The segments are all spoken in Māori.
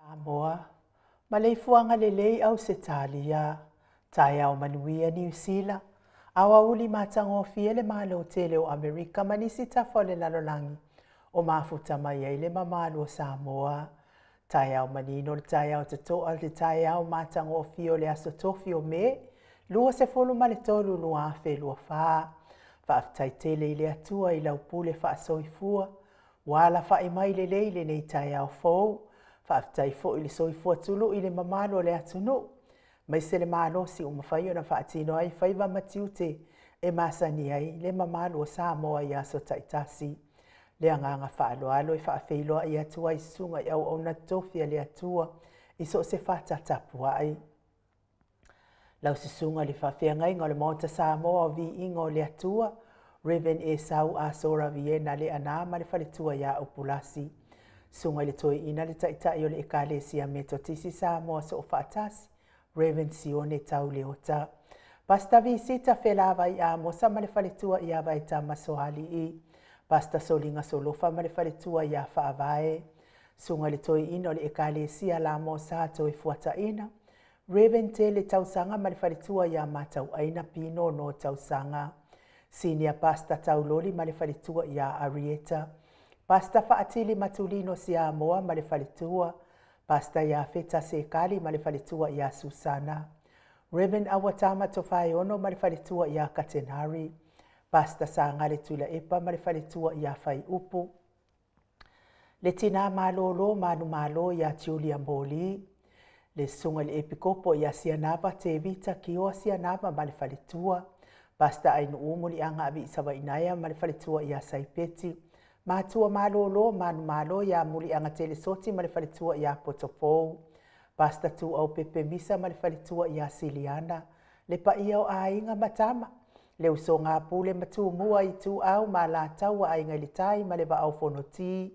Samoa, ma le fuanga lelei au se talia, tai au manuia New Zealand, awa uli matango fiele malo tele o Amerika manisi tafole lalolangi, o mafuta mai ai le mamalo Samoa, tai au manino le tai au tatoa le tai au matango fio le aso tofi o me, lua se folu ma le tolu lua afe lua faa, faaftai tele ile atua i lau pule faa soifua, wala faa imai le leile nei tai au fou, faafetai foʻi le soifua tulu i le mamalo o le atunuu mai se le malosi uma fai ona faatino ai faiva matiute e masani ai le mamalo o Samoa ia so taʻitasi le agaga faaloalo e faafeiloa i atua i susuga i auauna tofi a le atua i so o se fatatapuaʻi lau susuga le faafeagaiga o le maota Samoa o viiga o le atua Reverend Esau Asora Viena le anā ma le faletua iā upulasi sunga le toi ina le taʻitaʻi o le ekalesia metotisi Samoa so o faatasi Reverend Sione Tauleota. Pasta visita felava i amosa ma le faletua ia vai tamasoalii. Pasta solinga solofa ma le faletua ia faavae. Sunga le toi ina o le ekalesia la mosa to e fuataina. Reverend Tele Tausanga ma le faletua ia matau aina pino no tausanga. Senior Pasta Tauloli ma le faletua ia Arieta. Pasta faatili matulino Samoa ma le faletua. Pasta ia feta sekali ma le faletua ia Susana. Reverend Awatama Tofaiono ma le faletua ia Katenari. Pasta Sangale Tula Epa ma le faletua ia Fai Upu. Le tina malolo manu malo ia Julia Mboli. Le sunga le epikopo ia Sianava Tevita Kioa Sianava ma le faletua. Pasta ainu umuli anga abi isawa inaya ma le faletua ia Saipeti. Matua malolo manu malo ia muli anga telesoti ma le faletua ia Potopou. Pasta tu au pepe misa ma le faletua ia Siliana. Le pa ia o ainga matama. Le uso ngā pule matu mua i tu au ma la taua ainga li tai ma le va au fonoti.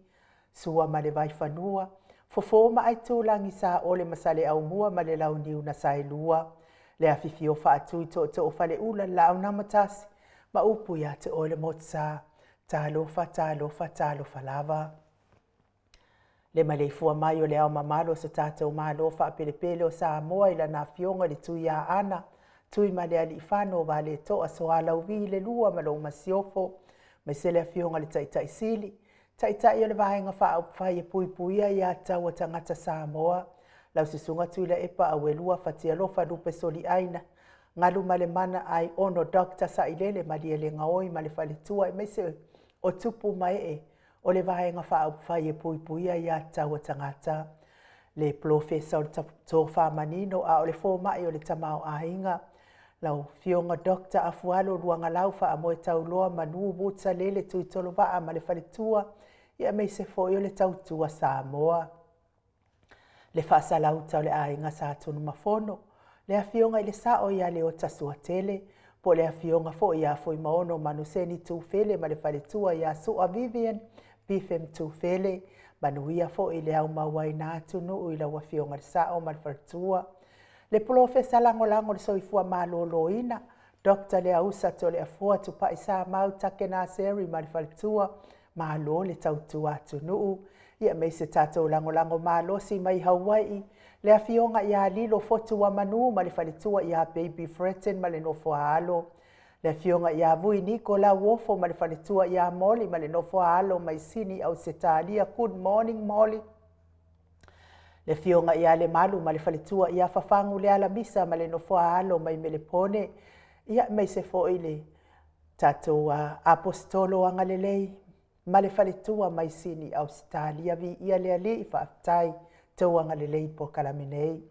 Sua ma le vai fanua. Fofo ma ai tu langi sa ole masale au mua ma le lau niu na sailua. Le afifio fa atu i to fale ula lau na matasi. Ma upu ia te ole motsa. Talofa lava. Le maleifua mai o le au mamalo sa tātou malo fa pelepele o Samoa ila na fionga li tui a ana. Tui ma le ali whano wa le toa so ala uvi le lua ma lo masiofo. Mai se le fionga li taitai sili. Taitai o le vahenga wha au whai e pui puia i a tau o tangata Samoa. Lau sisunga tui la epa au e lua fatia lofa lupe soli aina. Ngalu ma le mana ai ono Dr. Sailele ma li ele ngaoi ma le faletua e mai se o tupu mai e o le vahenga whaai e pui puia i a tau tangata. Le professor tō whamanino a o le fōmai o le tamau ahinga. Lau fionga Dr. Afualo luanga lau wha a moe tau loa manu buta lele tui tolo waa ma le faletua i a mei se fōi o le tautua Samoa. Le whaasa lau tau le ahinga sa tunu mafono. Le afionga i le sao ia le o tasua tele. Po le afionga fo ia foi maono manuseni tufele ma le faletua ia Sua Vivian Bifem tufele manuia fo i le au mawai na tunu i la afionga le sao ma le faletua. Le profesa lango le soifua maloloina Dr. le ausa to le afua tupa isa mau take na seri ma le faletua malo le tautua tunu ia me se tatou lango malosi mai Hawaii. Le afionga ia lilo fotu wa manu ma le faletua ia Baby Fretten ma le nofo alo. Le afionga ia vui Nicola Wofo ma le faletua ia Molly ma le nofo alo mai sini au setalia. Good morning Molly. Le afionga ia le malu ma le faletua ia fafangu le alamisa ma le nofo alo mai melepone. Ia mai se fo ile tatou apostolo anga lelei ma le faletua mai sini au setalia vi ia le ali i whaftai. Tauanga le leipo kalaminei.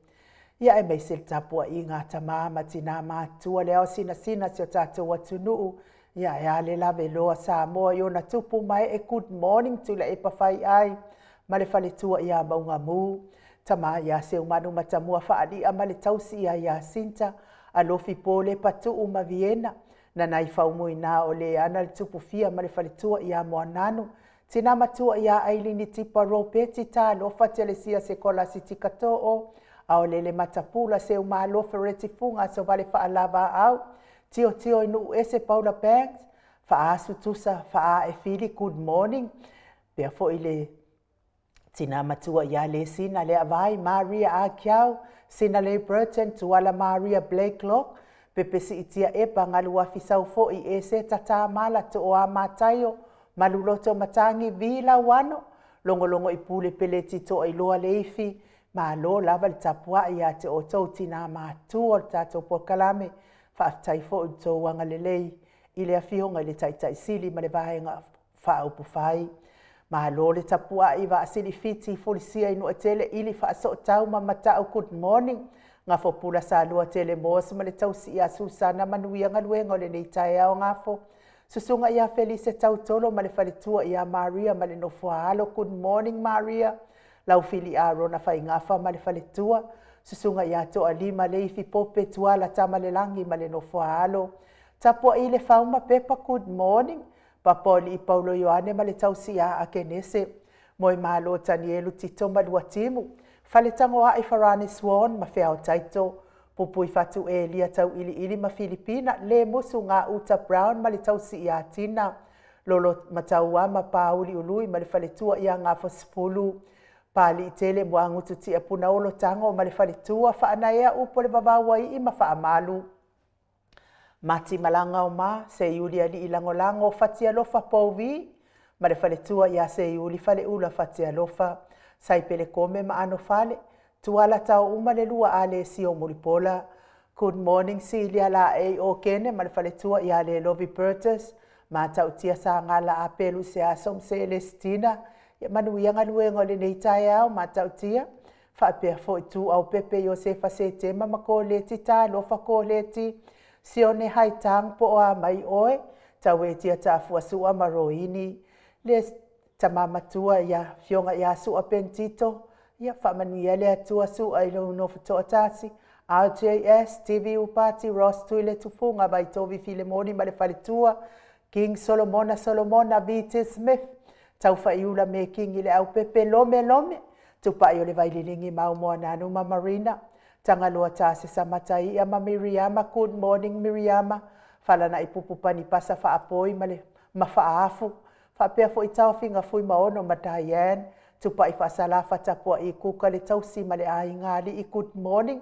Ia e mei se tapua i ngā tamā matina mātua leo sina si o tātou atunuu. Ia e ale lave loa Samoa i ona tupu mai e good morning tula e pawhai ai. Ma le faletua ia maunga mū. Tamā ia se umanu matamua whaali a ma le tausi ia Sinta. A lofi pole patuu ma Viena. Na nai whaumui nā o le ana le tupu fia ma le faletua ia moananu. Tina matua ia ailini tipa ropeti ta lofa telesia se kola si tikatoo. Ao lele matapula se umalofa retifunga so vale whaalava au. Tio inu ese Paula Banks. Wha asu tusa wha e fili good morning. Pea fo ile Tina matua ia le sina le avai Maria Akiau, sina le Burton tuala Maria Blakelock, pepesi itia epa ngalua fisau fo i ese tata mala to o amatayo, maluloto matangi vila wano, longo i pule peleti to i loa leifi, ma lo lava le tapua ia te o tau tina matua o tato pokalame, whaaftai fo i to wanga lelei, ile a fionga le taitai sili ma le vahenga wha upu fai. Ma lo le tapua i wa asili fiti folisia inu atele ili fa so tau ma matau good morning nga fo pula sa lua tele mos ma le tau si a Susana manuia nga luenga le nei tai au nga fo susunga ia Felice tau tolo ma le falitua ia Maria ma le nofua alo good morning Maria lau fili a rona fa ingafa ma le falitua susunga ia to alima le ifi pope tuala tama le langi ma le nofua alo tapua ile fauma pepa good morning Papoli i Paulo Ioane ma le tausia a kenese. Moi malo Tanielu Tito ma lua timu. Fale tango a i Farani Swan ma fea o taito. Pupui fatu e lia tau ili ma Filipina. Le musu ngā Uta Brown ma le tausia a Tina. Lolo mataua ma pauli ului ma le fale tua ia ngā fosfulu. Pali i tele mua ngutu tia puna olo tango ma le fale tua. Faana ea upo le babawa i ma faa malu. Mati malanga o ma, se iuli ali ilangolango fatia lofa pauvi, ma le fale tua ia se iuli fale ula fatia lofa, sai pele kome ma ano fale, tuala tau uma le lua ale si o mulipola. Good morning si ilia la e o kene, ma le fale tua ia le Lovi Burtis, ma tau tia sa ngala a pelu se asom Celestina, manuia ngaluengo le neitai au, ma tau tia, whaapea fo i tu au pepe Josefa se tema ma ko leti ta lofa ko leti, sione hai tang po a mai oe, tau e tia ta fuasua maroini, le tamamatua ia fionga ia sua pentito, ia whamanuia le atua sua ilo no futoatasi, RJS, TV Upati, Ross Tuile Tufunga, vai tovi Filemoni ma le faletua, King Solomona, V.T. Smith, tau whaiula me King ile au pepe lome, tupa i o le vaililingi mau moa nanu ma Marina, tanga loa tase sa matai ia ma Miriama, good morning Miriama, fala na ipupupani pasa fa apoi ma fa afu, fa pea fo i tau finga fui maono ma Diane, tupa i fa salafa tapua i kuka le tausi ma le ai ngali i good morning,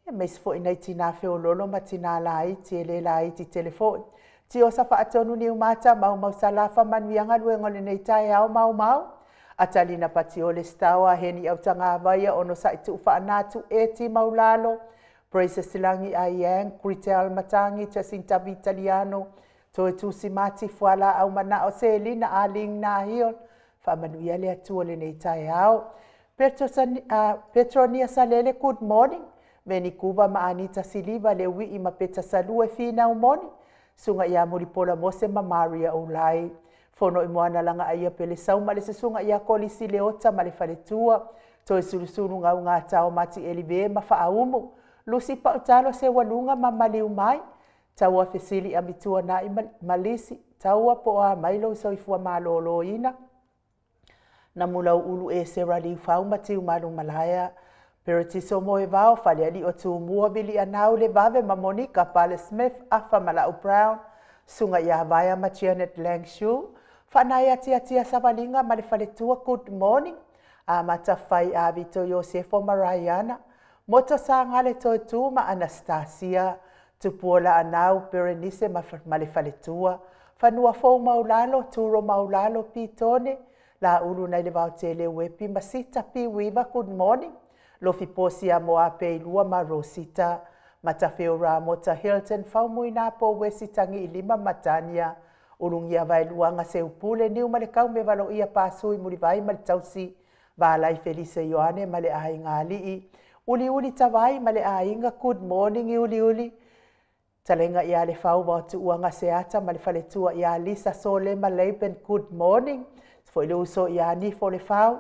ia meis fo i nei tina feo lolo ma tina lai, ti ele lai ti telefoni, ti o sa fa atonu ni umata mau salafa manuianga luengo le nei tai au mau, Atalina Patiole Stawa, Heni au tanga vaya ono sa itu whaanatu e ti maulalo. Praise Silangi Ayang, Critel Matangi, Jacinta Vitaliano, Toe Tusi Mati Fuala au mana o Selina Aling na hiol. Whamanuia lea tuole nei tai au. Petronia Salele, good morning. Meni kuva ma Anita Siliva le wi ima peta salue fina umoni. Sunga ia muripola mose ma Maria Ulai. Fono i moana langa aia pele sau ma le sesunga ia kolisi leota ma le faletua. Toi sulusunu ngau ngā tau mati elive ma whaaumu. Lusi pa utalo se walunga ma maliu mai. Taua fesili amitua na i malisi. Taua po a mailo so i fua malolo ina. Na mulau ulu e se rali fau matiu malu malaya. Peritiso moe vao fale ali o tu mua vili anau le vave ma Monica Pale Smith afa malau Brown. Sunga ia vaya ma Janet Langshu. Whanaya tia savalinga ma le faletua good morning. A matawhai a Vito Yosefo Mariana. Moto sa ngale toi tu ma Anastasia. Tupuola anau Berenice ma le faletua. Whanua fau maulalo, turo maulalo pitone. La ulu nei le vau tele wepi masita pi wiva good morning. Lofi posi a moa peilua ma Rosita. Matafeo ra mota Hilton fau muina po wesitangi ilima matania. Ulungia vai luanga se upule niu male kau me valo ia pasui muri vai male tausi. Valai Felice Ioane male ainga alii. Uli tawai male ainga good morning i uli. Talenga ia le fau watu uanga seata male faletua ia Lisa Sole Maleben good morning. Foi le uso ia ni fo le fau.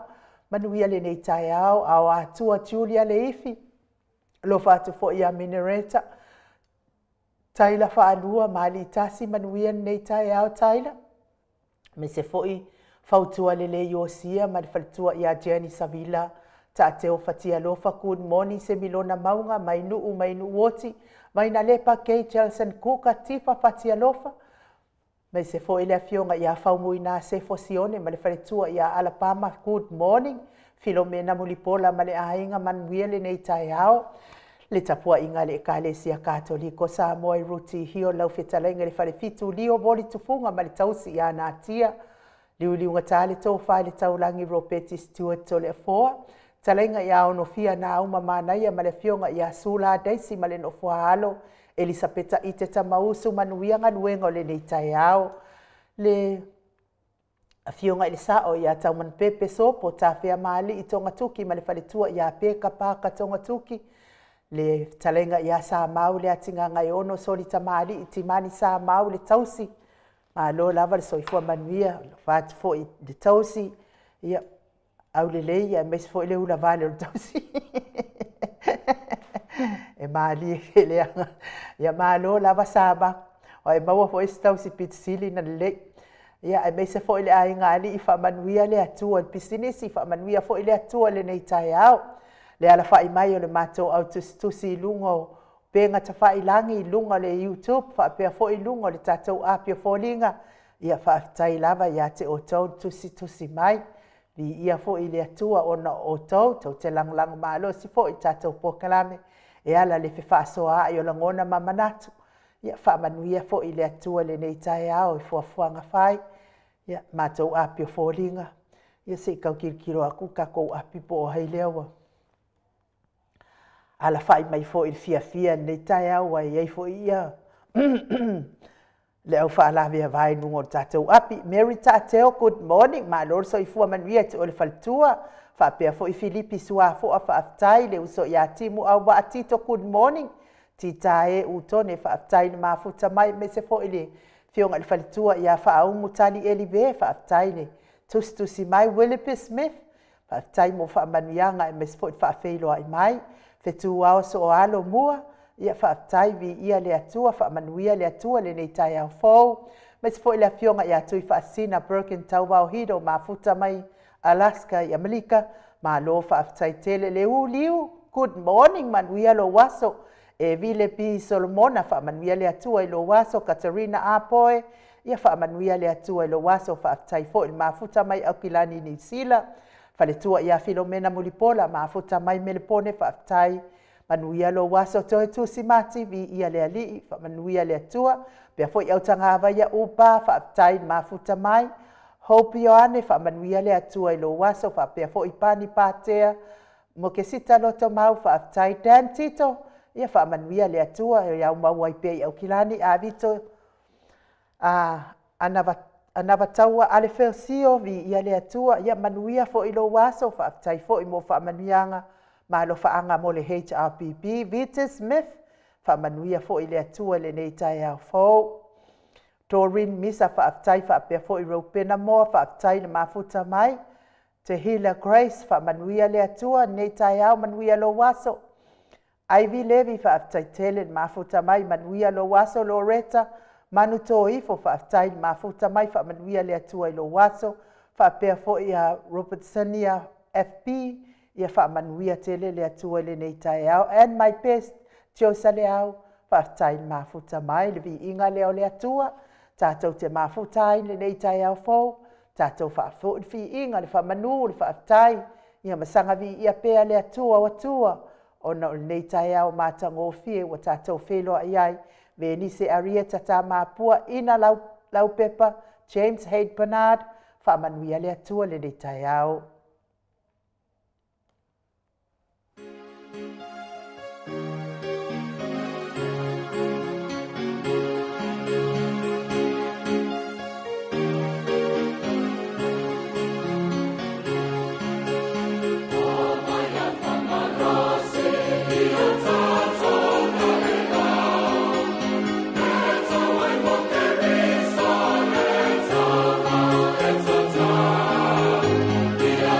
Manuia le nei tai au atua Julia le ifi. Lo fatu fo ia Minereta. Taila whaanua mali tasi manuia nei tai au taila. Me se foi fautua lele Yosia ma le faletua ia Jenny Savila. Ta teo fatia lofa good morning se milona maunga mainu woti. Maina lepa kei Jelson Kuka tifa fatia lofa. Mai se fo ile afionga ia faumuina se fosione ma le faletua ia Alabama good morning Filomena Mulipola ma le ainga manuia le nei taiao le tapua inga le ekalesia katoliko sa moe ruti hio lau fetalenga le falefitu lio boli tufunga ma le tausi ia natia liuliunga tale tō whai le taulangi Ropeti Stewart to le afoa talenga ia ono fia na auma manaia ma le fionga ia sula daisi ma le nofua halo Elisabeta i te tamausu manuianga luenga o le nei taiao. Le fionga ili sao ia tauman pepe sopo ta fea maali i tonga tuki ma le faletua ia peka paka tonga tuki. Le talenga ia sa mau le atinga ngai ono soli ta maali i timani sa mau le tausi. Ma lo lava le soifua manuia, fat fo i le tausi. Ia au le lei ia mes fo i le ula vale o le tausi. E maali e leanga. Ia malo lava saba. O e maua fo e stau si pitisili na le. Ia e meise fo ile ai ngali i whamanuia le atua. Le pisinisi whamanuia fo ile atua le nei tai au. Le ala wha i mai o le mato au tusi lungo. Penga ta wha i langi lunga le YouTube. Wha pia fo i lungo le tatou apio fōlinga. Ia wha tai lava ia te o tau tusi mai. Li ia fo ile atua ona o tau. Tau te lang malo si fo i tatou pokalame. E ala le wha soa ai o langona mamanatu. Ia wha manuia fo i le atua le nei tai au i fuafuanga whai. Ia mātou apio fōlinga. Ia se kau kirikiro aku kako api po o hei leawa. Ala whai mai fo i fia nei tai au ai ei fo ia. Le au wha alawea vai nungo tātou api. Mary tāteo, good morning. Ma lorso i fua manuia te o le faltua. Wha pia fo i Filipi sua fo a wha aftai le uso ia timu au wa atito good morning. Ti tae utone wha aftai le mafuta mai me se fo i le fionga le falitua ia wha au mutali elive wha aftai le tustusi mai Willoughby Smith. Wha aftai mo wha manuianga e me se fo i wha afeilo ai mai. Fetu au so o alo mua. Ia wha aftai vi ia le atua wha manuia le atua le nei tai au fau. Me se fo i le fionga ia tui wha asina Birkin Taubau Hido mafuta mai Alaska i Amerika, ma lo wha aftai tele le liu. Good morning, manuia lo waso. E vile pi Solomona wha manuia le atua i lo waso, Katarina Apoe. Ia wha manuia le atua i lo waso, wha aftai fo il mafuta mai Aukilani New Zealand. Wha le tua ia Filomena Mulipola, mafuta mai Melepone wha aftai. Manuia lo waso toe tusi mati vi ia le alii, wha manuia le atua. Pea fo i autangava ia upa, wha aftai mafuta mai. Hope Ioane wha manuia le atua i lo waso wha pia fo i pani pātea. Mo ke sita loto mau wha aftai Dan Tito. Ia wha manuia le atua e au mau ai pia i Aukilani a vito. Anava taua ale Felsio vi ia le atua. Ia manuia fo i lo waso wha aftai fo i mo wha manuianga. Ma lo wha anga mo le HRPP. Vita Smith wha manuia fo i le atua le nei tai au fo. Doreen Misa wha aftai wha apea fo i Ropena moa wha aftai le mafuta mai. Te Hila Grace wha manuia le atua nei tai au manuia lo waso. Ivy Levy wha aftai tele le mafuta mai manuia lo waso Loretta. Manu tō ifo wha aftai le mafuta mai wha manuia le atua i lo waso. Wha apea fo i a Robertsonia FP. Ia wha manuia tele le atua le nei tai au. And my best, Josa le au. Wha aftai le mafuta mai le vi inga leo le atua. Tātou te mafutai le nei tai au fōu. Tātou whaafo i fi inga le whamanu le whaatai. Ia masanga vi ia pēa le atua o atua. O na o nei tai au mātango fie wa tātou whelo ai ai. Veni se aria tata māpua ina lau pepa James Haid Bernard. Whamanuia le atua le nei tai au. Yeah.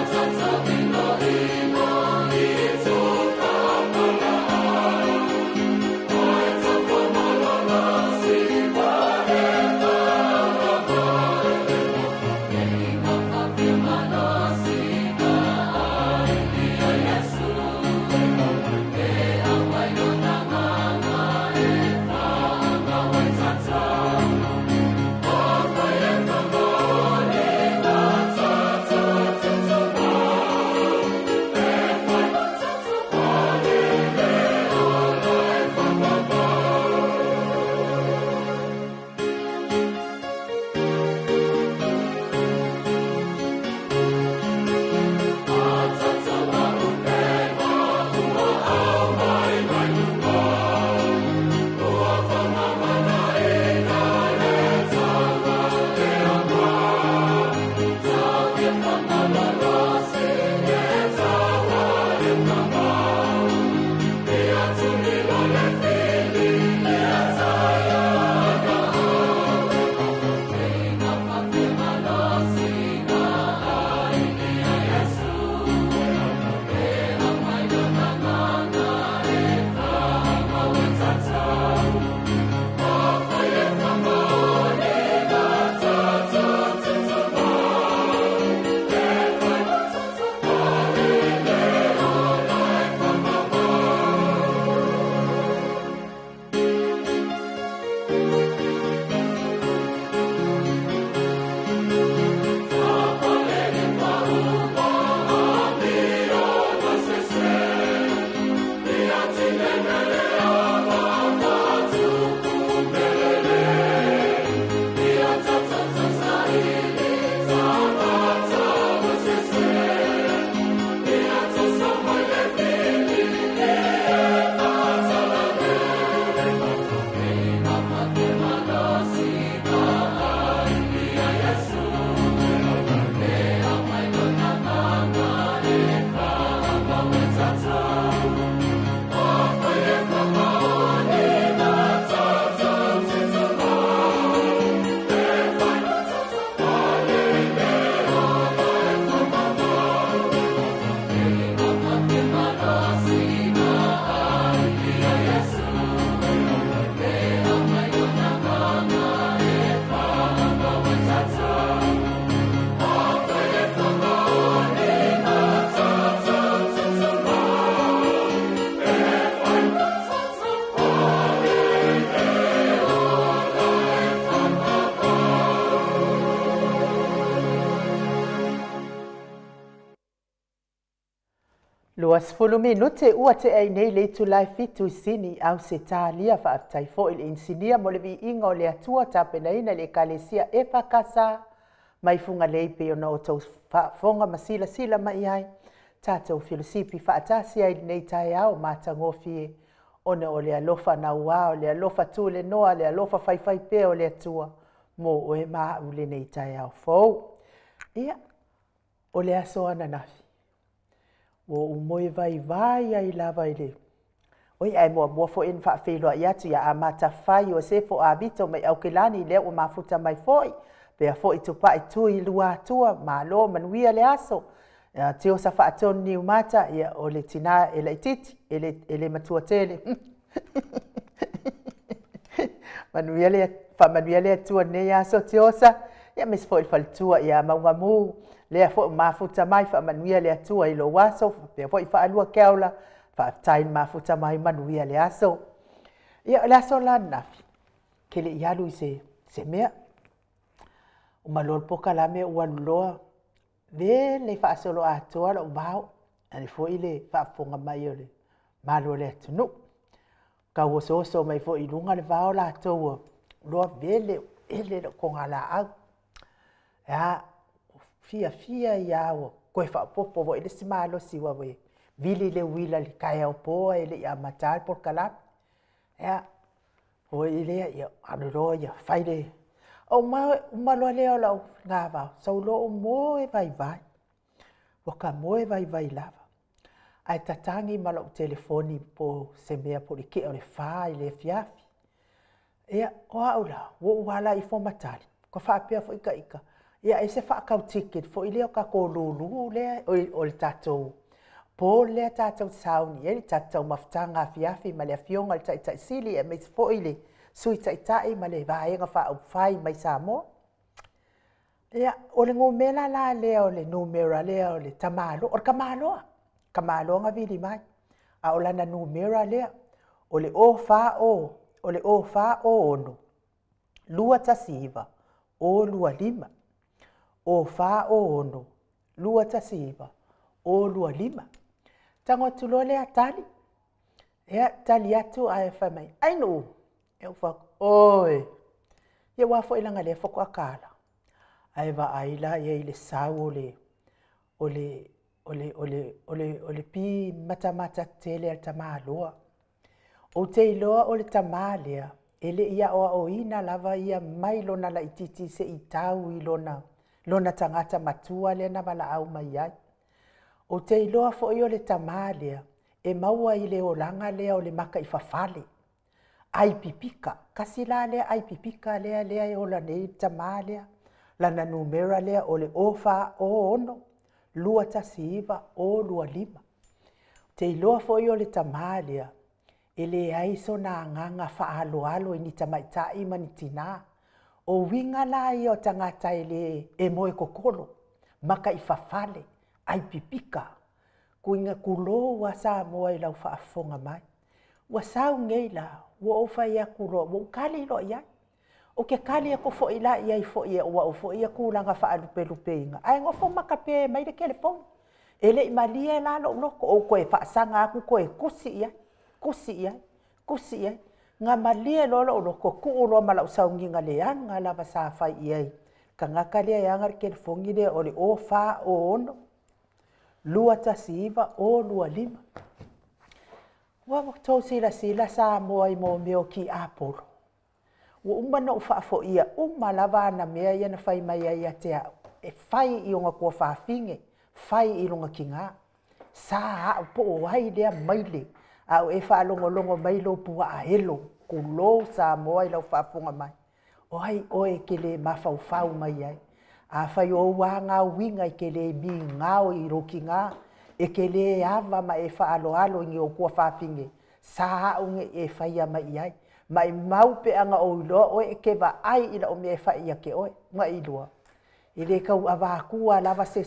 20 minute ua te ai nei le tulai fitu sini au se talia whaatai fo il insinia mo le vi inga o le atua tapenaina le kalesia e whakasa mai funga leipe o na o tau whafonga masila sila mai ai tātou filosipi whaatasi ai nei tai au mātangofie ona o le alofa na ua o le alofa tu le noa le alofa whaiwhai pe o le atua mo oe maa ule nei tai au fau ia o le aso ana nafi o umoe vai ai lava ile. Oi ai mua fo in fa felo ia tu ya amata fai o se fo abito mai au kelani le o mafuta mai foi. Pe fo i tupa i tu i lua tua malo manuia le aso. Te o sa fa aton ni umata ia o le tina ele ititi ele matua tele. Manuia le tua ne aso te osa. Ia mes fo il faltua ia maungamu. Lea fo mafuta mai fa manuia le atua i lo waso pe fo i fa alua keola fa tain mafuta mai manuia le aso ia le aso la nafi ke le ialu se mea o malol poka la me ua loa ve le fa solo atua lo bao ani fo i le fa fonga mai o le malo le tunu ka wo so mai fo i lunga le bao la to lo vele ele ko ngala au ya fia ia o koe whaapopo wo ele si malo siwa we vili le wila li kaya o poa ele ia matal por kalap ya o ele ia anuro ia whaile o malo leo lau ngā wau saulo o moe vai waka moe vai lava ai tatangi malo o telefoni po se mea po li ke o le wha i le fiafi ia o aula wo uala i fo matali ko whaapea fo ika ia ese whaakau ticket fo i leo ka ko lulu le o le tatou. Po le tatou sauni e le tatou maftanga fiafi ma le fionga le tai sili e me fo i le sui tai ma le vaenga wha fai mai Samoa. Ia o le ngomela la leo le numera leo le tamalo o kamalo nga vili mai. A o lana numera leo o le o fa o ono. Lua tasiva o lua lima. O fa o ono, lua tasiva, o lua lima. Tango tulo le atali. Ea tali atu a e whamai. Ainu, e ufak, oi. Ia wafo ilanga le foko akala. Ai wa aila ia ile sau ole pi mata tele al tamaloa. O te iloa ole tamalea. Ele ia o ina lava ia mailo na la ititi se itau ilona. Lona tangata matua le na wala au mai ai. O te iloa fo i o le tamalea, e maua i le olanga lea o le maka i fafale. Ai pipika, kasi la lea ai pipika lea e ola nei tamalea, lana numera lea o le ofa o ono, lua tasiva o lua lima. Te iloa fo i o le tamalea, e le aiso na nganga faalo i ni tamaitai mani tina. O winga la i o tangata ele e moe kokolo, maka i fafale, ai pipika. Kuinga kulo wa sa moa i lau whaafonga mai. Wa sau ngei la, wa ofa ia kulo, wa ukali lo ia. O ke kali ako fo ila ia i fo ia, wa o fo ia kulanga whaalupe inga. Ai ngofo maka pe mai de telefon. Ele i malia la lo loko, o koe whaasanga aku koe kusi ia. Nga malia lolo lo ko kuulo mala usaungi ngale anga lava sa fai iai. Ka ngaka lea yangar ke fongi le o le o fa o ono. Lua tasiva o lua lima. Wa tau sila sa moa i mo meo ki apolo. Wa umana ufa fo ia lava na mea ia na fai mai ia te e fai i onga kua whaafinge. Fai i longa ki ngā. Sa hao po o hai lea maile. Au e whaalongo mai lo pua a helo, kulo sa moa i lau whaafonga mai. Oe ke le mawhau mai ai. A whai o wanga winga i ke le mi ngao i roki ngā. E ke le awa ma e whaaloalo i o kua whaafinge. Sa haunge e whaia mai ai. Mai maupe anga o iloa, oe e ke wa ai ila o me e whaia ke oe, nga iloa. I le kau awa kua lava se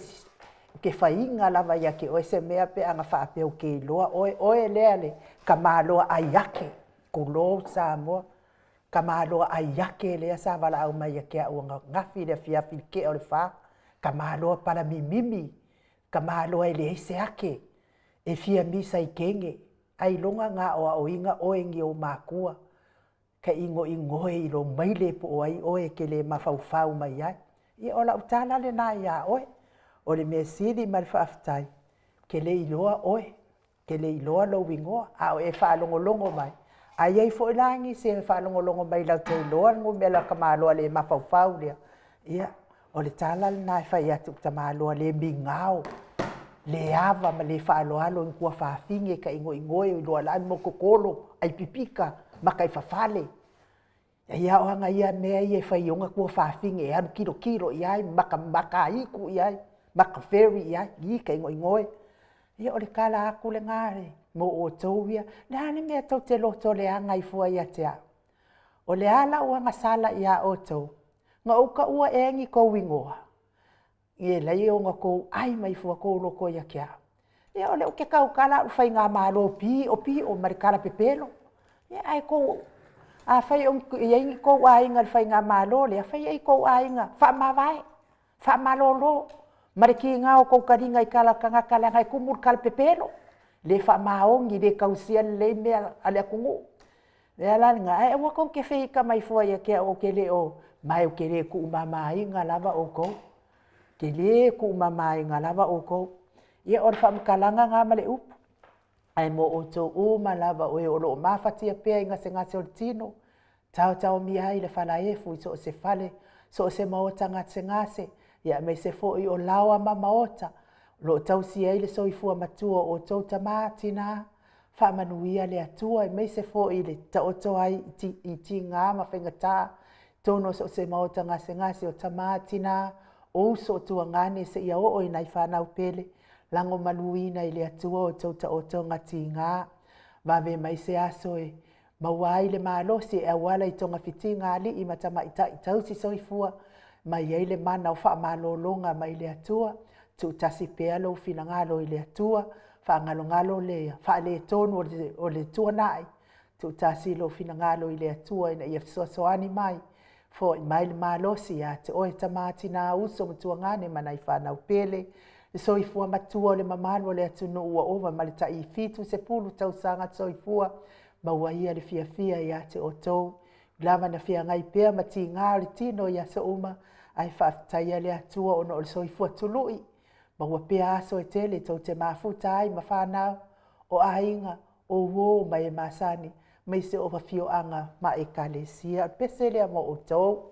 ke whainga lava ia ke oe se mea pe anga whaapeo ke iloa. Oe lea le ka māloa ai ake. Kulo sa moa. Ka māloa ai ake lea sa wala au mai ake a uanga ngafi le fiafi ke o le wha. Ka māloa para mimimi. Ka māloa e le se ake. e fia misa i kenge, ai longa ngā o inga oengi o mākua, ka ingo i lo maile po o ai oe ke le mawhauwhau mai ai. Ia ola utala le nā ia oe, o le mea siri ma le whaaftai, ke le iloa oe, ke le iloa lo wingoa, a o e whaalongolongo mai. Ai ai fo ilangi se whaalongolongo mai lau te iloa, ngu mea la ka māloa le mawhauwhau lea. Ia, o le tala le nā whai atu ta māloa le mingao, le ava ma le whaaloalo in kua whaafinge ka ingo ingoe o iloa lai mo kokolo, ai pipika, ma kai whawhale. Ia o anga ia mea i e whaionga kua whaafinge, e anu kiro iai, maka iku iai, maka ferry iai, i ka ingo ingoe. Ia o le kala aku le ngare, mo o tauia, le hane mea tau te loto le anga i fua ia te a. O le ala ua nga sala ia o tau, nga uka ua e angi kou ingoa. Ie lei o nga kou ai mai fua kou loko ia kia. Ia o le uke kau kala u whai ngā mālo pi o marikala pepelo. Ia ai kou, a whai o ingi kou ainga le whai ngā mālo le, a whai ai kou ainga, wha mawai, wha malolo. Mariki ngā o kou karinga i kala kangaka le ngai kumur kala pepelo. Le wha maongi le kausia le mea ale akungu. Le ala nga, ai ua kou ke whika mai fua ia kia o ke le o, mai o ke le ku umamai ngā lava o kou. Ke le ku umamai ngā lava o kou. Ia o le wha mkalanga ngā male upu. Ai mo o tō uma lava o e o lo mawhatia pia i ngase o le tino. Tau mi hai le whala efu i so o se whale, so o se maota ngase. Ia mai se fo i o lawa ma maota. Lo tau si ai le soifua matua o tau tamā tina. Wha manuia le atua i mai se fo i le ta oto ai i ti ngā ma whengatā. Tono so se maota ngase o tamā tina. O so tua ngane se ia o i nai whanau pele. Lango manuina i le atua o tau ta oto ngati ngā. Wawe mai se aso e. Mawai le malosi e awala i tonga fiti ngā li i matama i tau si soifua. Mai ai le mana o wha malolonga mai le atua. Tu tasi pea lo fina ngalo i le atua. Wha ngalo lea. Wha le tonu o le tua nai. Tu tasi lo fina ngalo i le atua ina i soani mai. Fo i mai le malosi a te oe tamati nā uso matua ngane mana i whanau pele. Soifua matua le mamalo le atu no ua ova ma le ta i fitu se pulu tau sanga soifua. Maua ia le fia ia te o tou. Lama na fia ngai pea ma ti ngā le tino ia sa uma. Ai whaaftaia le atua o no o le soifua tului. Maua pea aso e tele tau te mafuta ai ma whanau. O ainga, o uo mai e masani. Mai se o whawhio anga ma e kalesia. Pese lea mo o tou.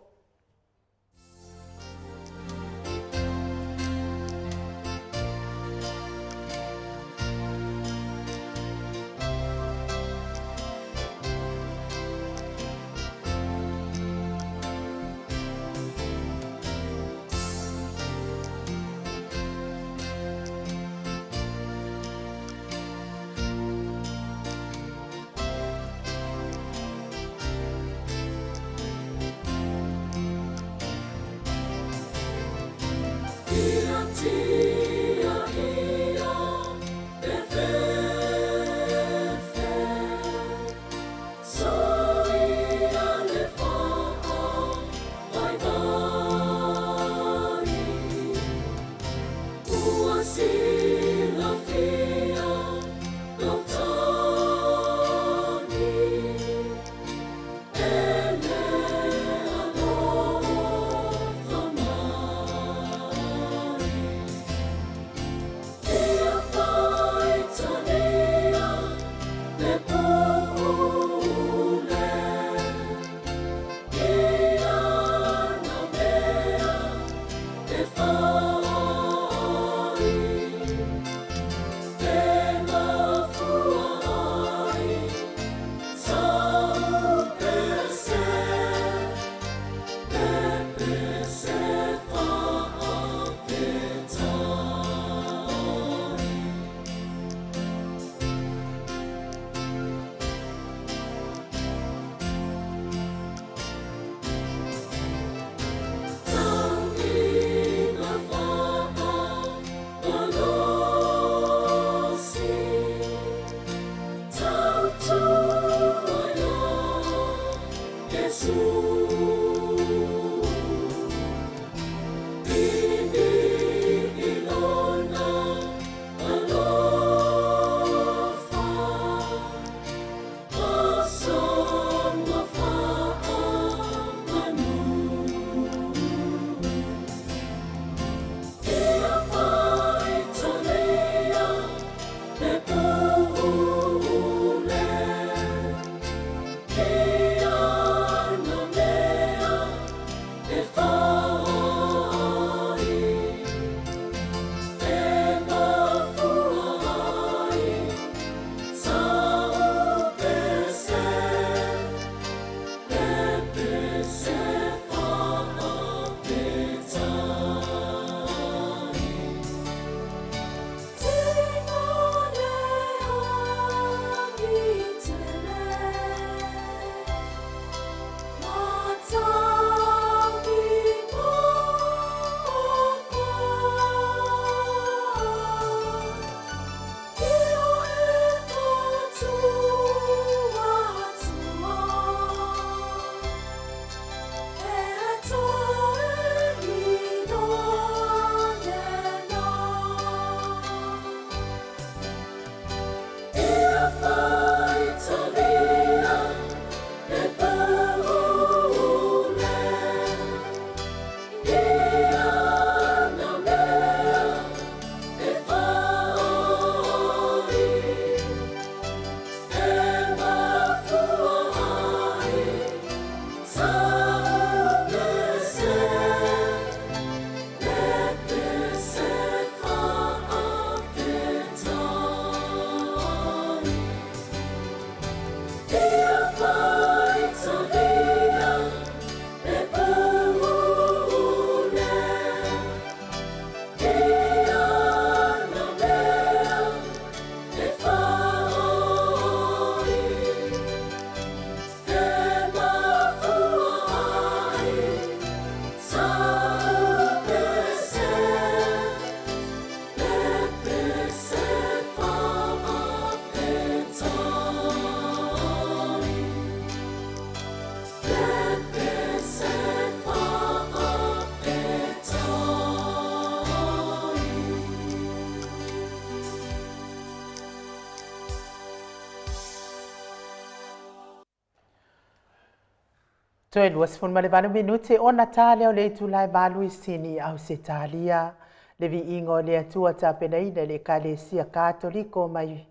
Toe luas fun male vanu minuti o Natalia o le itulai valu i sini au se talia le vi ingo le atua tapena ina le kalesia katoliko mai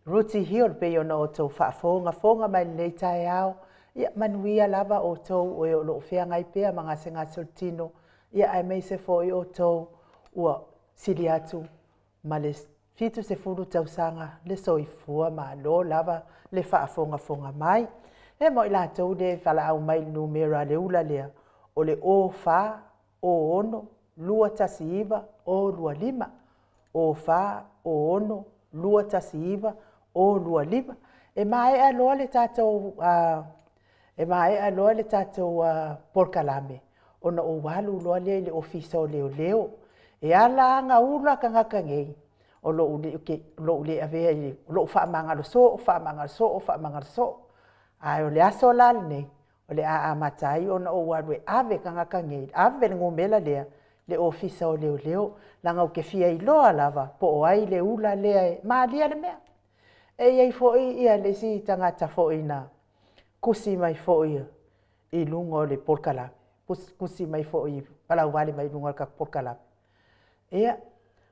Ruti Hill pe ona o tau whaafonga mai nei tae au ia manuia lava o tau o e o lo fea ngai pea mga senga soltino ia ai mei se foi o tau ua sili atu ma le fitu se furu tau sanga le soifua ma lo lava le whaafonga mai e mo ila tau de fala au mai numera le ula lea o le o fa o ono lua tasi iwa o lua lima o fa o ono lua tasi iwa o lua lima e mai a loa le tatou porkalame ona o walu loa le ofisa o leo e ala anga ula kangaka ngei o lo ule avea i lo fa mangalo so ai o le aso lal nei o le a matai ona o walu ave kangaka ngei ave le ngomela le ofisa o leo langa o ke fia i loa lava po o ai le ula le malia le mea e iei foi ia le si tangata foi na kusi mai foi i lunga o le porkala kusi mai foi palau vale mai lunga o ka porkala ia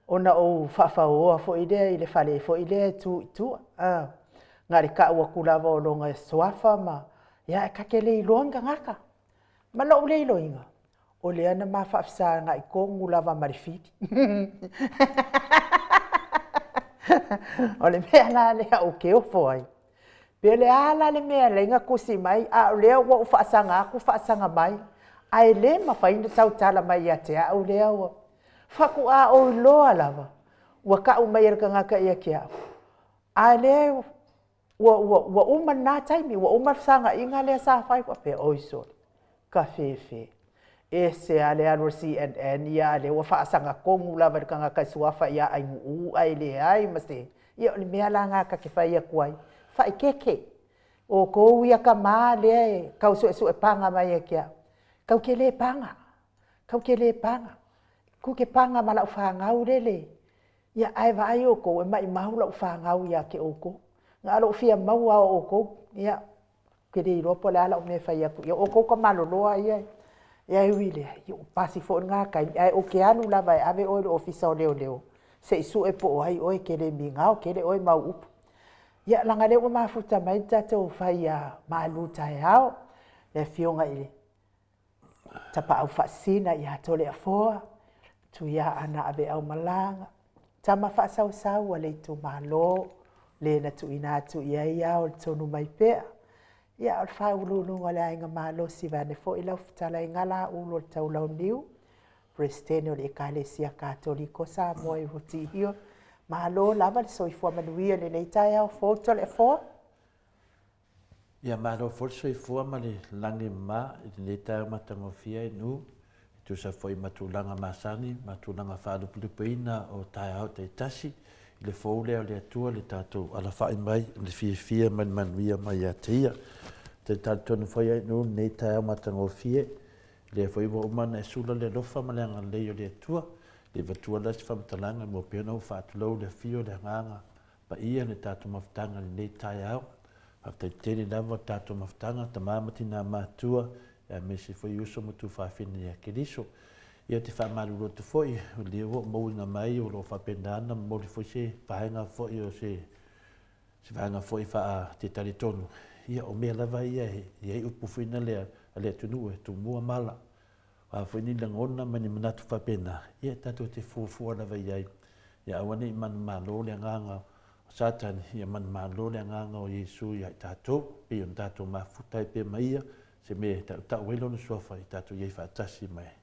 ona o whaafaoa foi le i le fale foi le tu ngari ka ua kulava o longa e soafa ma ia e kakele i longa ngaka ma lo le loinga o le ana ma whaafisa ngai kongu lava marifiti o le mea la le au ke o foi pe le ala le mea le nga kusi mai a le wa u faasanga mai ai le ma faina tau tala mai ya te au le au faku a o loa lava wa ka u mai ka nga ka ia kia a le wa uma na taimi wa uma sanga inga le sa fai ko pe oiso ka fefe ese ale alo CNN ia le wa faasanga kongu lava ka nga ka suafa ia ai mu ai le ai mase ia le mea la nga ka ke fai ia kuai fai keke o ko ia ka ma le kau su e panga mai kia kau ke le panga ku ke panga mala fa ngau le ia ai vai o ko e mai mau la fa ngau ia ke o ko nga lo fia mau o ko ia ke le ro po la o me fai ia o ko ka malo loa ia ia wile yo pasi fo nga kai ai o ke anu la vai ave o ofisa o leo se su e po ai o ke le minga o ke le o mau up ia langa le o mafuta mai tatou fai a maluta e ao le fionga ile tapa au fasina ia tole a foa tu ia ana ave au malanga tama fa sau le tu malo le na tu ina tu ia o tonu mai pea ia o fa ulu ngale ainga malo si vane fo ila futala ingala ulo tau lau niu Prestene o le Ekalesia Katoliko sa mo e Ruti Hill malo lava le soifua manuia le nei tae au foto le fo ia malo fo soifua ma le langi ma i le tae matangofia nu tu sa foi matulanga masani matulanga falupulipuina o tae au te tasi i le fo le o le atua le tatou ala fai mai le fia manuia mai a teia te tatou foi ai nu nei tae matangofia le foi mo mana e sula le lofa ma le anga le o le atua le vatua la se whamtalanga mo pena o whaatulau le fio le nganga pa ia le tātou mawhtanga le tai au haftai tele lava tātou mawhtanga ta mamati nā mātua me se foi uso mo tu whawhine ia keriso ia te whamaru roto foi o le o mouinga mai o lo whapendana mo le foi se pahenga foi o se whanga foi wha te taritonu ia o mea lava ia i upu whina le tunu e tu mua mala a foi ni langona mani manatu fapena ia tato te fuafua lava iai ia awane i man malo le nganga satan ia man malo le nganga o Yesu ia tato pe on tato mafuta e pe maia se me ta welo no sofa i tato iai fatasi mai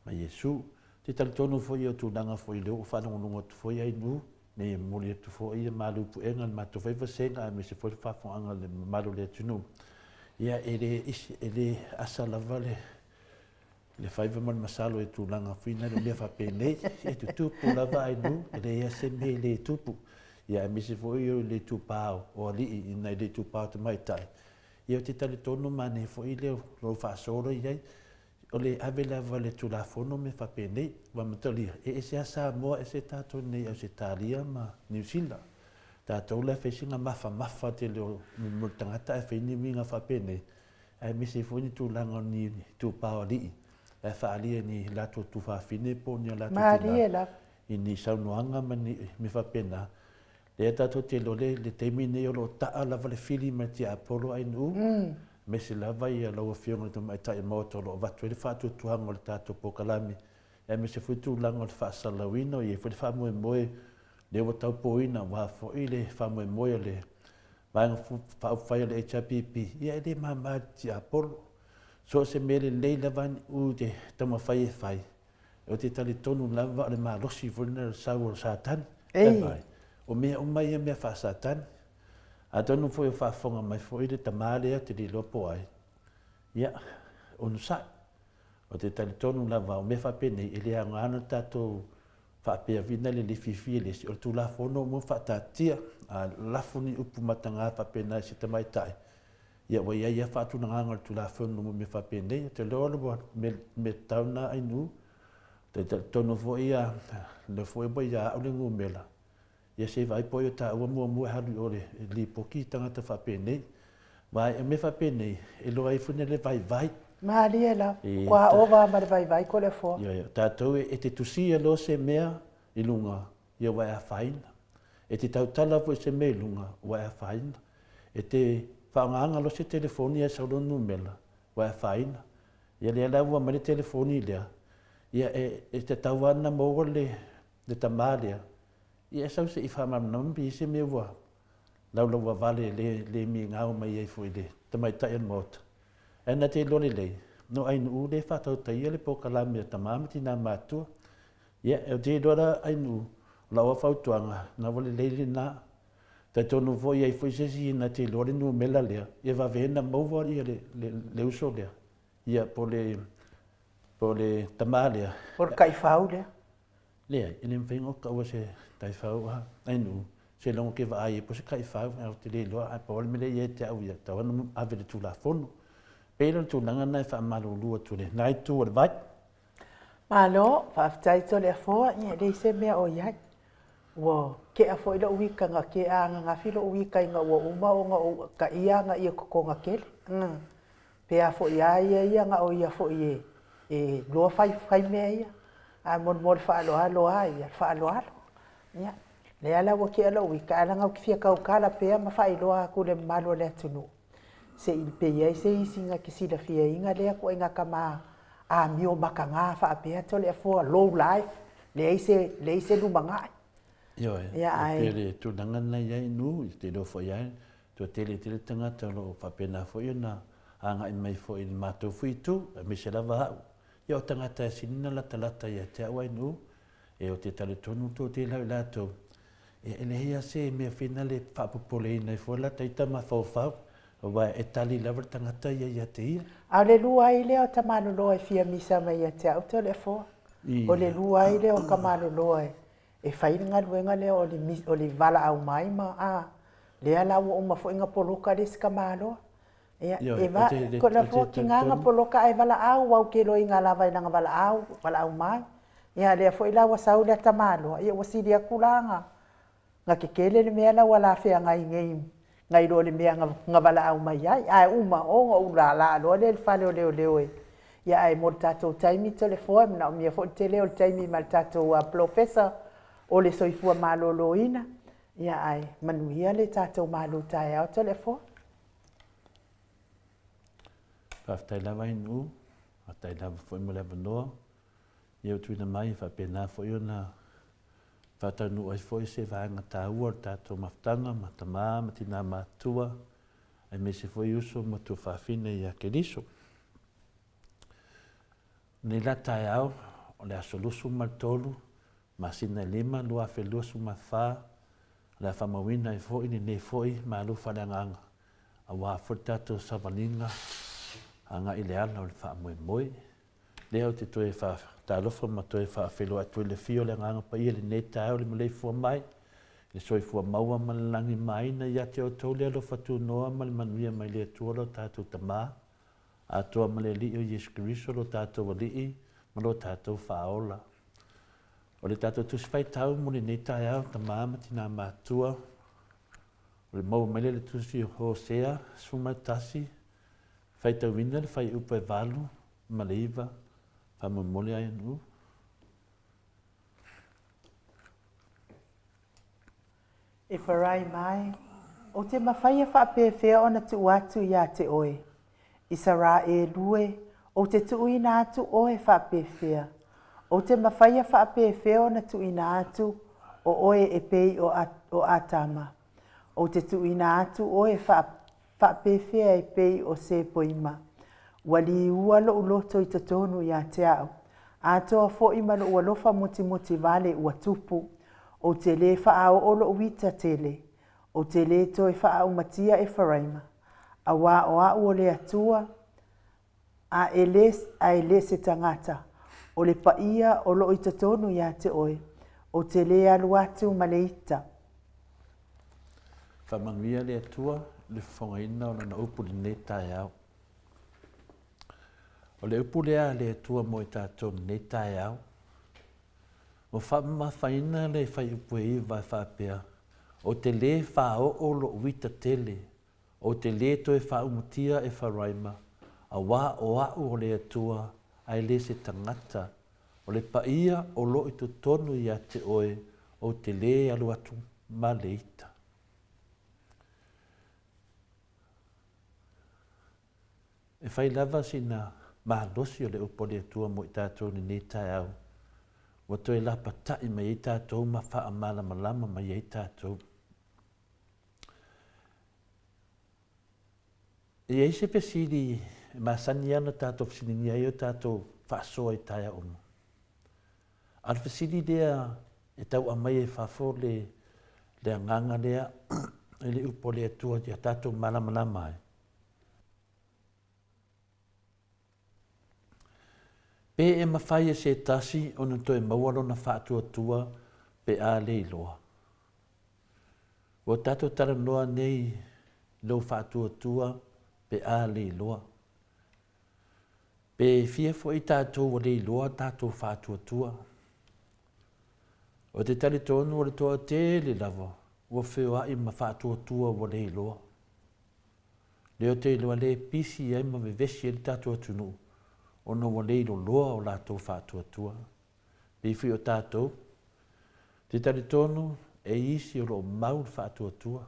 ma Yesu te talitono foi o tulanga foi le o fano no foi ai nu ne moli tu foi ia malu pu enga ma to foi vasenga me se foi fa fo anga le malu le tunu ia ele asa lavale le faiva man masalo e tulanga fina le fa pene e tu la vai nu le ia se me le tupu ia me se foi le tupao o ali ina le tupao te mai tai ia te tale tono mane foi le lo fa solo ia o le avela vale tu la fono me fa pene va metali e se asa mo e se tato nei o se talia ma New Zealand tato le fesinga mafa te le mo tangata e fini minga fa pene e misi fo ni tūlanga ni tūpāo li. E whaalia ni lato tūwhawhine po ni lato Maria la. I ni saunoanga mani me whapena. Le tato te lole le teimi nei o lo taa lava le fili ma te Apollo ai nu. Me se lava I a laua fionga to mai tai moto lo watu le whatu tuhanga o le tato pokalami. E me se futu langa o le whaasalawino I e fwere whamoe moe le o tau poina wa fo I le whamoe moe le vanga whauwhai le HRPP. Ia e le mamā te Apollo. So se mele lei lava u te tama whai e whai. O te tali tonu lava le malosi vuna le sau o satani. O mea o mai e mea wha satani. A tonu fo e whaafonga mai fo I le tamālea te li lopo ai. Ia, onu sai. O te tali tonu lava o mea whapene I le angana tātou whaapea vina le lififi le si o tu la fono mo whaatatia a lafuni upu matanga whapena si tamai tai. Ia wa ia whaatu na nganga tu la fono mo me whapene. Te lolo me tauna ai nu. Te tono fo ia le fo bo ia o le ngumela ia se vai po ia ta o mo halu o le li poki tanga te fa pene vai me fa pene e lo ai fune le vai Maria la qua ova ma vai ko le fo ia ta to e te tusi e lo se mea I lunga ia wa a faina e te tau tala fo se me lunga wa a faina e te fa nganga lo se telefoni e sa lo numela wa a faina ia le la wa ma le telefoni le ia e te tauana mo le tamalia ia sau se I whamamnambi I se mea wa laulaua vale le mi ngau mai ai fo I le tamai tai an mota e na te lone lei no ainu le whatau tai le pokalami a tamamati nā mātua ia e te dora ainu laua whautuanga na wale leili nā te tonu vo I ai fo I sesi na te lore nu mela lea ia wawena mauwa ia le uso lea ia po le tamalea. Por kai fau le. Lea, ele mwhengo ka ua se tai fau ai nu. Se longo ke wa ai po se kai fau au te le loa ai pa ole mele ia te au ia. Tawana avele tu la fono. Pēran tu langa nei wha amalo lua tu le. Nai tu o le vai. Malo, whaftai to le foa, ia le se mea o iai. Wo, ke a fo ila uika nga ke a nga filo uika inga ua uma o nga ka ia nga ia kokonga kele. Pe a fo ia nga o ia fo ie. E loa fai mea ia. A mon whaaloa ia, whaaloa. Ia, le ala wa ke ala uika, ala ngau ki fia kaukala pea ma whailoa ku le malo le atunu. Se il pe ia se isi nga ki sila fia inga lea ko inga kama a mio maka ngā whaapea to le fo low life. Le ise lumangai. Yo, pere tu nangana iai nu, te lo fo iai, tu tele tangata lo whapena fo iona, anga I mai fo I mātou fuitu, me se lava hau. Ia o tangata e sinina lata ia te awai nu, e o te tale tonu tō te lau lātou. E lehia se mea whina le whapupole nei fo lata I tama whauwhau, o wai e tali lawar tangata ia te ia. A le lua I leo tamano loa fia misa mai ia te au te le fo. O le lua I leo kamano loa e whainga luenga leo o le vala au mai ma a le ala o ma fo inga poloka le skamalo. E va ko la fo kinga poloka ai vala au au ke lo inga lava ina vala au mai. Ia le fo ila wa sau le tamalo ia wasilia kulanga. Nga ke kele le mea la wala fea ngai ngai lo le mea nga vala au mai ai uma o la lo le fale o leo e. Ia ai mo tato taimi telefone na mi fo tele o taimi mal tato professor o le soifua maloloina ia ai manuia le tatou malo tae au telefone. Paftai lava inu, atai lava foi mo lava noa. Ia tuina mai whapena foi ona whatanu ai foi se vanga tāua tatou maftanga, matamā, matina mātua. Ai me se foi uso ma tu whawhine ia keriso. Nei la tae au, o le asolusu maltolu, masina lima lua felua suma fa la famawina I foi ni ne foi ma lu fa nganga a wa furtato savalinga anga ile ala o fa moi leo te toe fa ta lo fa ma toe fa felo atu le fio le nganga pa ile ne ta o le mole fo mai le soi fo maua malangi mai na ya te o to le lo fa tu no mal manuia mai le tu lo ta tu tama a to male li o Yesu Kristo lo ta to li ma lo ta to fa ola. O le tato tu spai tau mo le netai au ta mama tina mātua. O le mau mele le tusi Hosea, suma tasi, Fai tau wina le fai upa e walu, ma le iwa, fa mamole ai anu. E wharai mai, o te mawhaia whaapewhea o na tu atu ia te oe. I sa rā e lue, o te tuuina atu oe whaapewhea. O te mawhaia whaapewhea o na tuuina atu o oe e pei o atama. O te tuuina atu oe whaapewhea e pei o se poima. Wali ua lo uloto i tatonu ia te au. Atoa fo ima lo ualofa muti vale ua tupu. O te le wha o lo uita tele. O te le toi wha umatia e wharaima. A wā o o le atua. A ele se tangata. O le paia o lo ita tonu ia te oe. O te le alu atu maleita. Whamanuia le atua, le whangaina o na upu le ne tae au. O le upu lea le atua mo i tātou ne tae au. O whamawhaina le whai upu e iwa whapea. O te le wha o lo uita tele. O te le toi wha umutia e wharaima. A wā o au o le atua, ai le se tangata. O le paia o lo i tonu i a te oe, o te le alu atu ma leita. E whai lava sina mahalosi o le upo le atua mo i tātou ni ne tae au. Wa toi la patai mai i tātou ma wha amala malama mai i tātou. E eise pesiri ma sani ana tātou whasiningi ai o tātou whaasoa i taia omu. Ar whasiri lea e tau amai e whafo le anganga lea e le upo le atua i a tātou malama mai. Pe e mawhai se tasi o na toi mawaro na whaatua tua pe a le iloa. O tātou tara noa nei lo whaatua tua pe a le iloa. Pe fia fo i tātou o le iloa tātou whaatua tua. O te tali tonu o le toa te le lava, o whioa i ma whaatua tua o le iloa. Leo te iloa le pisi ai ma vevesi e le tātou atunu. Ono wa leilo loa o lātou whātua tua. Piwhi o tātou. Te tari tonu e isi o lo mau whātua tua.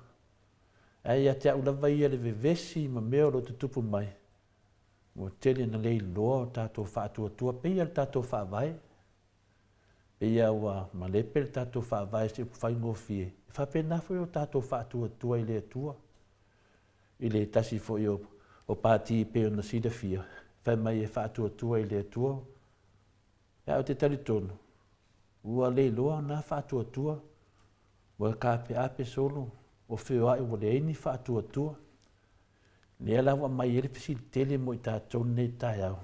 Ai a te au lawa ia le vevesi ma mea o lo te tupu mai. Mo tele na leilo loa o tātou whātua tua. Pea le tātou whāwai. Pea ua ma lepe le tātou whāwai se upu whai ngofie. Whapena fo o tātou whātua tua i le tua. I le tasi fo i o pāti i peo na sida fia. Whai mai e whaatua tua i lea tua. E au te tari tonu. Ua le loa nā whaatua tua. Ua kāpe ape solo. O whio ai ua le eini whaatua tua. Lea lawa mai ere pisi tele mo i tātou nei tai au.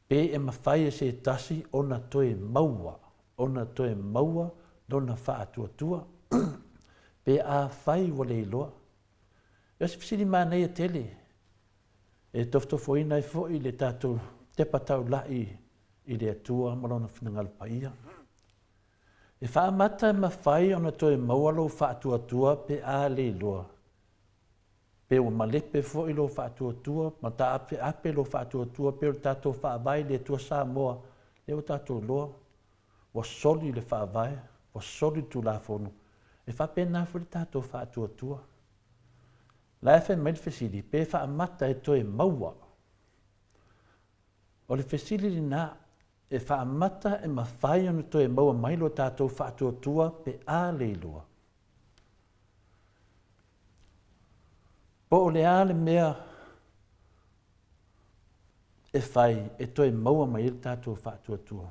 Pe e mawhai e se tasi ona toe maua. Ona toe maua dona whaatua tua. Pe a whai ua le loa. E se pisi ni mānei a tele. E toftofo ina i fo i le tātou te patau lai i le atua marona whinangal paia. E whaamata e mawhai ona toi maualo whaatua tua pe a le loa. Pe o malepe fo i lo whaatua tua, ma ta ape lo whaatua tua, pe o tātou whaavai le tua sā moa, le o tātou loa. Wa soli le whaavai, wa soli tu la fonu. E whapena fo le tātou whaatua tua. La fe mai fesili pe fa amata e toe maua. O le fesili na e fa amata e mawhai onu toe maua mai lo tātou whaatua tua pe a leilua. Po o le a le mea e whai e toe maua mai lo tātou whaatua tua.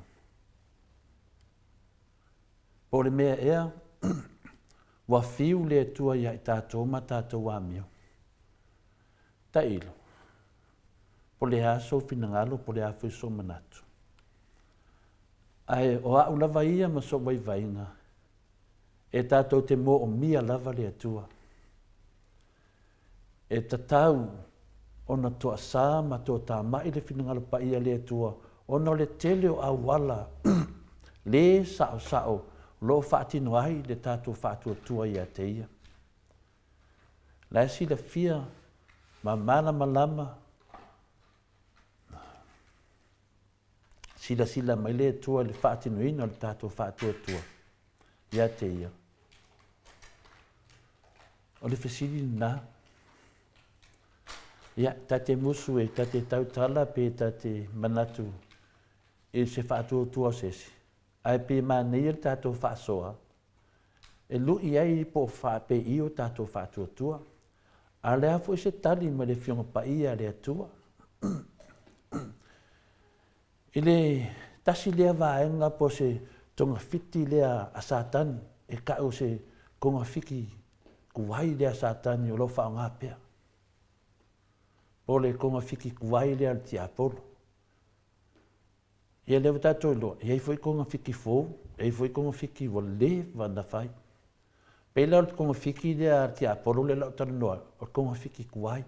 Po le mea ea wa fiu le tua ia i tātou ma tātou amio. Ta ilo. Po le aso finangalo, po le afu so manatu. Ai o a lava ia ma so wai vainga. E tātou te mo o mia lava le atua. E tatau ona toa sā ma toa tā mai le finangalo pa ia le atua. Ona le tele o awala le sao lo whaatino ai le tātou whaatua tua ia te ia. La si la fia ma mana malama sila mai le tua le whaatinuina o le tātou whaatuatua. Ia te ia. O le fesili nā. Ia, tate musu e tate tautala pe tate manatu e se whaatuatua sesi. Ai pe mānei le tātou whaasoa. E lui ai po whaape i o tātou whaatuatua. A lea fu se tali ma le fionga pa ia le atua. Ile tasi lea vaenga po se tonga fiti lea a satani e kau se konga fiki kuwai lea satani o lo whaonga pia. Po le konga fiki kuwai lea le tia polo. Ia leo tato ilo, iei foi konga fiki fōu, iei foi konga fiki wa le vanda fai. Pela o konga fiki lea tia polo le lau tana noa, o konga fiki kuwai.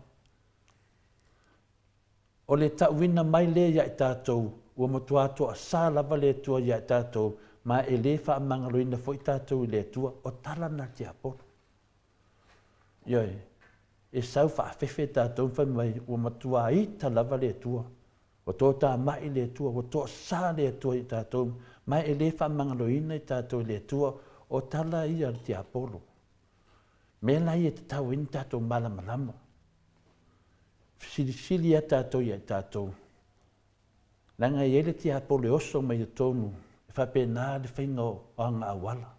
O le tauina mai le ia i tātou, ua matua ato a sā lava le tua ia i tātou, ma e le wha mangaloina fo i tātou i le tua, o tala na tia polo. Ioi, e sau wha awhewhe tātou whai mai, ua matua i ta lava le tua, o tō tā mai le tua, o tō sā le tua i tātou, ma e le wha mangaloina i tātou i le tua, o tala i ar tia polo. Mena i e te tau in tātou malamalama. Sili a tātou i a tātou. Langa i ele tia polo oso mai o tonu, e whape nā le whainga o anga awala.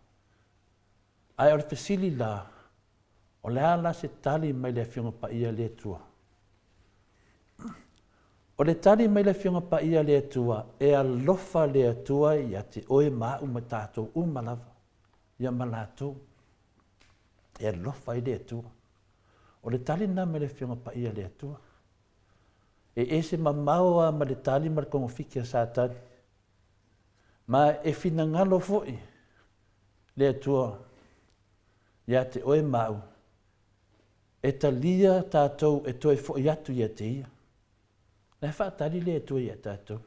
Ai ore whesili la, o le ala se tali mai le whionga pa ia le tua. O le tali mai le whionga pa ia le tua, e alofa le tua i a te oe maa uma tātou umalava. Ia malatou. E alofa i le tua. O le tali nā mai le whionga pa ia le tua. E ese mamaua ma le tali ma le kongo fiki a satani. Ma e fina ngalo foi le atua ia te oe mau. E talia tātou e toi foi atu ia te ia. Nei whaatari le atua ia tātou.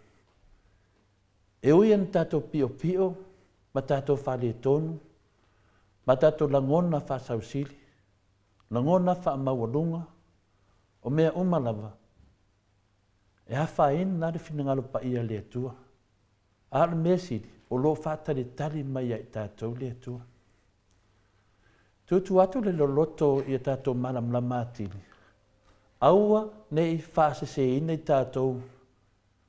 E uian tātou pio pio, ma tātou whale tonu, ma tātou langona whasausili, langona whaamawalunga, o mea umalava. E hawha en nare whinangalo pa ia le atua. Aale mesiri, o lo whaatare tali mai ai tātou le atua. Tutu atu le loloto i tātou malamlama atili. Aua nei whaasese ina i tātou,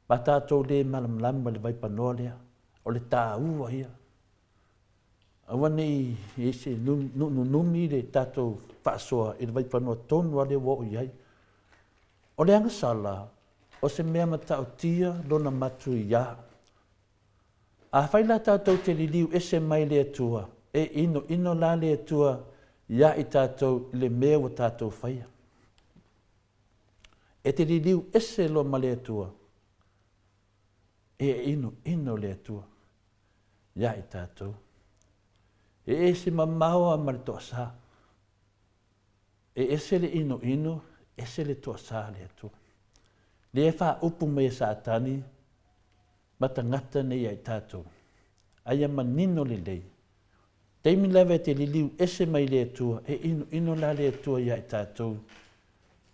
ma tātou le malamlama le vai panoa lea, o le tā ua ia. Aua nei ese numi le tātou whaasoa i le vai panoa tonu ale wo iai. O le anga sala, o se mea matau tia lona matu i ia. A whaila tātou te liliu ese mai le atua, e ino la le atua ia i tātou le mea wa tātou whaia. E te liliu ese lo ma le atua, e ino le atua ia i tātou. E ese mamaua ma le toa sā. E ese le ino, ese le toa sā le atua. Le e wha upu mai satani, matangata nei ai tātou. Aia manino le lei. Teimi lewe te liliu ese mai le atua, e ino la le atua ia ai tātou.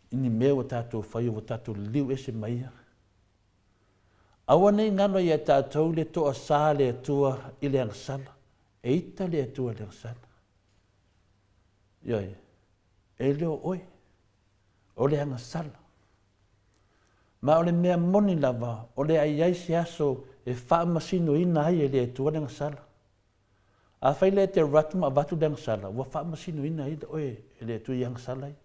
Ini mea wa tātou whai o tātou liliu ese mai ia. Awa nei ngano ia tātou le toa sā le atua i le angsala. E ita le atua le angsala. Ioi, e leo oi, o le angsala. Ma o le mea moni lava, o le ai se aso e wha masino ina ai e le atua le angsala. A whai le te ratu ma watu le angsala, wa wha masino ina ai oe e le atua i angsala ai.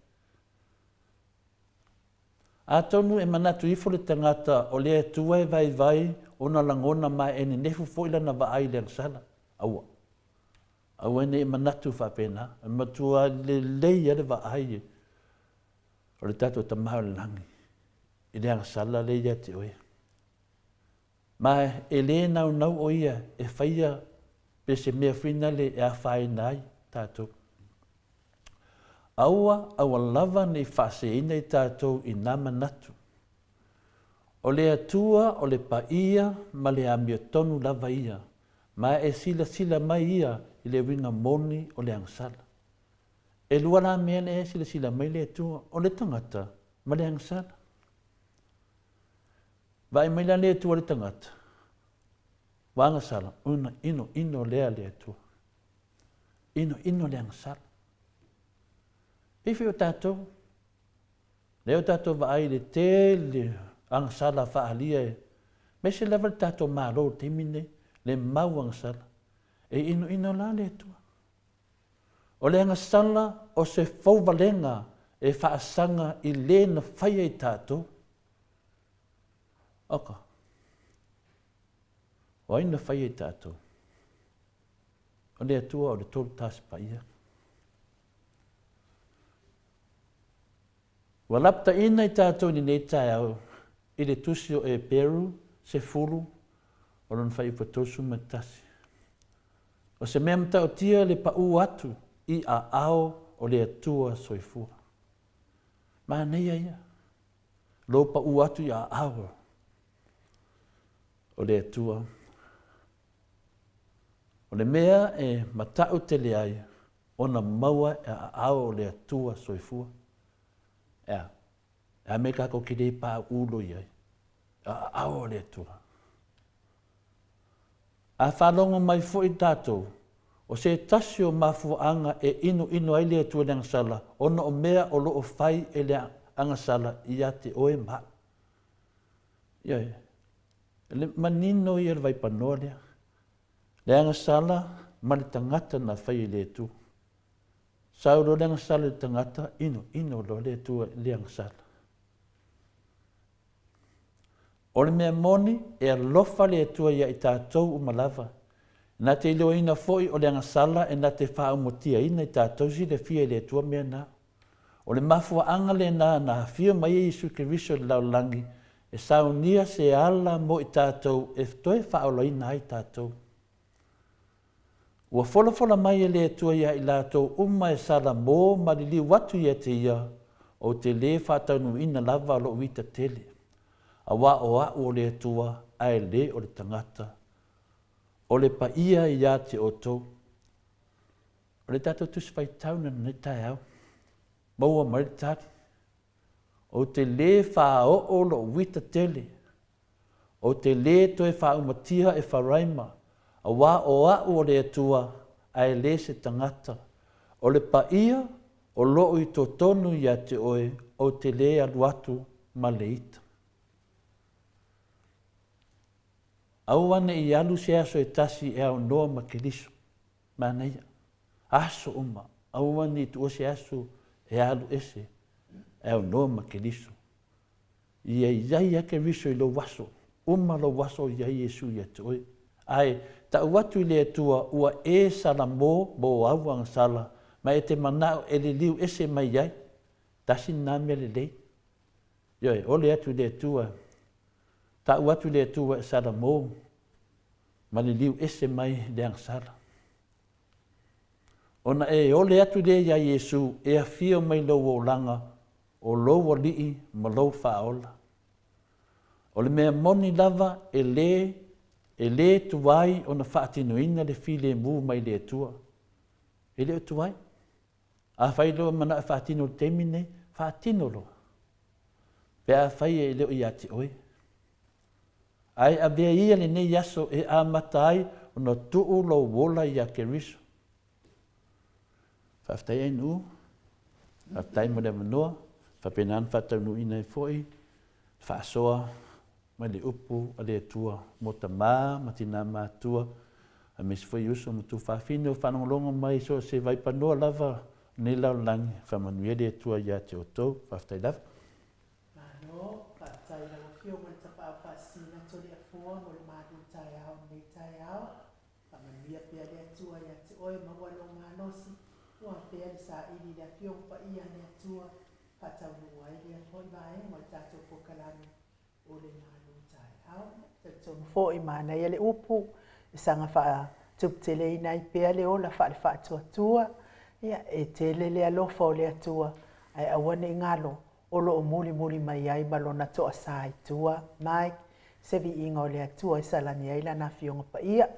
A tonu e manatu ifo le tangata o le atua e vai o na langona ma e ne nefu fo ila na wa ai le angsala. Aua. Aua ne e manatu whapena, e matua le lei ale wa ai o le tato tamahau langi. I le angsala le ia te oe. Ma e le nau o ia e whaia pe se mea whina le e a whae nai tātou. Aua lava nei whase ina i tātou i nā manatu. O le atua o le paia ma le amia tonu lava ia. Ma e sila mai ia i le winga moni o le angsala. E lua la mea le e sila mai le atua o le tangata ma le angsala. Vai mai la le atua le tangata. Wanga sala, una ino lea lea tua. Ino lea sala. Ifi o tātou. Leo tātou wa ai le te le ang sala whaalia e. Me se level tātou mālo te mine le mau ang sala. E ino la lea tua. O le anga sala o se fauvalenga e whaasanga i le na whaia i tātou. Oka. O aina whaia i tātou. O lea tua o le tolu tāsi paia. Wa lapta ina i tātou ni nei tai au. I le tusi o e Peru, se fulu, o lon whai patosu matasi. O se mea mta o tia le pa u atu i a ao o le atua soifua. Ma nei ia. Lo pa u atu i a ao o le atua. O le mea e matau te le ai, ona maua e a ao o le atua soifua. Ea me kako ki rei pā ulo iai. A ao le atua. A whalonga mai fo i tātou, o se tasi o mafuanga e ino ai le atua le angasala, ona o mea o loo whai e le angasala i a te oe maa. Iai, le manino i vai panoa lea. Le angasala, ma le tangata na whai le atua. Sauro le angasala le tangata, ino lo le atua le angasala. O le mea moni e alofa le atua ia i tātou umalava. Nā te ilo ina foi o le angasala e nā te whaamotia ina i tātou si le fia le atua mea nā. O le mafua anga le nā fia mai e Isu Keriso le laulangi e saunia se ala mo i tātou e toi whaola ina ai tātou. Ua fola mai e le atua ia i lātou e sala mō malili watu ia te ia o te le whātaunu ina lava lo wita tele. A wā o le atua ai le o le tangata. O le pa ia i a te oto. O le tātou tusi whai tauna na tai au. Maua maritari. O te le wha o lo wita tele. O te le toi wha umatia e wharaima. A wā o le atua ai le se tangata. O le pa ia o loo i tō tonu i a te oe o te le aluatu ma le ita. Auane i alu se aso e tasi e au noa ma keliso. Mana ia. Aso uma. Auane i tu se aso e alu ese e au noa ma keliso. Ia iai ake riso i lo waso. Uma lo waso iai Yesu i a te oe. Ai, ta watu i le atua ua e sala mō au ang sala. Ma e te manao e le liu ese mai iai. Tasi nāmea le lei. Ioi, o le atu le atua. Ta watu le atua e sala mō. Ma le liu ese mai le ang sala. Ona e o le atu le ia Yesu e a fia mai lo o langa. O lo o lii ma lo whaola. O le mea moni lava e le tuai o na whaatinoina le file mu mai le atua. E le tuai. A whailo mana whaatino temine, whaatino loa. Pea whai e leo i ati oi. Ai a vea ia le nei aso e a matai o na tuu lo wola i a Keriso. Whaftai ai nu, whaftai mo le manoa, whapenan whataunu ina e foi, whaasoa, mai le upu a le atua mo ta ma tina mātua a me se foi uso mo tu whawhine o whanongolongo mai so se vai panoa lava nei lau langi whamanuia le atua ia te otou whaftai lava. Mano, whaftai lava whio mai tapa au whasina tori a fua mo le mātu tai au nei tai au whamanuia pia le atua ia te oe maua lo manosi ua pia le sa ili le whio pa ia le atua whataunua i le foi vai mo le tātou pokalani o le mātu. Fo i mana ia le upu i sanga wha tuptele i nai pea le ola wha le wha tua ia e tele le alofa o le atua ai awane i ngalo o lo o muli mai ai malona toa sa i tua mai sevi inga o le atua i salani ai lana fionga pa ia.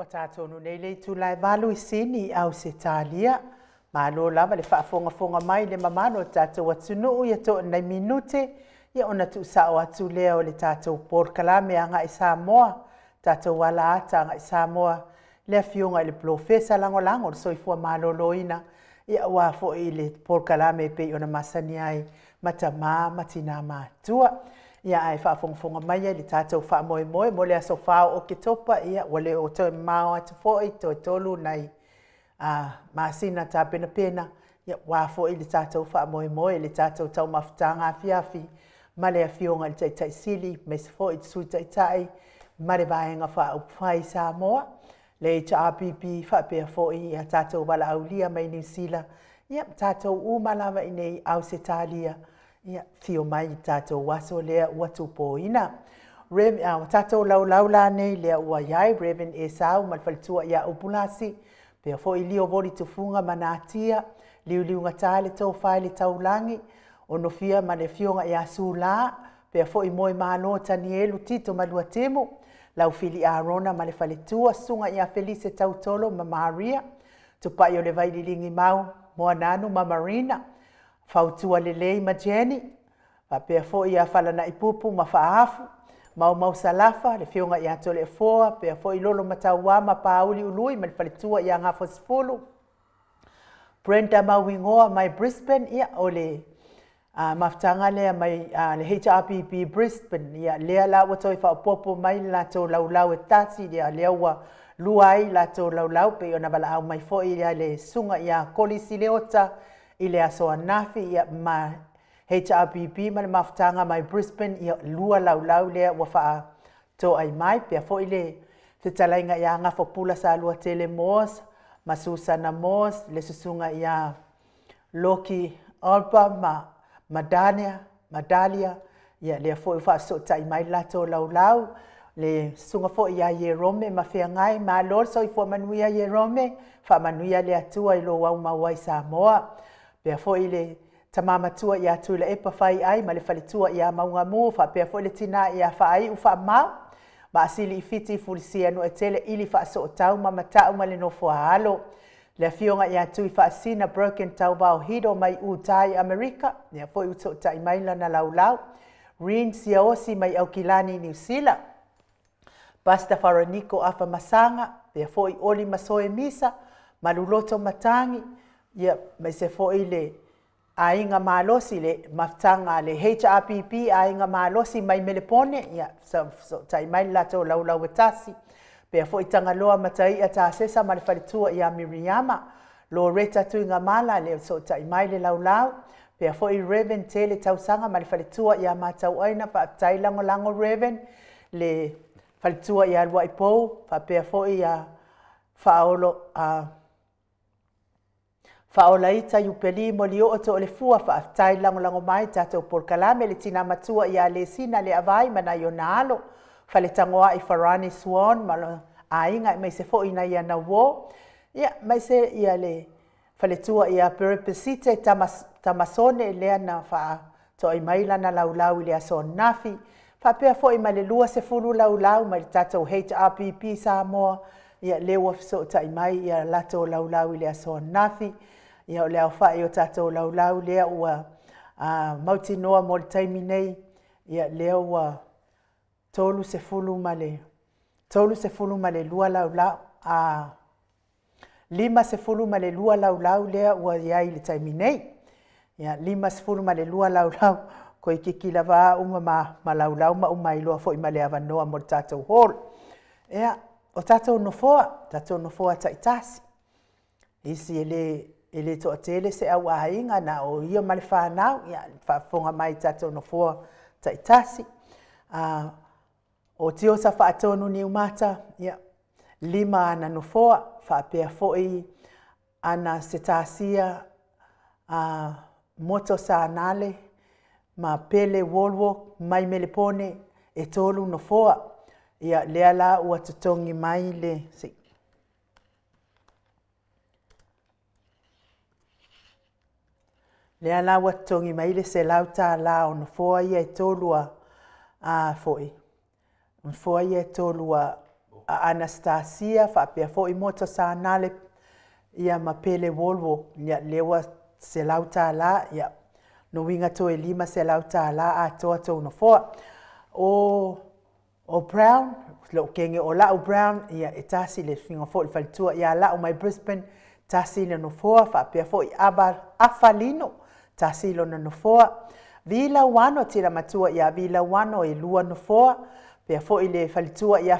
Wa tātonu nei lei tūlai walu I sini au se tālia. Malo lava le whaafonga mai le mamano tātou atunu ia to nei minute. Ia ona tu sao atu lea o le tātou Port Kalame anga I Samoa. Tātou wala ata anga I Samoa. Lea fionga I le profesa lango le soifua malo loina. Ia ua fo I le Port Kalame pe ona masani ai matama matina matua. Ia ai whaafonga mai ai le tātou whaamoe mo le aso whao o ke topa ia wale o toi mao atu foi toi tolu nei masina tā pena ia wafo I le tātou whaamoe le tātou tau mafutanga afiafi ma le afionga le taitai sili me se foi sui taitai ma le vaenga whaupwhai Samoa le HRPP whapea foi ia tātou wala aulia mai New Zealand ia tātou umalawa I nei au se tālia ia fio mai tātou waso lea ua tupoina. Tātou lau la nei lea ua iai, Reverend Esau, malfalitua ia upulasi, pea fo I lio voli tufunga manatia, liu ngatale tau whai le taulangi, ono fia ma le fionga ia sula, pea fo I moe malo tanielu tito malua temu, lau fili Arona ma le falitua, sunga ia Felice tautolo ma Maria, tupai o le vaililingi mau, moa nanu ma Marina, Fautua lelei ma Jenny, pea fo ia falana ipupu ma faafu, mau salafa, le fionga ia tole foa, pea fo I lolo mataua ma pauli ului, ma le falitua ia ngafo sifulu. Brenda Mawingoa mai Brisbane, ia o le maftanga lea mai le HRPP Brisbane, ia lea la watoi whaopopo mai la tō laulau e tasi, ia lea ua luai la tō laulau, pe ona wala au mai fo ia le sunga ia kolisi leota, I le aso anafi ia ma HRPP ma le mafutanga mai Brisbane ia lua laulau lea ua wha tō ai mai pia fo I le te talainga ia ngafo pula sa lua tele Moss ma Susana Moss le susunga ia Loki Alba ma Dalia ia lea fo I wha so tai mai la tō laulau le sunga fo ia Yerome ma fea ngai ma lor so I fo manuia Yerome wha manuia le atua I lo wau mawai Samoa pea fo I le tamamatua ia tuila epa whai ai ma le whalitua ia maunga mu wha pea fo I le tina ia whai u wha mau ma asili I fiti fulisia no e tele ili wha so o tau ma matau ma le no fua halo le fionga ia tui wha asina broken tau bao hido mai u tai Amerika ia fo I u so tai maila na laulau Rin sia osi mai au kilani New Zealand Pasta Faraniko afa masanga pea fo I oli masoe misa maluloto matangi ia mai se fo I le ainga malosi le maftanga le HRPP ainga malosi mai melepone ia so tai mai lato laulau etasi pea fo I tangaloa matai ata sesa ma le falitua ia Miriama Loretta tuinga mala le so tai mai le laulau pea fo I Reverend tele tausanga ma le falitua ia matau aina pa tai lango Reverend le falitua ia lua ipo pa pea fo ia faolo Whaolaita yupeli mo li o to le fua whaatai lango mai tātou Port Kalame le tina matua ia le sina le avai mana i o nalo. Whale tangoa I Farani Swan malo a inga mai se fo ina ia na wo. Ia mai se ia le whale tua ia Peripesite tamasone lea na wha to I maila na laulau I le aso nafi. Whapea fo I ma le lua se fulu laulau ma le tātou HRPP Samoa. Ia lewa so tai mai ia lato laulau I le aso nafi. Ia o lea whae o tātou laulau lea ua mauti noa mo le taimi nei. Ia lea ua tolu se fulu ma le lua laulau. Lima se fulu ma le lua laulau lea ua iai le taimi nei. Ia lima se fulu ma le lua laulau. Ko I kikila waa uma ma laulau ma uma iloa fo I ma le avanoa mo le tātou hall. Ia o tātou nofoa taitasi. Isi ele to tele se au ainga na o ia ma le whanau, ia whafonga mai tātou nofoa taitasi. O tio sa whaatonu ni umata, ia lima ana nofoa, whaapea foi ana se tāsia moto sa anale, ma pele wolwalk mai melepone e tolu nofoa. Ia lea la ua tutongi mai le lea la ua tutongi mai le se lauta la o nofoa ia e tolua foi. Nofoa ia e tolua Anastasia whaapea fo I moto sa nale ia mapele Volvo ia lewa se lauta la ia no winga to e 5 se lauta la a to no foa o Brown lo kenge o la o Brown ia e tasi le finga fo le faltua ia la o mai Brisbane tasi le no foa whaapea fo I Afalino tasi lo no foa Vila wano tira matua ia Vila wano e lua no foa pea fo I le faltua ia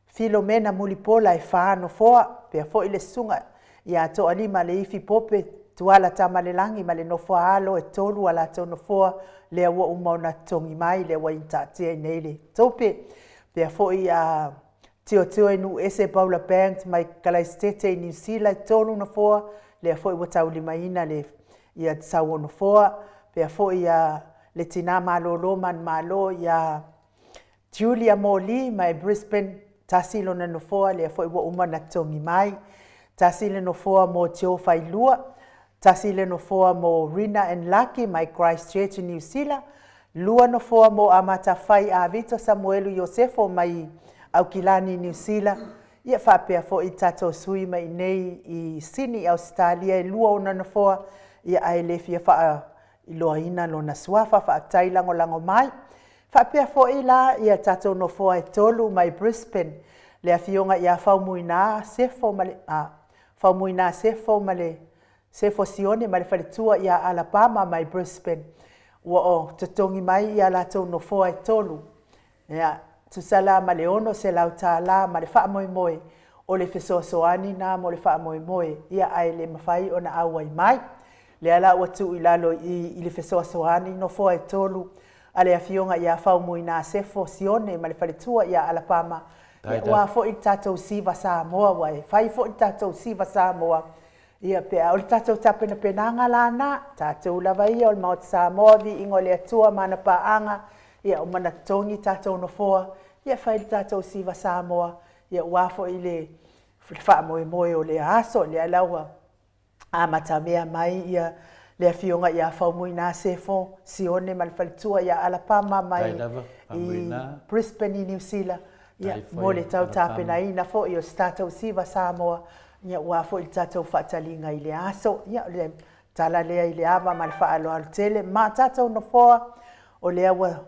Filomena Mulipola e whaano foa, pea fo I le sunga ia to alima le ifi pope tuala tamalelangi ma le nofo alo e tolu ala to nofoa le ua umauna tongi mai le ua intatia I nei le tope. Pea fo I tio inu ese Paula Banks mai Kalaistete I New Zealand tolu nofoa le fo I watau lima ina le ia sau nofoa. Pea fo I le tina malo loman malo ia Julia Moli mai Brisbane tasi lo na nofoa le fo I ua umana tongi mai. Tasi le nofoa mo Joe Failua. Tasi le nofoa mo Rina and Lucky mai Christchurch New Zealand. Lua nofoa mo Amata Fai a Vito Samuelu Yosefo mai Aukilani New Zealand. Ia whapea fo I tato sui mai nei I Sydney Australia. Lua ona nofoa ia ai le fia wha I loa ina lo na suafa wha tailango lango mai. Whapea fo I la ia tato nofoa e tolu mai Brisbane. Le afionga ia whaumuina sefo male whaumuina sefo male sefo sione male whaletua ia Alabama mai Brisbane. Ua o tutongi mai ia lato nofoa e tolu. Ia tusala male ono se lauta la male wha moe moe o le fesoasoani na mo le wha moe moe ia ai le mawhai o na awai mai. Le ala ua tu I lalo I le fesoasoani nofoa e tolu. Ale afionga ia whaumuina sefo sione male whaletua ia Alabama. Wa fo I tatou siva Samoa wai fai fo I tatou siva Samoa ia pea o tatou tapena penanga lana tatou lava ia o Mount Samoa vi ingo le atua mana paanga ia o mana tongi tatou no foa ia fai tatou siva Samoa ia wa fo I le fa moe o le aso le alawa a matamea mai ia le afionga ia faumuina sefo sione malfaltua ia Alabama mai I Brisbane New Zealand. Ia mo le tau tapena ina fo I o statou siva Samoa ia ua fo I tatou whaatalinga I le aso ia le tala lea I le ava ma le whaaloa tele ma tatou no foa o lea ua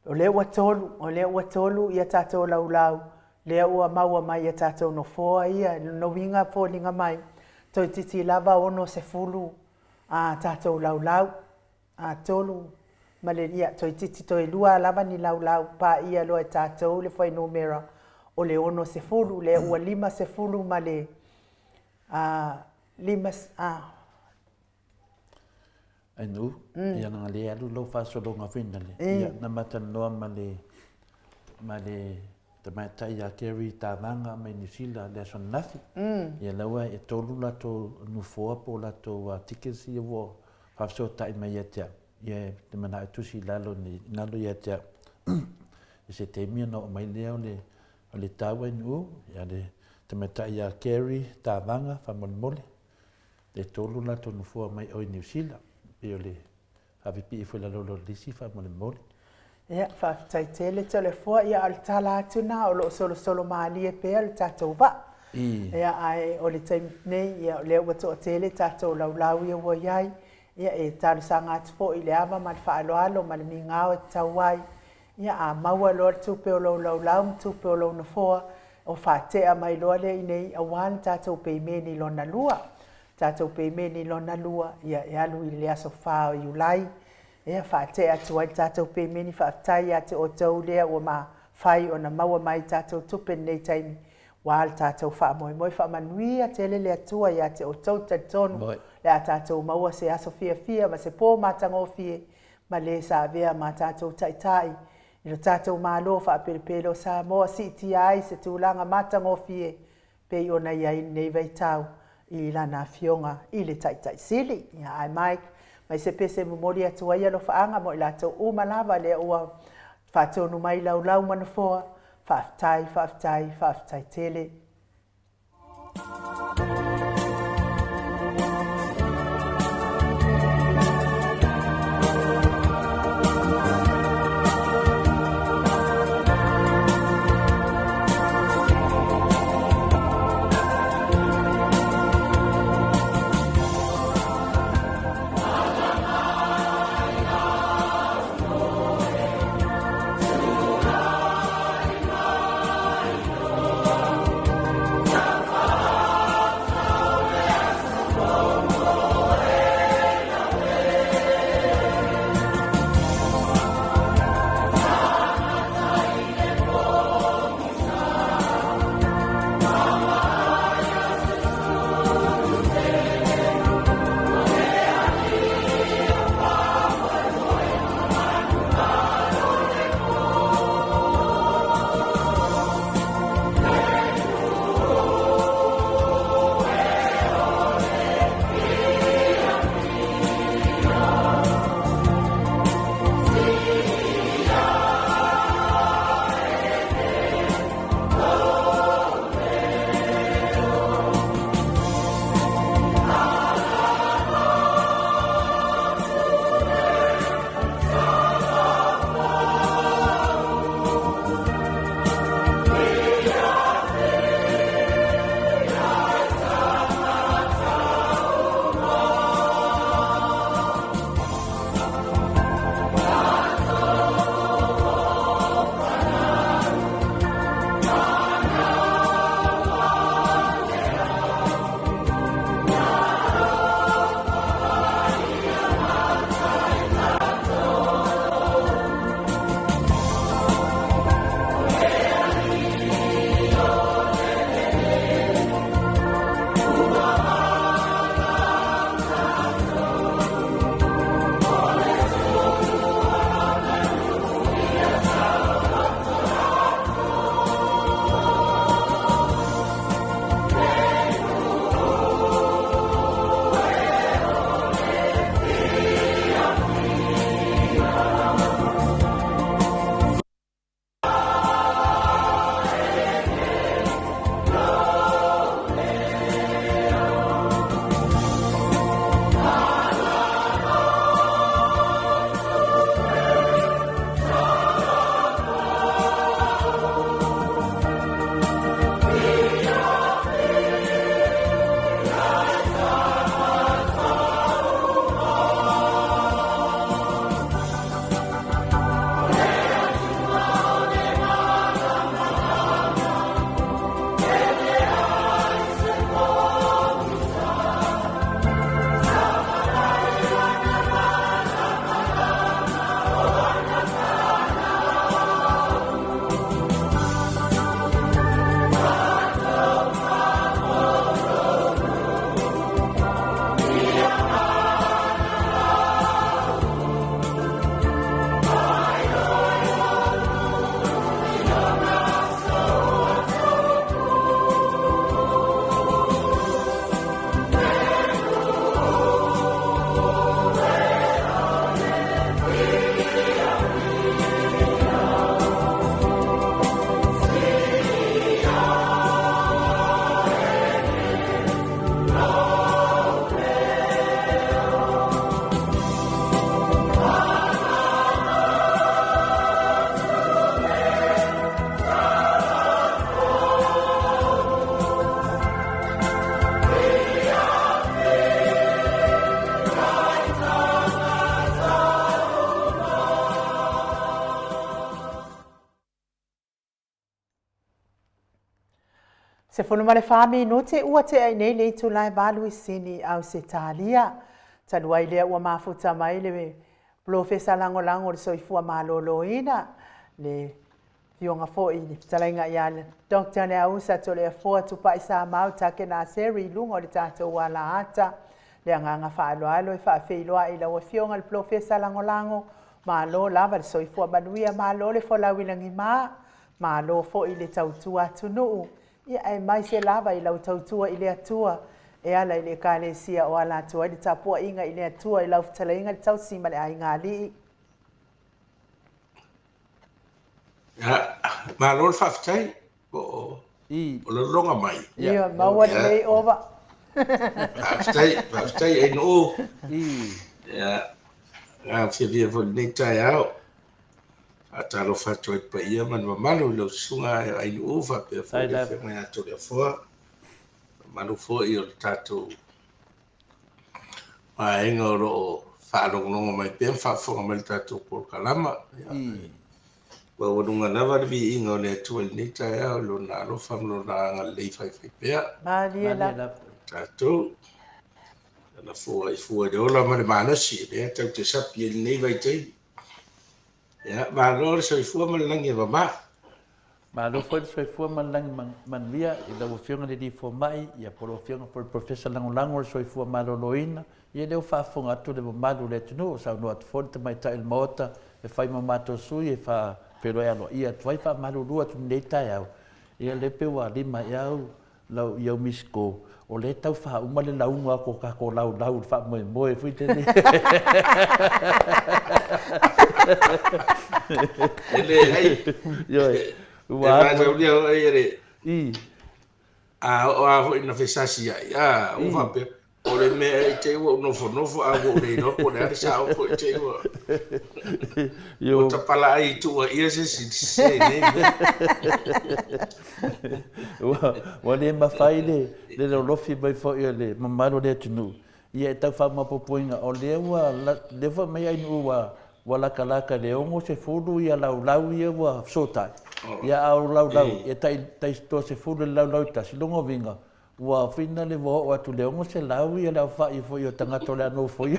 o lea ua tolu ia tatou laulau lea ua maua mai ia tatou no foa ia no winga fo linga mai toi titi lava ono se fulu tatou laulau tolu male ia toi titi toi lua lava ni laulau pa ia loa tatou le foi numera o le ono se fulu le ua 5 se fulu male 5 Anu ia nga le alu lo fa so longa finale ia na mata no male Tamata ia Kerry Tavanga mai New Zealand le son nafi. Ia lawa e tolu la to nufoa po la to tickets ia wo fafso tai mai ia ia te mana tusi lalo ni nalo ia ia se temia no mai leo le tawa nu ia le tamata ia Kerry Tavanga famolmole le tolu la to nufoa mai o New Zealand pe le avipi foi la lo lisi famolmole. Ia whaftaitele tole fua ia al tala atuna o lo solo maali e pea le tatou wa. Ia ai o le taimi nei ia leo wato o tele tatou laulau ia ua iai. Ia e taru sanga atu po I le ava ma le whaaloalo ma le mingao e tau wai. Ia a maua loa le tupe o lo laulau tupe o lo na fua. O whatea mai loa le inei a wan tatou peimeni lo na lua. Tatou peimeni lo na lua ia e alu I le aso whao I ulai. Ia whaate atu ai tatou peimeni whaatai atu o tau lea ua ma whai o na maua mai tatou tupe nei taimi wāl tatou whaamoe whaamanuia tele le atua ia te o tau tatonu le a tatou maua se aso fia ma se pō matango fie ma le sa vea ma tatou taitai I lo tatou malo whaapelepelo Samoa si ti ai se tūlanga matango fie pe ona ia nei veitau I lana fionga I le taitai sili ia ai Mike mai se pese momori atu ai alo whaanga mo I lato umalava le ua whaatonu mai lau manafoa whaaftai tele. Se fono male fami no te ua te ai nei le tu lai balu sini au se talia. Tanua ile ua mafuta mai le profesa lango lango le soifua malolo ina. Le fionga fo i le talainga ia le Dr. Nea Usa to le fo tu pa isa mau take na seri lungo le tato wala ata. Le anganga fa alo alo e fa feiloa i la ua fionga le profesa lango lango. Malo lava le soifua manuia malo le fo lawilangi maa. Malo fo i le tautua tunuu. Ia e mai se lava i lau tautua i le atua. E ala i le kālesia o ala atua i le tapua inga i le atua i lau fitala inga le tausima le ai ngā li. Ma lor whaftai o le longa mai. Ia, maua le lei ova. Whaftai e no. Ia, ngā whiawhia fo nei tai au. A talo whato e pa ia man mamalu lau sunga e ai no ufa pe fo le whenga ato le fua. Manu fo i o le tatou. Ma e ngā ro whaarongolongo mai pe whaafonga mai le tatou por kalama. Wa wadunga lava le vi inga o le atua le nei tai au lo na alo whamlo na anga lei whai pea. Maria la. Tatou. Na fua i fua de ola ma le manasi le tau te sapi e nei vai tei. Ya, ma lo so i fua ma le langi e mama. Ma lo foi so foi man lang man via e da fiona de fo mai ia por fiona por professor lang lang so foi ma lo loina e deu fa fonga tu de ma lo le tno sa no at fonte mai ta il mota e fai ma to su e fa pero elo ia tu fa ma lo tu nei ta ia e le pe wa li ma ia lo yo misko o le tau fa uma le la unga ko ka ko lau fa mo e fui te ni ele ai yo Wa sa ulia o ere. O ina fesasi ya. O va pe. O le me te o no fo a go le no po le sa o po te o. Yo ta pala ai tu o ia se ne. Wa le ma fai le lofi mai fo le mamaro le tunu. Ia ta fa ma popoinga o le wa le fa mai ai nu wa wala kalaka le ongo se fulu ia lau ia wa sotai. Ia au lau e tai sto se fulu lau ta si longo vinga wa fina le vo wa tu le ongo se lau ia lau fa i fo yo tanga to le no fo yo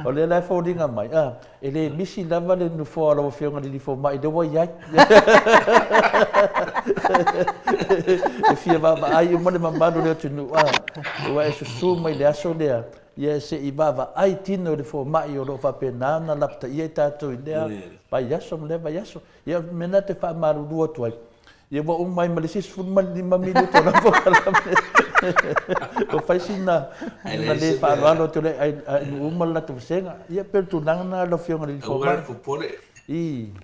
o le la fo dinga mai ele misi lava le no fo alo fo nga li fo mai de wa ya e fia va ai mo le mamado le tu no wa e su mai le aso le ia se i vava ai tino le fo mai o lo fa pena na lapta ia tato idea pa yaso le va yaso ia mena te fa maru do tu ai ia va un mai malisis fu mal di mamilo to na fo kala o fai sina na le fa valo to le ai un mal la tu senga ia per tu na lo fionga le fo mai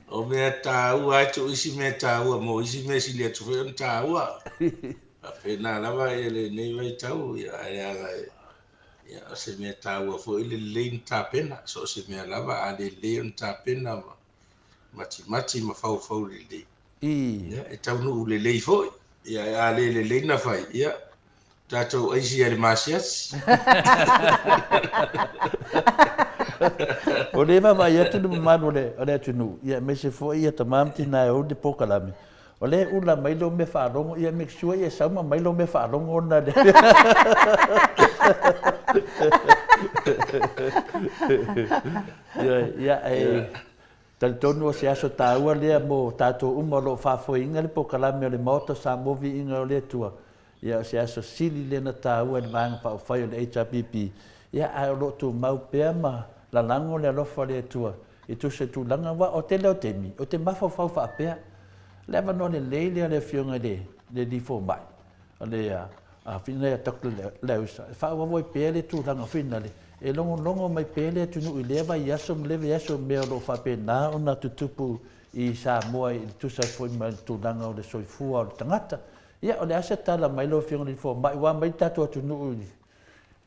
o me ta u ai tu isi me ta u mo isi me si le tu fe ta u a pena la va ele nei vai ta u ia ya se me taua fo ile lein ta pena so se me lava a le lein ta pena mati ma fau le ya e tau no le lei fo ya a le lein na fai ya tato ai si le masias o le va ia tu manu le tu nu ia me se fo ia tamam tina o de pokalami o le ula mai lo me fa longo ia me sure ia sa mai lo me fa longo na de ia tal tono se aso taua le mo tato umalo fa foinga le pokalami le moto sa movi inga le tua ia se aso sili le na taua le vanga fa fai le HPP ia a lo tu mau pema la lango le lo fa le tua e tu se tu langa wa o te lo temi o te mafa fa pea leva no le fionga le di fo mai ale a fina ya tak le usa fa wa voi pele tu langa fina le e longo mai pele tu no leva yaso me lo fa pena ona tutupu i sa moa i tu sa foi mai tu langa o le soifua o tangata ia o le asa tala mai lo fionga le fo mai wa mai tatu tu no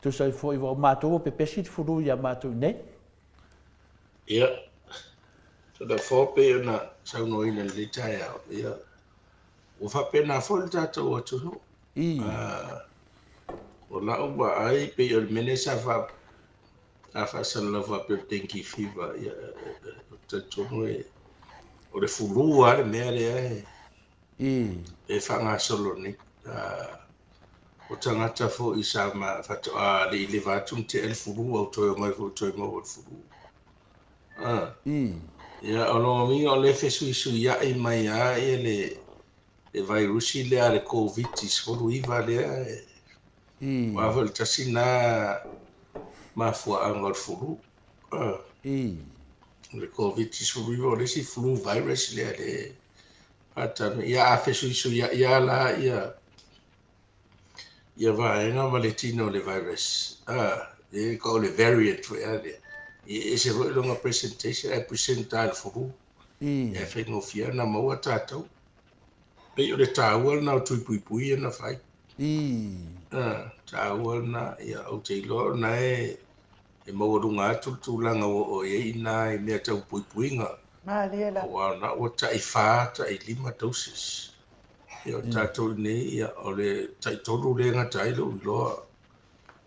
tu sa foi wa mato pe pesit fulu ya mato nei ia so da fo pe na sa no ina le tai ia o fa pena fo le tatu o tu no o la o ba ai pe o mene sa fa a fa sa la fa pe tenki fiva ya ta tono e o le fulu ale mea le I. whanga solo ni. O tangata fo i sa ma whatoa le i le vātum te el fulu au toi o mai fo toi mau el fulu. I. Ia ono mi o le fesu isu ia i mai a e le virusi le a le COVID-19 folu iwa le a e. Wa fo le tasina ma fua anga el fulu. I. Le COVID-19 folu iwa le si flu virus le a le. Ata ia a fesu isu ia la ia vaenga ma le tino le virus. E ko le variant fo ia le. E se vo longa presentation e presenta al fulu. I. E fai ngofia na maua tātou. Pei o le tāua na o tui pui pui na fai. I. Tāua na ia au te ilo na e maua runga atu tūlanga o e ina e mea tau pui pui nga. Maaliela. Wa na o tai whā tai 5 dosis. Ia o tātou nei ia o le tai tolu le ngata ilo iloa.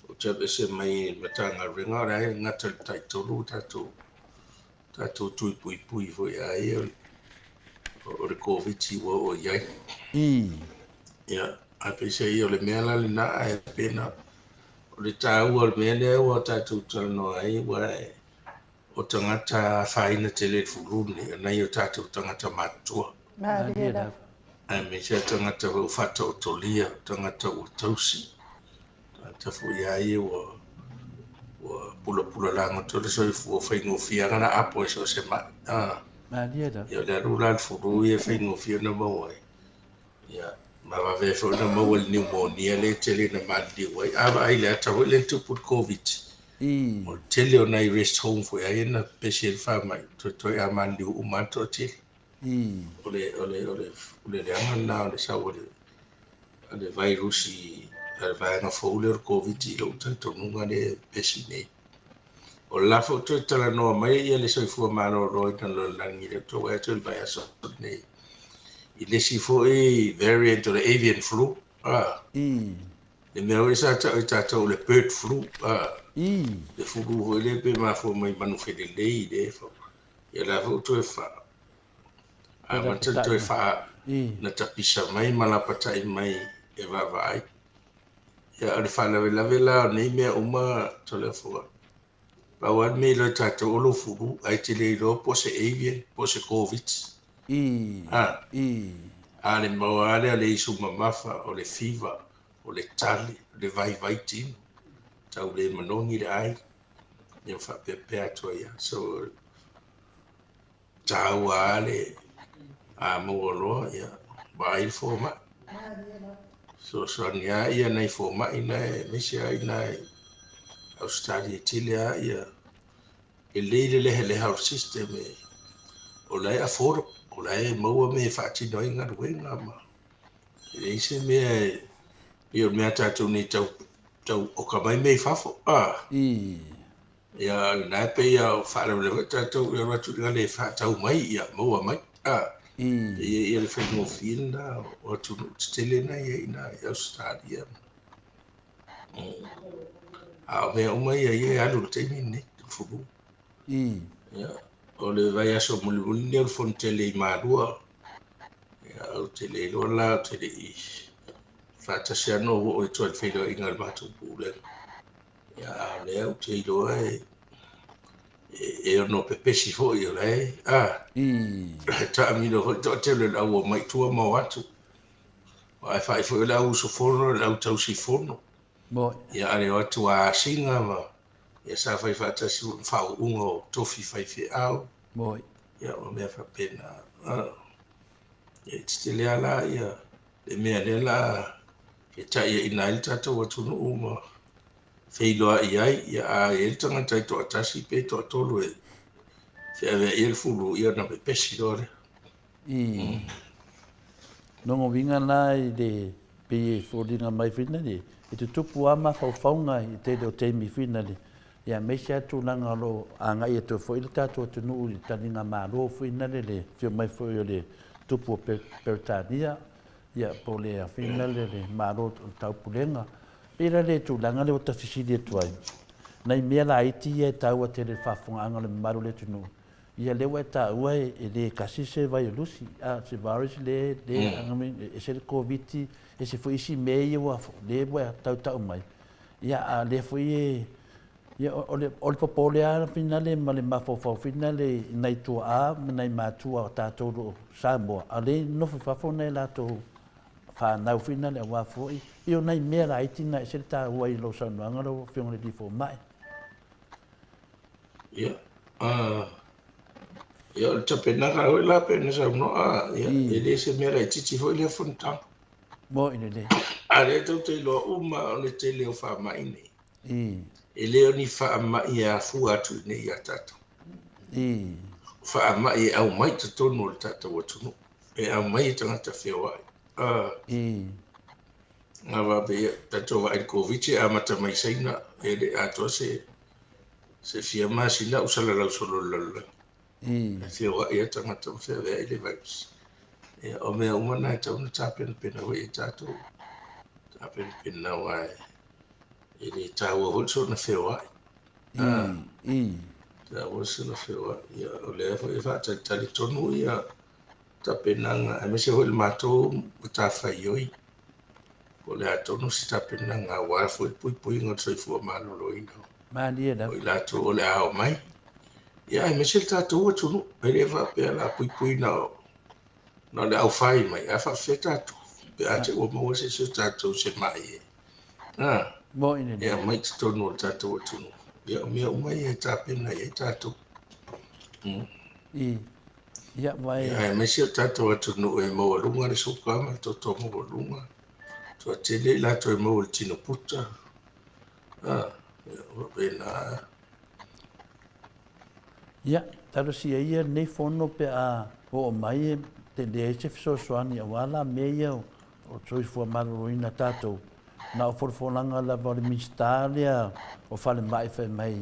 O te apese mai matanga ringa rai ngata tai tolu tātou. Tātou tui pui pui fo ia ia o le COVID o iai. Ia, a pese ia o le mea lali na e pena. O le tāua o le mea lea o tātou talanoa ai wa o tangata whaina te le furuni. Nei o tātou tangata matua. Maaliela. Ai me se tangata o whata o tolia, tangata o tausi. Tangata fu iai o pula langa tole so i fu o whaingo whiangana apo e so se ma. Maaliela. Ia le arura al furu i e whaingo whiana mawai. Ia, ma va ve fo na mawal pneumonia le tele na mali wai. Ava ai le ata le tupu COVID. I. O tele o nai rest home fo ia na special farma to ia mali umato tele. I. Ole angana ole sa ole virusi al vaenga fo le COVID i lo tanto nunga le pesine. O la fo to tala no mai ia le soifua mano roi tan lo langi le to e to vai aso nei. I le si fo e variant o le avian flu. I. Le mea o sa ta le bird flu. I. Le flu ho le pe ma fo mai manu fede lei le fo. Ia la fo to e fa. Mata to e fa na tapisa mai malapatai mai e vavai. Ia o le fa la nei mea uma to le fo. Bawan me lo tato o lo fulu ai te le lo po se avian po se COVID. Ale mawale ale isu mamafa o le fever o le tali o le vai tino. Tau le manongi le ai. Ia fa pepe ato ia. So tau ale a mawaloa ia. Ba il fo ma. So nia ia nei fo ma ina e misi ai nai. Australia tilia ia e le health system o lai aforo o lai maua me fati no inga wenga ma e se me io me tatu ni tau o ka mai me fafo ia na pe ia fa le tatu ia watu le fa tau mai ia maua mai ia le fengo finda o tu stele na ia ina Australia a me o mai ia alu te ni fubu ia o le vai aso muli le fontele i madua ia o tele lo la tele i fata se no o to el filo ingal matu pule ia le o te lo e no pepesi fo io le ta mi no to tele la o mai tu ma watu ai fai fo la uso forno la tau si forno ia ale o tu a singa ma ia sa fai fata si fa ungo tofi fai fe au ia o me fa pena e tele ala ia e me ala e tai ina il tato o tu no uma fei loa ia a e tanga tai to atasi pe to tolu e fe ave il fulu ia na pe pesi dore Nongo winga na i de pe fodinga mai fina ni e te tupu ama faufaunga i te o teimi fina ni ia me se atu nanga lo anga i to foi le tato te no i taninga malo fina le fio mai foi le tupu pertania ia po le fina le malo tau pulenga pera le tu langa le o tafisi de tuai nai mea la iti e tau a te le fafunga anga le maru le tunu ia le wa ta ua e le kasi se vai lusi a se virus le angami e se covid e se foi isi me ia wa le wa tau mai ia a le foi ia o le popole a finale ma le mafofo finale nai tu a nai matua ta to sambo ale no fa fo nei la to fa na finale wa foi io nai mera itina se ta ua i lo sanu angalo fiong le difo mai ia ia o tapena ka o la pena sa no ia e le se mera titi foi le fonta mo ine le ale to te lo uma o le te le fa mai nei e le ni fa mai a fu atu nei ya tata fa mai au mai te tonu le tata o tunu e au mai tanga ta fewa nga va be tato va il covid a mata mai saina e le ato se fia masina usala la solo la fewa e tanga ta fewa e le vibes e o me umana ta un tapen pena we tato tapen pena wa e le tawa holso na fewa ta holso na fewa ya o le fa ta tali tonu ya ta penanga a me se hol mato ta fa yoi o le atonu si ta penanga wa fo pui ngot so fu malo lo ino mali da o la to o le ao mai ya me se ta to tunu e le va pe la pui na le au fai mai a fa feta to pe a te o mo se ta to se mai mo ine ya mai to no ta to tunu ya me o mai e ta pena e ta to ia mai ya me se ta to tunu e mo lunga le suka ma to mo lunga to te le la to mo le tino puta pena ia talo si ia nei fono pe a o mai te le se so soani wala me ia o troi fu maluina tato na o forfolanga la vale mistalia o fale mai fe mai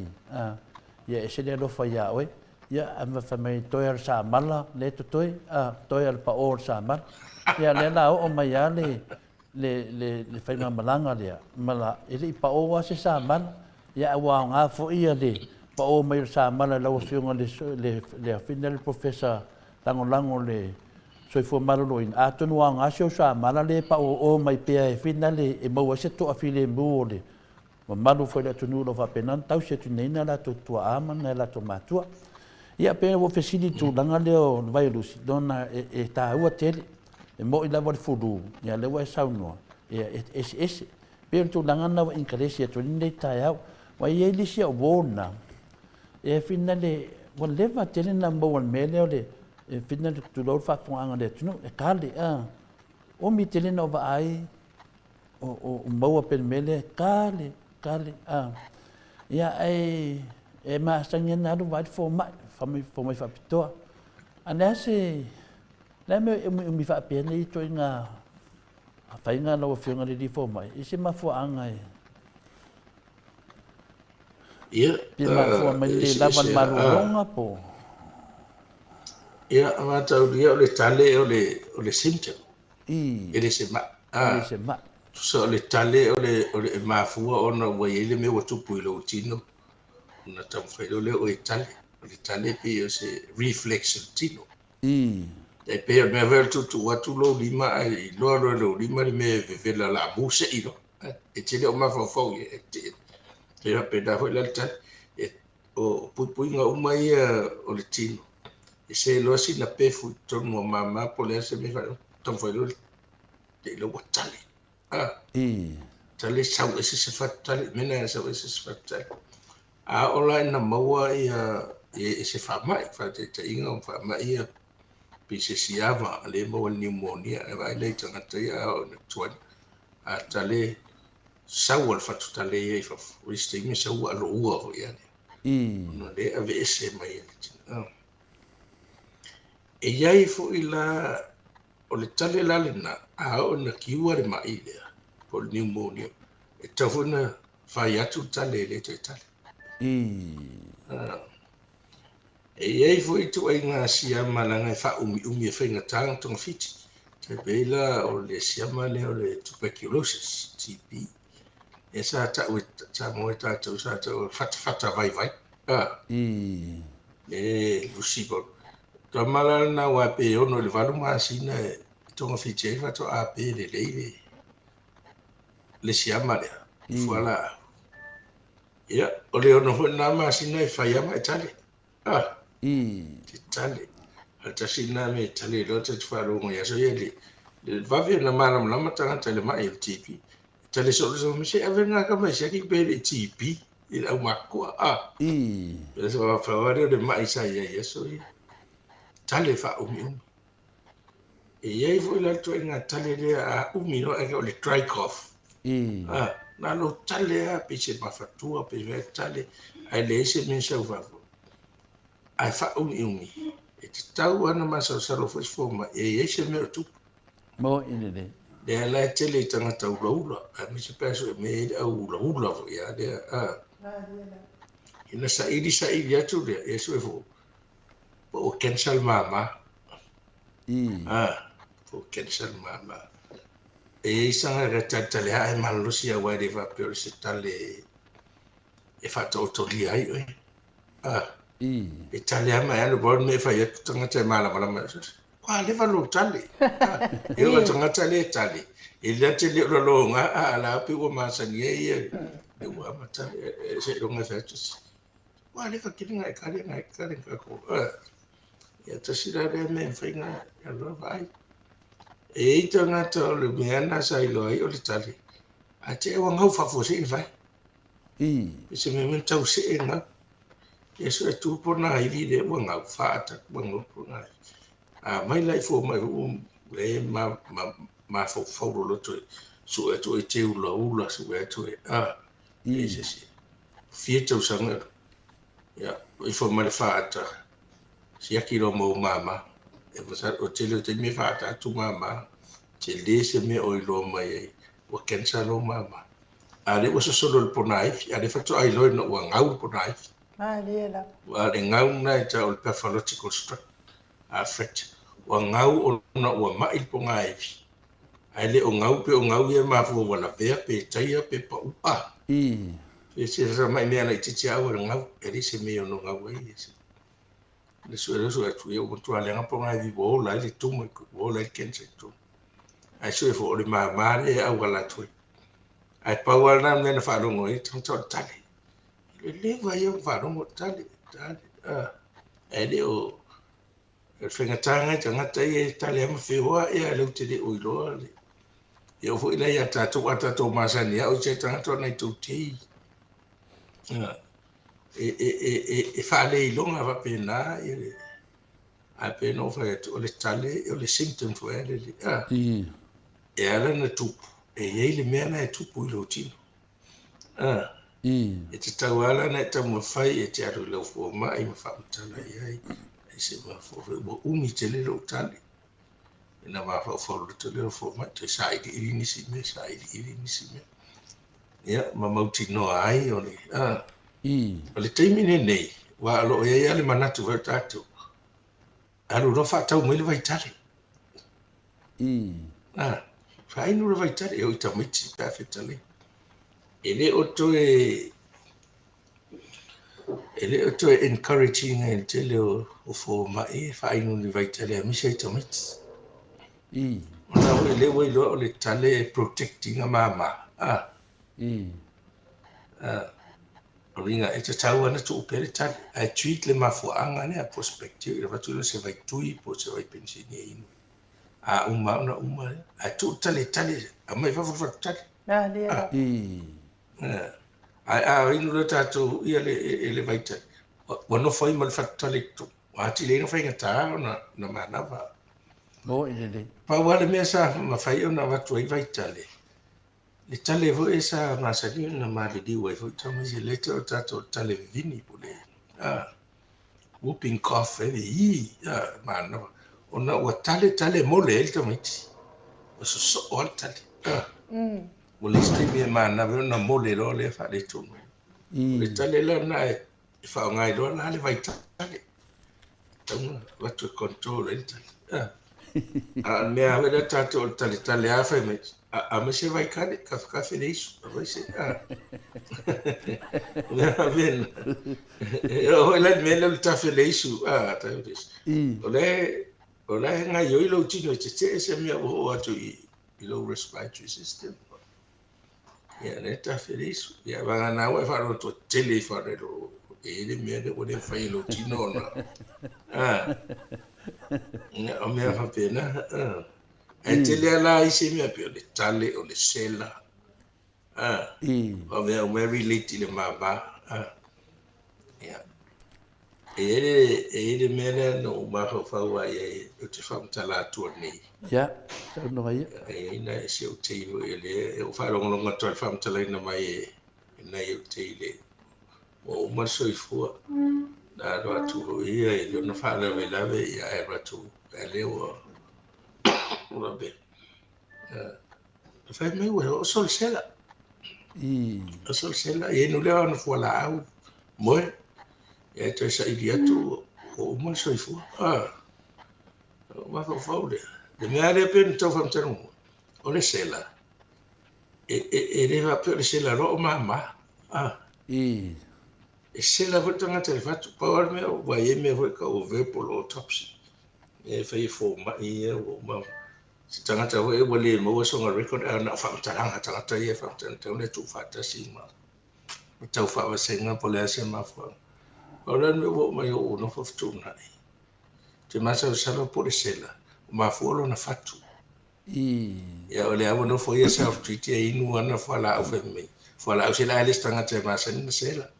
ia e se le lo fa ia oi ia ama fa mai toia sa mala le to toi toia pa o sa mal ia le la o mai ia le fa malanga le mala ele pa o wa se sa mal ia wa nga fo ia le pa o mai sa mala lo fiunga le final professor lango le so fo malo in atonu nga so sa mala le pa o mai pe finale e mo se to afile mole ma malu foi le tunu lo va penan tau se tu nena la to ama na la to matua ia pe o facility tu langa le o vai lusi dona e ta ua tele e mo ila vol fudu ia le wa sauno ia es pe tu langa na inkresi to ni ta ya wa ye li sia bona e finale o leva tele na mo mele o le e finale tu lo fa anga le tunu e kale o mi tele no va ai o mo pe mele kale ia e ma sangena na do vai for mai for mai fa pitoa ana se la me fa pena i to nga a fainga no fiunga di for mai i se ma fo anga ia ma fo mai le la van malonga po ia ma tau dia o le tale o le symptom ele se ma so le tale o le mafua ona wa ele me o tupu lo tino na tam fai le o le tale pe o se reflection tino e pe me ver tu watu lo lima ai lo lima me vela la buse ilo e tele o mafo e te pe da foi la tal e o pui nga umai o le tino e se lo si na pe fu tono mama po le se me fa tam fai lo te lo tale tale sau ese se fatale mena sau ese se fatale a ola na maua ia se fa mai fa te inga fa mai ia pe se siava le mo pneumonia e vai le tanga te ia o na tuan a tale sau al fatu tale ia fa riste me sau al ua o ia no le ave ese mai e ia fo ila o le tale lalena a o na kiua le mai le por pneumonia e tafuna fai atu tale le te tale e ai foi tu ai nga sia malanga fa umi fa nga tang tong fiti te bela o le sia male o le tuberculosis TB esa ta mo ta sa ta fata vai Lusi ko. Tamala na wa pe ono le valu masina tonga fiche fa to a pe le siama le. Voilà. Ya, ole ono ho na masina e fa yama Italy. Italy. Alta sina me Italy lo te fa lo mo ya so yeli. Le va vi na mala mala tanga tele ma il tipi. Tele so so me se avena ka me se ki pe le tipi. Il au makua Le so fa wa de ma isa ya so ya. Tale fa umi. E iai foi la tu nga tale le a umi no e le dry cough. Na lo tale a pe se mafatua pe ve tale ai le se men se va. Ai fa umi. E te tau ana ma sa lo foi forma e se me tu. Mo ine le. Le la tele tanga tau ula. A mi se peso me au ula ya de Ina sa ili atu le e so fo. O cancel mama. For cancel mama. E sanga retata le ai malusi a wai de va per se tale e fa to li ai. E tale ama ya no bon me fa ya tanga te mala mala. Kwa le va lo tale. E o tanga tale. E le tele lo nga la pe o ma sa ni e. E o ma tale se lo nga fa tu. Wa le fa kilinga e kale ka ko. Ya tasira de me fa nga ya lo vai. E tanga to le meana sa ilo ai o le tali. A te o ngau fa fo se vai. Se me men tau se nga. E so tu po na i de o ngau fa ta o ngau po na. A mai lai fo mai le ma fo lo to. So e to e te ula so e to e. E se se. Fie tau sanga. Ya, e fo mai fa ta. Si akiro mo mama. E masa o te me fa ta tu mama. Te le se me o ilo mai o kensa lo mama. Ale o solo el ponai, ale fatto ai lo no o ngau ponai. Liela. Ale ngau na ta o pathological struct. A fet. O ngau o na o ma il ponai. Ale o ngau pe o ngau ye ma fo wala pe taia pe pa upa. E se sa mai me ana titi au ngau, e se me o no ngau e. Le so tu e o tu ale ngaponga vi bo la le tu mo bo la kensa tu. Ai so fo le ma le au gala tu. Ai pawal na me na fa longo i tong tali. Le va yo fa longo tali. E le o e fenga tanga tanga e tali am fe wa e le te de o ilo le. E o fo ila ya tatu ata to masani o che tanga to na tu ti. E fa le longa va pena e a pe no fa o le tali o le symptom fo e le. E ala na tupu. E yei le mea na e tupu i lo tino. E te tau ala na e tamu whai e te aru lau fua mai ma whaamutala i ai. E se ma fua mo umi te le lo tali. E na ma whau te le lo fua mai. Te sa i iri nisi me. Ia, ma mauti noa ai o le. O le teimine nei. Wa alo e ale manatu vau tātou. Alu no whaatau mo le vai tali. Fai no vai tali o ita miti perfectly. Ele o to e encouraging e tele o fo mai fai no le vai tali a misa ita miti. Ona o ele o ilo o le tali protecting a mama. O ringa e te tau ana tu upere tali. A tweet le mafuanga ne a perspective. E watu se vai tui po se vai pensione inu. A uma a tu tali a mai fa tali. A inu le tatu ia le vai tali. Wano fai mal fa tali tu. Wa ti le no fai ngata na manava. Mo ine le. Pa wale mea sa ma fai ona watu ai vai tali. Le tali vo e sa masani na malidi wa vo tamu se le tatu tali vini pule. Whooping cough e manava. Ona wa tali mo le el tamiti. O so o tali. O le stream manava na mo le ro le fa le tu. Le tali la na e fa ngai do na le vai tali. Tama watu control el tali. mea wera tātou o tale a whai mai. A me se vai kare, ka whene isu. A vai se, mea wena. O hoi lai mea lau ta whene isu. Ta whene isu. O le nga yo ilo tino te te se mea o atu I low respiratory system. Ya ne ta feliz. Ya va na wa fa ro to tele fa ro e le mea de o le fa ilo tino na. O mea fa pena. E tele ala I se mea pe le tale o le sela. O mea o mea relate le maba. Ya. E le mea no ma fa wa ye o te fa mtala tu nei. Ya, tau no ia. Ina se o te ilo ele o wharongonga toi whamtalaina mai ina I o te ile o umaso I fua na roa tuho ia I lona whalawe lawe ia e ratu e leo ura be whai mai ue o sol sela o sol sela I enu leo ana fua la au moe e toi sa ili atu o umaso I fua o mako faude le mea le penu tau whamtalaina o le sela e le va pe le sela ro mama e sela vo tanga te fatu power me o vai me vo ka o ve polo autopsy e fai fo ma e o ma se tanga te vo e vo le mo so nga record na fa tanga tanga e fa tanga le tu fa ta si ma tau fa va senga po le se ma fa ora me vo ma yo no fa tu na te ma sa po le sela ma fo lo na fatu ya ole avo no foi esa treat e inu ana fala au fe me fala au sela ele stanga te masa ni sela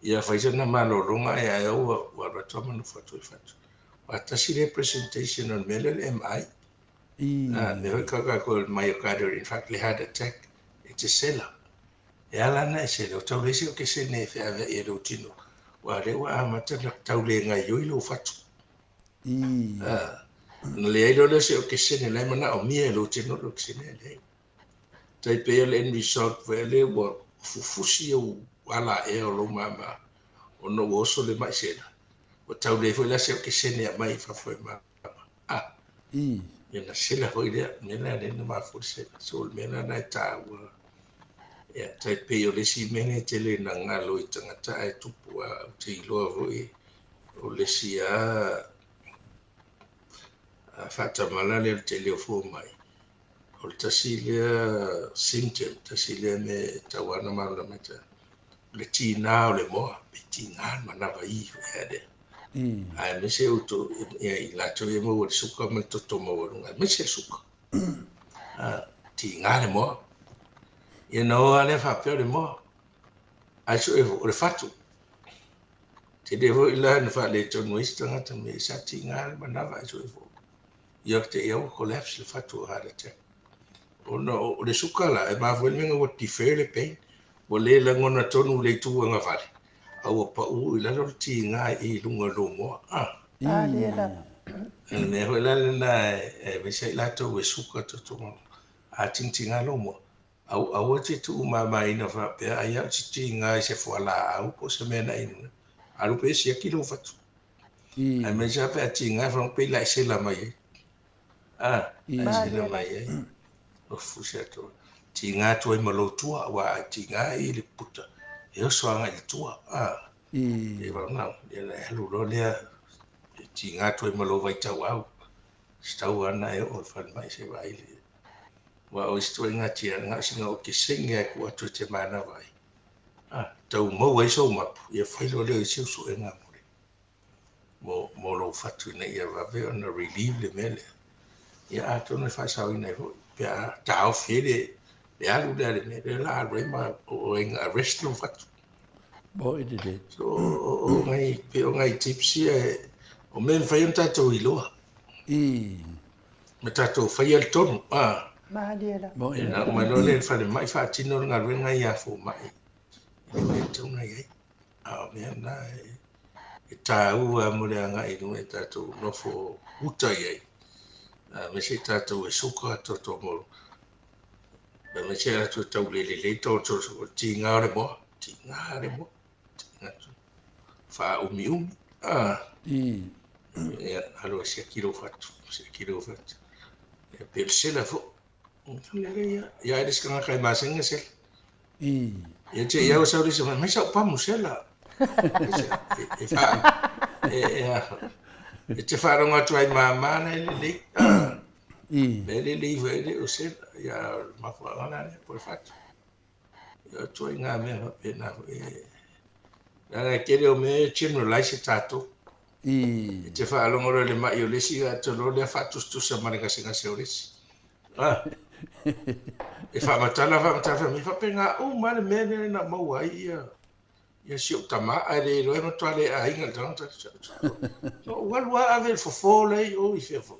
ya faisa na malo runga ya wa ratoma no fatu fatu ata si representation on melon MI me ka ko myocardial infarct heart attack it's a sela ya la na sela tau lesi o ke se ne fe ave e rutino wa re wa amata tau le ngai yo lo fatu le ai lo se o ke se ne le mana o mie lo tino lo ke se ne le tai pe le end result vele wa fufusi o ala e o lo mama o no o so le mai sena o tau le foi la se o ke se ne mai fa foi ma na sela foi le le ma fu se so le na ta wa ya tai pe le si mene te le na ngalo I tangata e tupu a te lo voi o le si fata malale te le fo mai o tasilia symptom tasilia me tawana mala mata le tina o le mo pe tina mana vai ede ai me se uto e la to e mo suka me to mo me se suka tina le mo you know ale fa pe le mo ai so e o le fatu te devo ila na fa le to no istanga ta me sa tina mana vai so e yo te yo collapse le fatu heart attack o le sukala e mawhenga o ti fele pe o le langona tonu le tu nga vale au pa u I lalo ti nga I lunga lomo ne ho la na me se la to e suka to a tinga lomo au te tu ma ina fa pe ai a ti nga se fo la au po se mena ina alu pe se kilo fatu ai me ja pe ti nga fa pe la se la mai se la mai o fuseto tinga to e malotua wa tinga I le puta e so anga I tua e va na e le helu lo le tinga to e malo vai tau au stau ana e o fa mai se vai le wa o sto nga tia nga singa o ke singa ku atu te mana vai tau mo wai so ma e fa lo le se so e nga mo lo fatu ne e va ve on relieve le mele ya atu ne fa sa ina ya tau fele le alu le la rema o en arrest no fatu bo ide so o ngai tipsi o men fai un tato I loa me tato fai al tonu ma diela bo na ma lo le fa mai fa tino nga renga ya fo mai me tu na ye me na e tau mo le nga I no tato no fo uta ye me se tato e suka to mo me se tato tau le to tinga le mo fa umi ya alo se kilo fatu se kilo fat pe sela fo ya eres kan kai masenga sel ya che ya sa ri se mai sa pa musela e te wharonga tuai mama na le le vele o se ya mawhaanga ne por fat ya tuai ngā mea pena Nā kere o me generalize tato. Te whaalongoro le mai o lesi a te lo le whatustusa marikasi ngase o lesi. E whamatala mi whapenga o mare mene na maua ia si o tama a re roe matuale a inga tangata. No walua ave fofole o i fefo.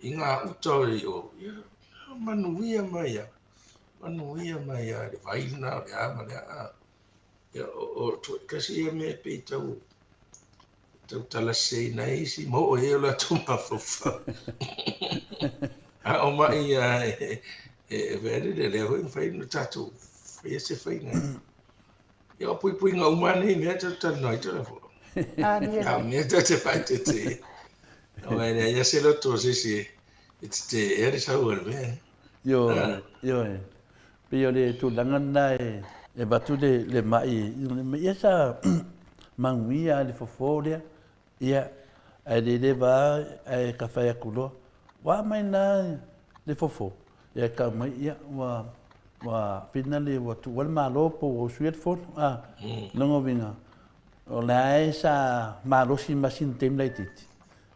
Inga uta o manuia mai a le vaina le ama le a. O kasi ia me pe tau tala sei nei si mo o e la tu mafofa a o mai vere le ho fai no tatu fai se fai nei ia pui nga umane me ta noi ta fo a me ta te fai te o mai ia se lo to si te era sa o me yo pe le tu langan e batu le mai ia sa manguia le fofolia ia le va e café akulo wa mai na le fofo ia ka mai ia wa finale wa tu wal malo po o suet fon longo vinga o lai sa malo si masin tem lai titi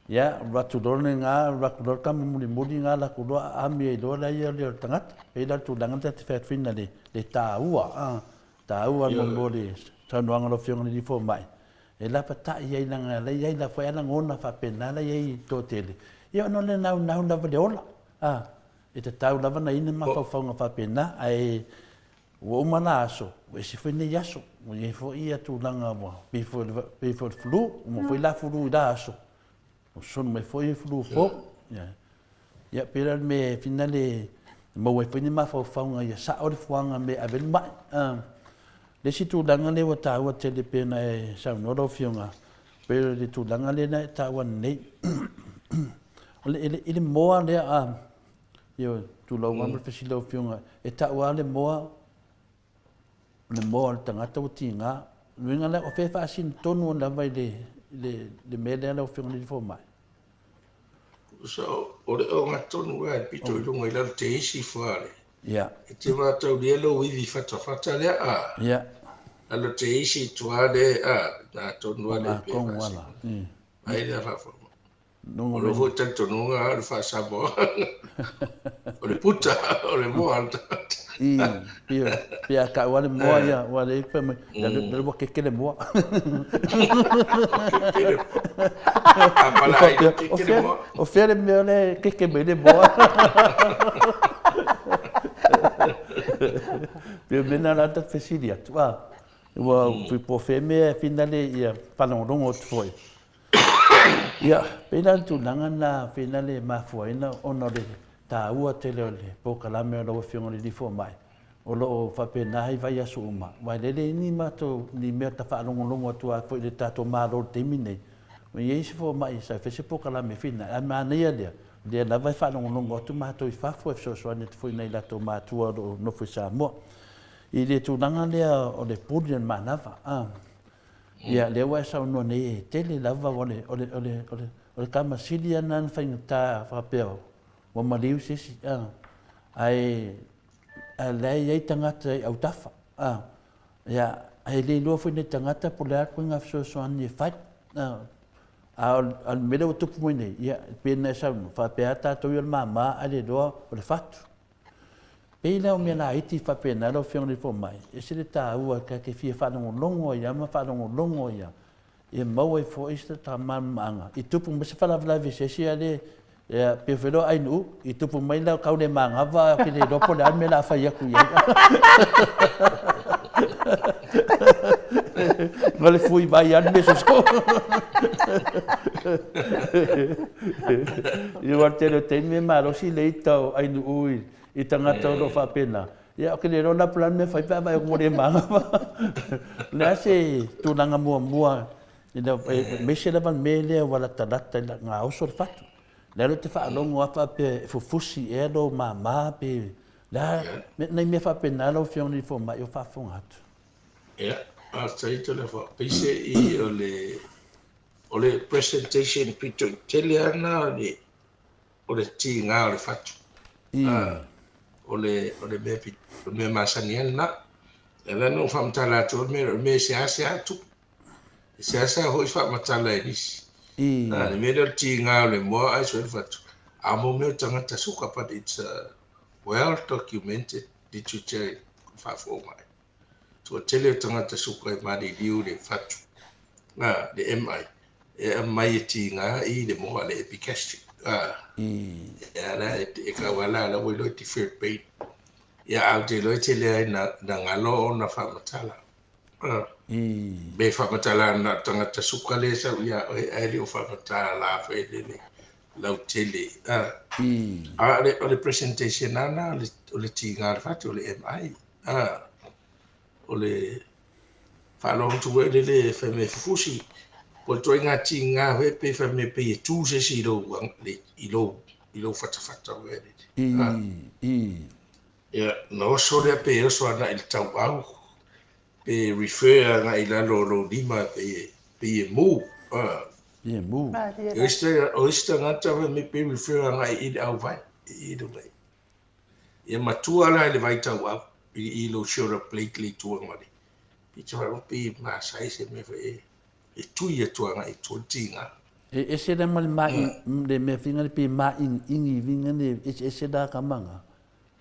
ia batu dorne nga batu kam muli nga la kulo ami do la ia le tangat e la tu dangan te fet finale le taua tau an mongoli tanuanga lo fiong ni fo mai e la pata ia langa la ia la fa la ngona fa pena la ia to tele ia no le nau la veola e te tau lava na ina ma fa pena ai o mana aso e si fene yaso o ia fo ia tu langa mo before flu mo foi la flu da aso o son me foi flu fo ia pera me finale mo e fene ma fa ia sa o fuanga me avel mai le si tu langa le wa taua tele pena e sa no do fionga pero le tu langa le na taua nei ele moa le yo tu lo wa pe si lo fionga e taua le moa tanga tau tinga luinga le o fe fa sin tonu na vai le mele le fionga le fo mai so o ma tonu wa pito lo ngai la te isi fare ia e te matau le lo wivi fata le ia alo te isi tuade na tonu le pe wala ai le fa no lo vo tanto no al fa sabo o le puta o le mo alta pia ka wale mo ia wale pe me le bo ke le mo o fere me le ke me le mo pia bena la ta fesilia tu wa po feme finale ia palongo foi ia pena tu nangana finale ma fuina onore ta ua tele ole po kala me lo fiongo li fo mai o lo fa pena ai vai asu uma vai le ni ma to ni me ta fa longo tu a fo le ta to ma lo temine me ye si fo mai sa fe se po kala me fina a ma ne le la vai fa longo tu ma to fa fo so ne fo nei la to ma tu no fo sa mo i le tu nangana o le podian ma nava ia le wa sa no ne tele lava ole kama silia nan fainta fa peo wa maliu sisi ai ai tangata au tafa ia ai le lo foi ne tangata polar ko nga so ani fat al melo tu puine ia pena sa fa peata to il mama ale do ole fat pena o mena iti fa pena lo fiong ni fo mai e se le ta ua ka ke fia fa longo ia ma fa longo ia e mau e fo ista ta mamanga i tupu me se fa la se si ale e pe velo ai nu i tupu mai la ka le manga va ke le do po le me la fa ia ku ia vale fui vai an me so i wa te me maro si le tau ai nu ui i tangata o fa pena ia ke le rona plan me fai pa vai mo le manga na se tu nanga mua ina me se lavan mele wala talata nga o so fatu Lero te whaalongo apa pe fufusi e lo mama pe. La, nei mea whapena lo whiong ni fo mai o whafonga atu. Ia, a taito le wha. Pise I o le presentation pito I tele ana o le ti ngā o le whatu. O le mea masani ana. E lana o whamatala atu o me se ase atu. Se ase hoi whamatala e nisi. Le mea le ti ngā o le moa ai so e whatu. Amo mea tangata suka but it's well documented. Did you tell whafo mai. So tele tangata suka I mani liu le whatu. Le MI. E mai e ti ngā I le moa le epicastri. Ia la e ka wala la wilo ti fair pain. Ia au te loe tele ai na ngalo o na whamatala. Me whamatala na tangata suka le sa ia e le o whamatala la whaelele. Lau tele. O le presentation ana o le ti ngā whatu o le MI. O le whalong tuwe le whame fufusi. Po toi ngā ti ngā we pe whame pe e tū se si I lo whatawhata wele. Ia, na oso rea pe oso ana I tau au. Pe refer ngā I lalo lo lima pe e mū. O ista ngata me pe refer ngā I au vai. I do mai. Ia matua la le vai tau au. I lo shora plate li tua ngari. I te wharo pe maasai se me wha e tui e tuanga I tua tinga. E se da mal mai le me finga pe mai ingi vinga ne e se da kamanga.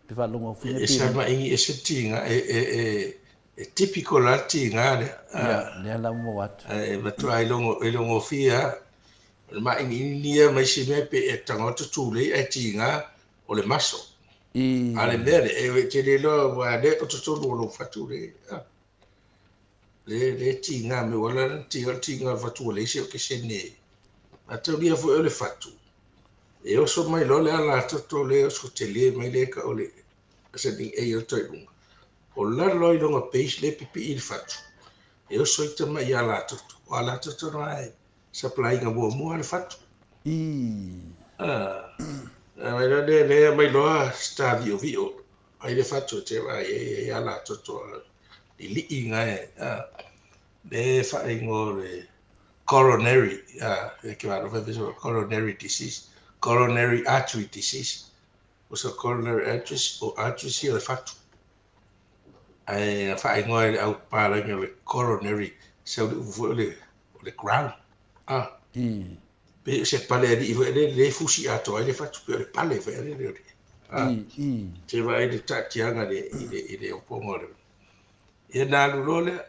Pe fa longo finga pe. E se ma ingi e se tinga e typical la tinga le. Le la mo wat. E matua I longo fia. Ma ingi nia mai se me pe e tangota tule e tinga o le maso. Ale mele e te le lo wa le o totoro lo fatule. Le tinga me wala tinga fatu le se o ke se ne ata lia fo le fatu e o so mai lo le ala toto le o so te le mai le ka o le se ding e o toi lunga o la lo I longa page le pipi il fatu e o so ita mai ala toto rai supply nga bo mo le fatu mai le mai lo sta vio ai le fatu te vai e ala toto li inga le whaingo le coronary, coronary disease, coronary artery disease. O sa coronary artery o le whatu. Ai whaingo au pāranga le coronary, sa le crown. Pe se pale ali le fusi ato ai le whatu pe o le pale whaere le. Te vai le tatianga le opongo le. Ia nā lulole,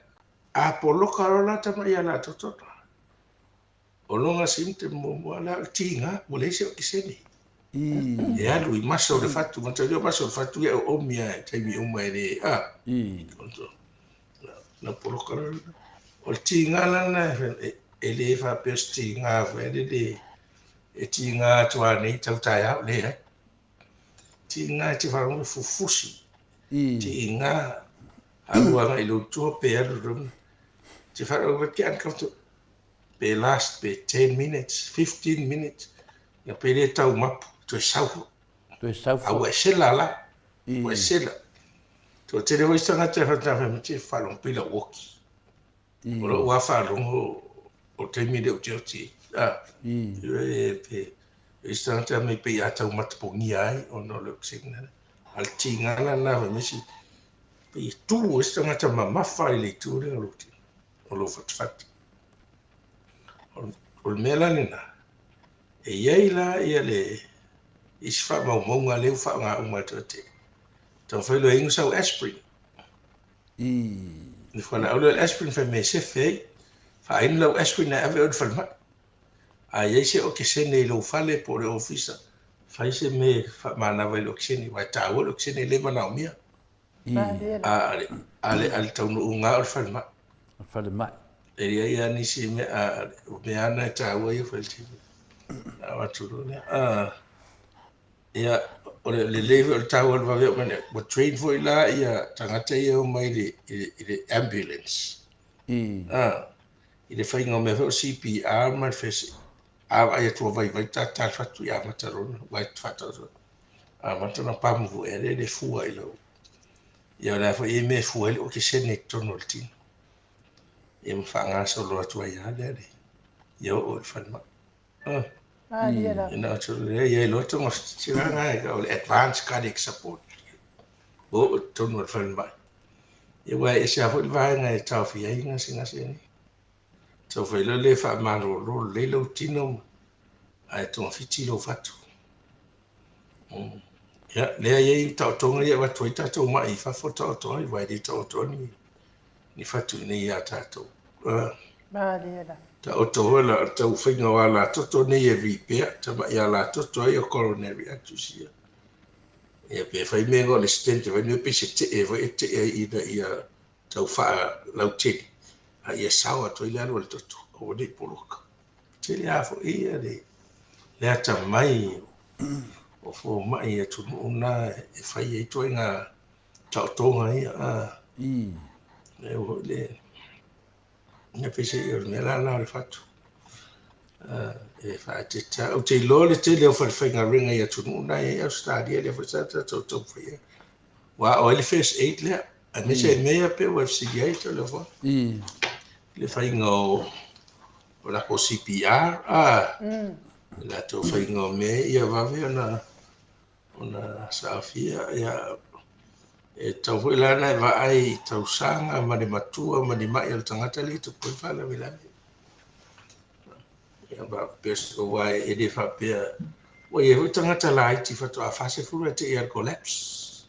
a poloka rola tama ia la totota. O longa simte mo ala tinga, mo le se o kiseni. E alu I masa o le fatu, mata leo masa o le fatu ia o omia taimi uma ele, na poloka rola. O le tinga lana, ele fa pes tinga, ele e tinga tua nei tau tai au le hai. Tinga te wharongo fufusi. Tinga aluanga I lo tua pe alu te wharongo ki ankato pe last pe 10 minutes, 15 minutes ia pe le tau mapu to e saufu au e sela la o e sela to te rewa istanga te whatawha me te whalong pila woki o lo ua whalongo o te mire o te oti e pe istanga te me pe atau matapongi ai o no lo ksingana al tingana na mesi pe tu istanga te mamafa I le tu rea lo o lo fatfati o le mea lanina e iai la ia le isi wha maumaunga leu wha ngā umata te tau whailo e ingo sau aspirin ni whana au leo aspirin wha me sefe ei wha inu lau aspirin na ave od whalma a iai se o ke sene I lau whale po le ofisa wha ise me wha manawa I lau kesene wai tāua lau kesene le mana o mia ale taunu unga o whalma whalma e ria ia nisi me ana tāua ia whalte na waturu ne ia o le leve o le tāua le wawea mene wa train fo I la ia tangata ia o mai le ambulance I le whainga o mea o CPR mai fese ai tu vai ta fatu ya matarona vai fatu matana pamu le fua ilo ya la fa me fua o ke sene tonolti e mfanga solo tu ya le yo o fan ma ina tu ye lo to mas chiranga ga advanced cardiac support o tonol fan ba ye wa e sa fo va nga ta fi ai nga singa sini so fa le fa ma lo le lo tino ai to fiti lo fatu ya le ye ta to nga ye wa to ta to ma I fa fo ta to I va di to ni fatu ni ya ta to ta o to la ta u finga wala to ni ye vi pe ta ba ya la to ye coronary atusia e pe fa me go le stent va ni pe se te e va te e da ia ta fa la te a ia sawa to ile alo to o de poloka te le fo ia de le ta mai o fo mai e tu una e fa ye to nga ta to nga ia le o le ne pe se io me la le fatto e fa te ta o te lo le te le o fa nga ringa ia tu una e stadia le fa sa to fa ia wa o le first 8 le a me se me pe o FCDA to le fa le fa nga o la ko CPR la to fa nga me ia va ve ona Safia ia e tau hui lana e ai tau sanga ma de matua ma de mai al tangata le tu pui fala wila ia ba peso wai e de fa pe o ye hui tangata la ti fa to a fase fu te ia collapse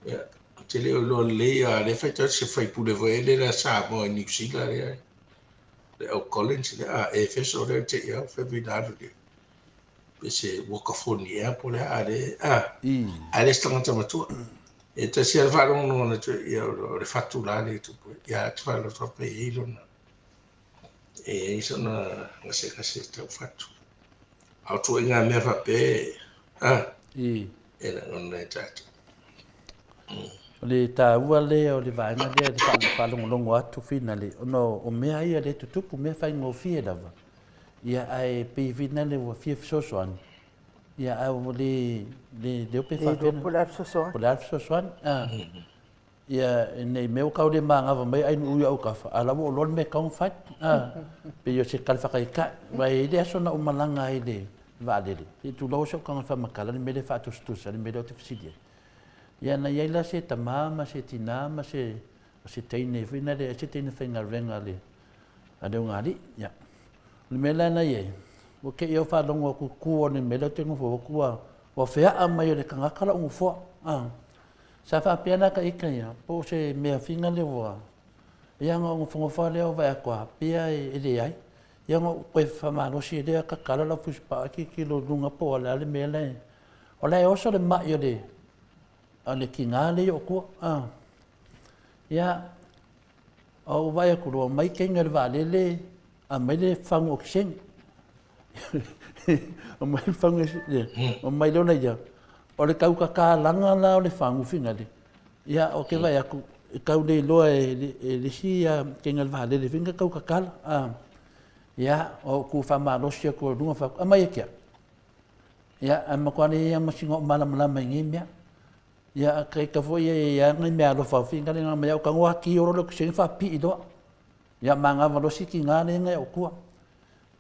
ia te le lo le a le fa se fa pu le voi le la sa mo ni sila le o Collins le a e feso le te ia fa vidado de se wakafoni e pole ale stangata matua e te sia le wharongo no tu ia le fatu la le tu ia te wharongo to pe ilo na e iso na ngase kase te fatu au tu inga me fa pe e na ona tatu le ta ua le o le vaenga le whalongolongo atu fina le ono o mea ia le tutupu mea whaingo fie lava ia ai pe vina le wa fie sosoan ia au le ope whawhena polar sosoan ia nei meu kau le manga mai ai ui au kafa ala wo lon me kau fat pe yo se kal whakaika vai le aso na umalanga ai le valele e tu lo so kau whamakala le mele whatu stusa le mele o te whasidia ia na iaila se tamama se tinama se teine fina le se teine whainga renga le adeu ngari ia le mela na ye o ke yo fa longo ku ku ne mela te ngofo ku wa fea a mai le kanga kala ngofo sa fa pena ka ikaya po se me finga le wa ya ngo ngofo le o va kwa pia e le ai ya ngo ko fa ma no si le ka kala la fuspa ki lo lunga po la le mela o la o so le ma yo le ale kinga le yo ku ya o va ku lo mai kenga le va le a mai le fango ksen o mai fango o mai lo ya o le kau ka langa la o le fango finga le ya o ke vai aku kau le lo le si kenga le vale le finga kau ka ya o ku fa ma lo sia ko dunga fa a mai ke ya ama ko ni ama singo malam malam ngi mia ya kai ka fo ya ngai mea lo fa finga le ngai o ka ngwa ki o lo ksen fa pi do ya manga valo siki ngane ngai o ku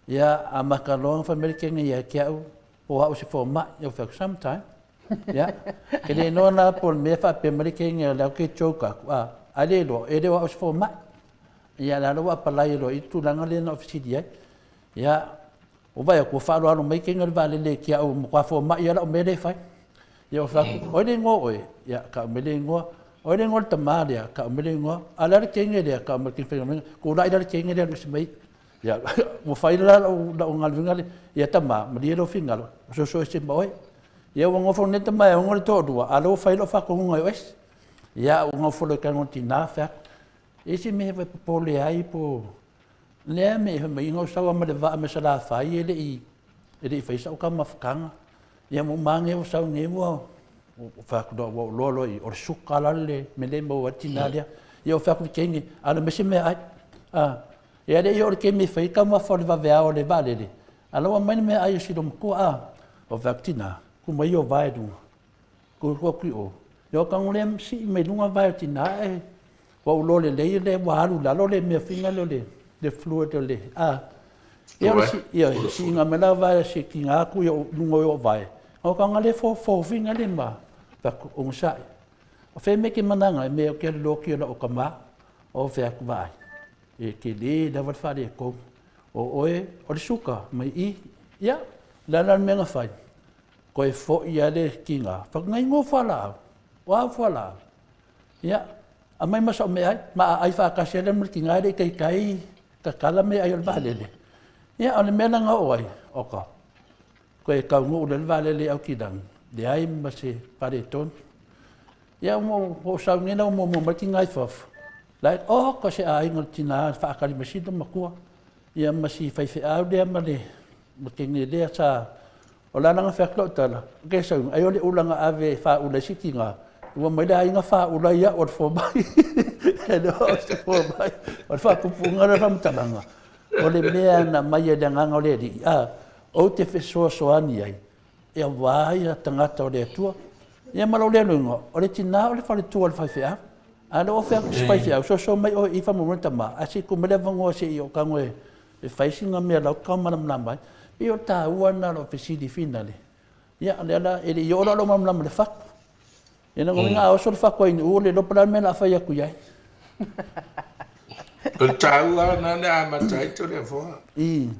ya amakalong fa merke ngai ya kia o ha o se fo ma yo fa sometime ya ke le no na por me fa pe merke ngai la ke choka ale lo e de o se fo ma ya la lo pa la lo i tu langa le na ofisidia ya o vai ko fa lo mai ke ngai vale le kia o ko fo ma ya la o me le fa ya fa o le ngo o ya ka me le ngo o le ngo tamalia ka me le ngo ala ke ngai le ka me ke fe ko la ida ke ngai le mai ya mo fai la o ngal vingal ya tama me le lo fingal so se boy ya o ngo fo ne tama o ngo to do ala o fai lo fa ko ngo wes ya o ngo fo le ka ngo tina fa ese me va po le ai po le me ngo sa wa me va me sa la fa ye le i fai sa o ka mafkanga ya mo mange o sa nge mo o fa ko lo i o sukala le me le mo tina dia ya o fa ko kengi ala me se me ai E ale yo ke me fai ka ma fo le vea o le vale le. Alo mai me ai si dom ko a o vaktina. Ku mai o vai du. Ku ku o. Yo ka ngule si me lunga vai tina e. Wa lo le wa lu la lo le me finga lo le fluid le. Yo si nga me la vai si ki nga ku yo lunga yo vai. O ka ngale fo finga le ma. Va o sa. O fe me ke mananga me o ke lo ki o ka ma. O fe ak vai. E ke le da va fa de ko. O le suka mai I ya la me nga fai. Ko e fo ia le ki nga. Fa ngai ngo fa la. Wa fa la. Ya. A mai masa me ai ma ai fa ka sele mo ki nga le kai ka kala me ai vale le. Ya ole me nga oi oka. Ko e ka ngo le vale le au ki dang. De ai ma se pare ton. Ya mo sa ngena mo ki ngai fa. Like ko se ai ngol tina fa ka li masido makua. Ia masi fai au dia male makingi dia sa ola nga feklo tala ke sa ai ole ulanga ave fa ula sikinga wa mai dai nga fa ula ya or fo bai no fo bai or fa kupunga ra fam talanga ole mea na mai da nga ole di o te fe so ani ai e vai a tangata ole tua ia malo le no ole tina ole fa le tua fa fa ana o fa fa so mai o I fa mo tama asi ku mele vango se I o kangwe e faisinga mea lau kaumanam namai, e o tā uana lo fesidi finale. Ia, ala, ele i ora lo mamlam le whaku. E na ngominga o so le whaku ai ni ule, lo pala mea la whai aku iai. Ko tā ua na ne a matai to le fua.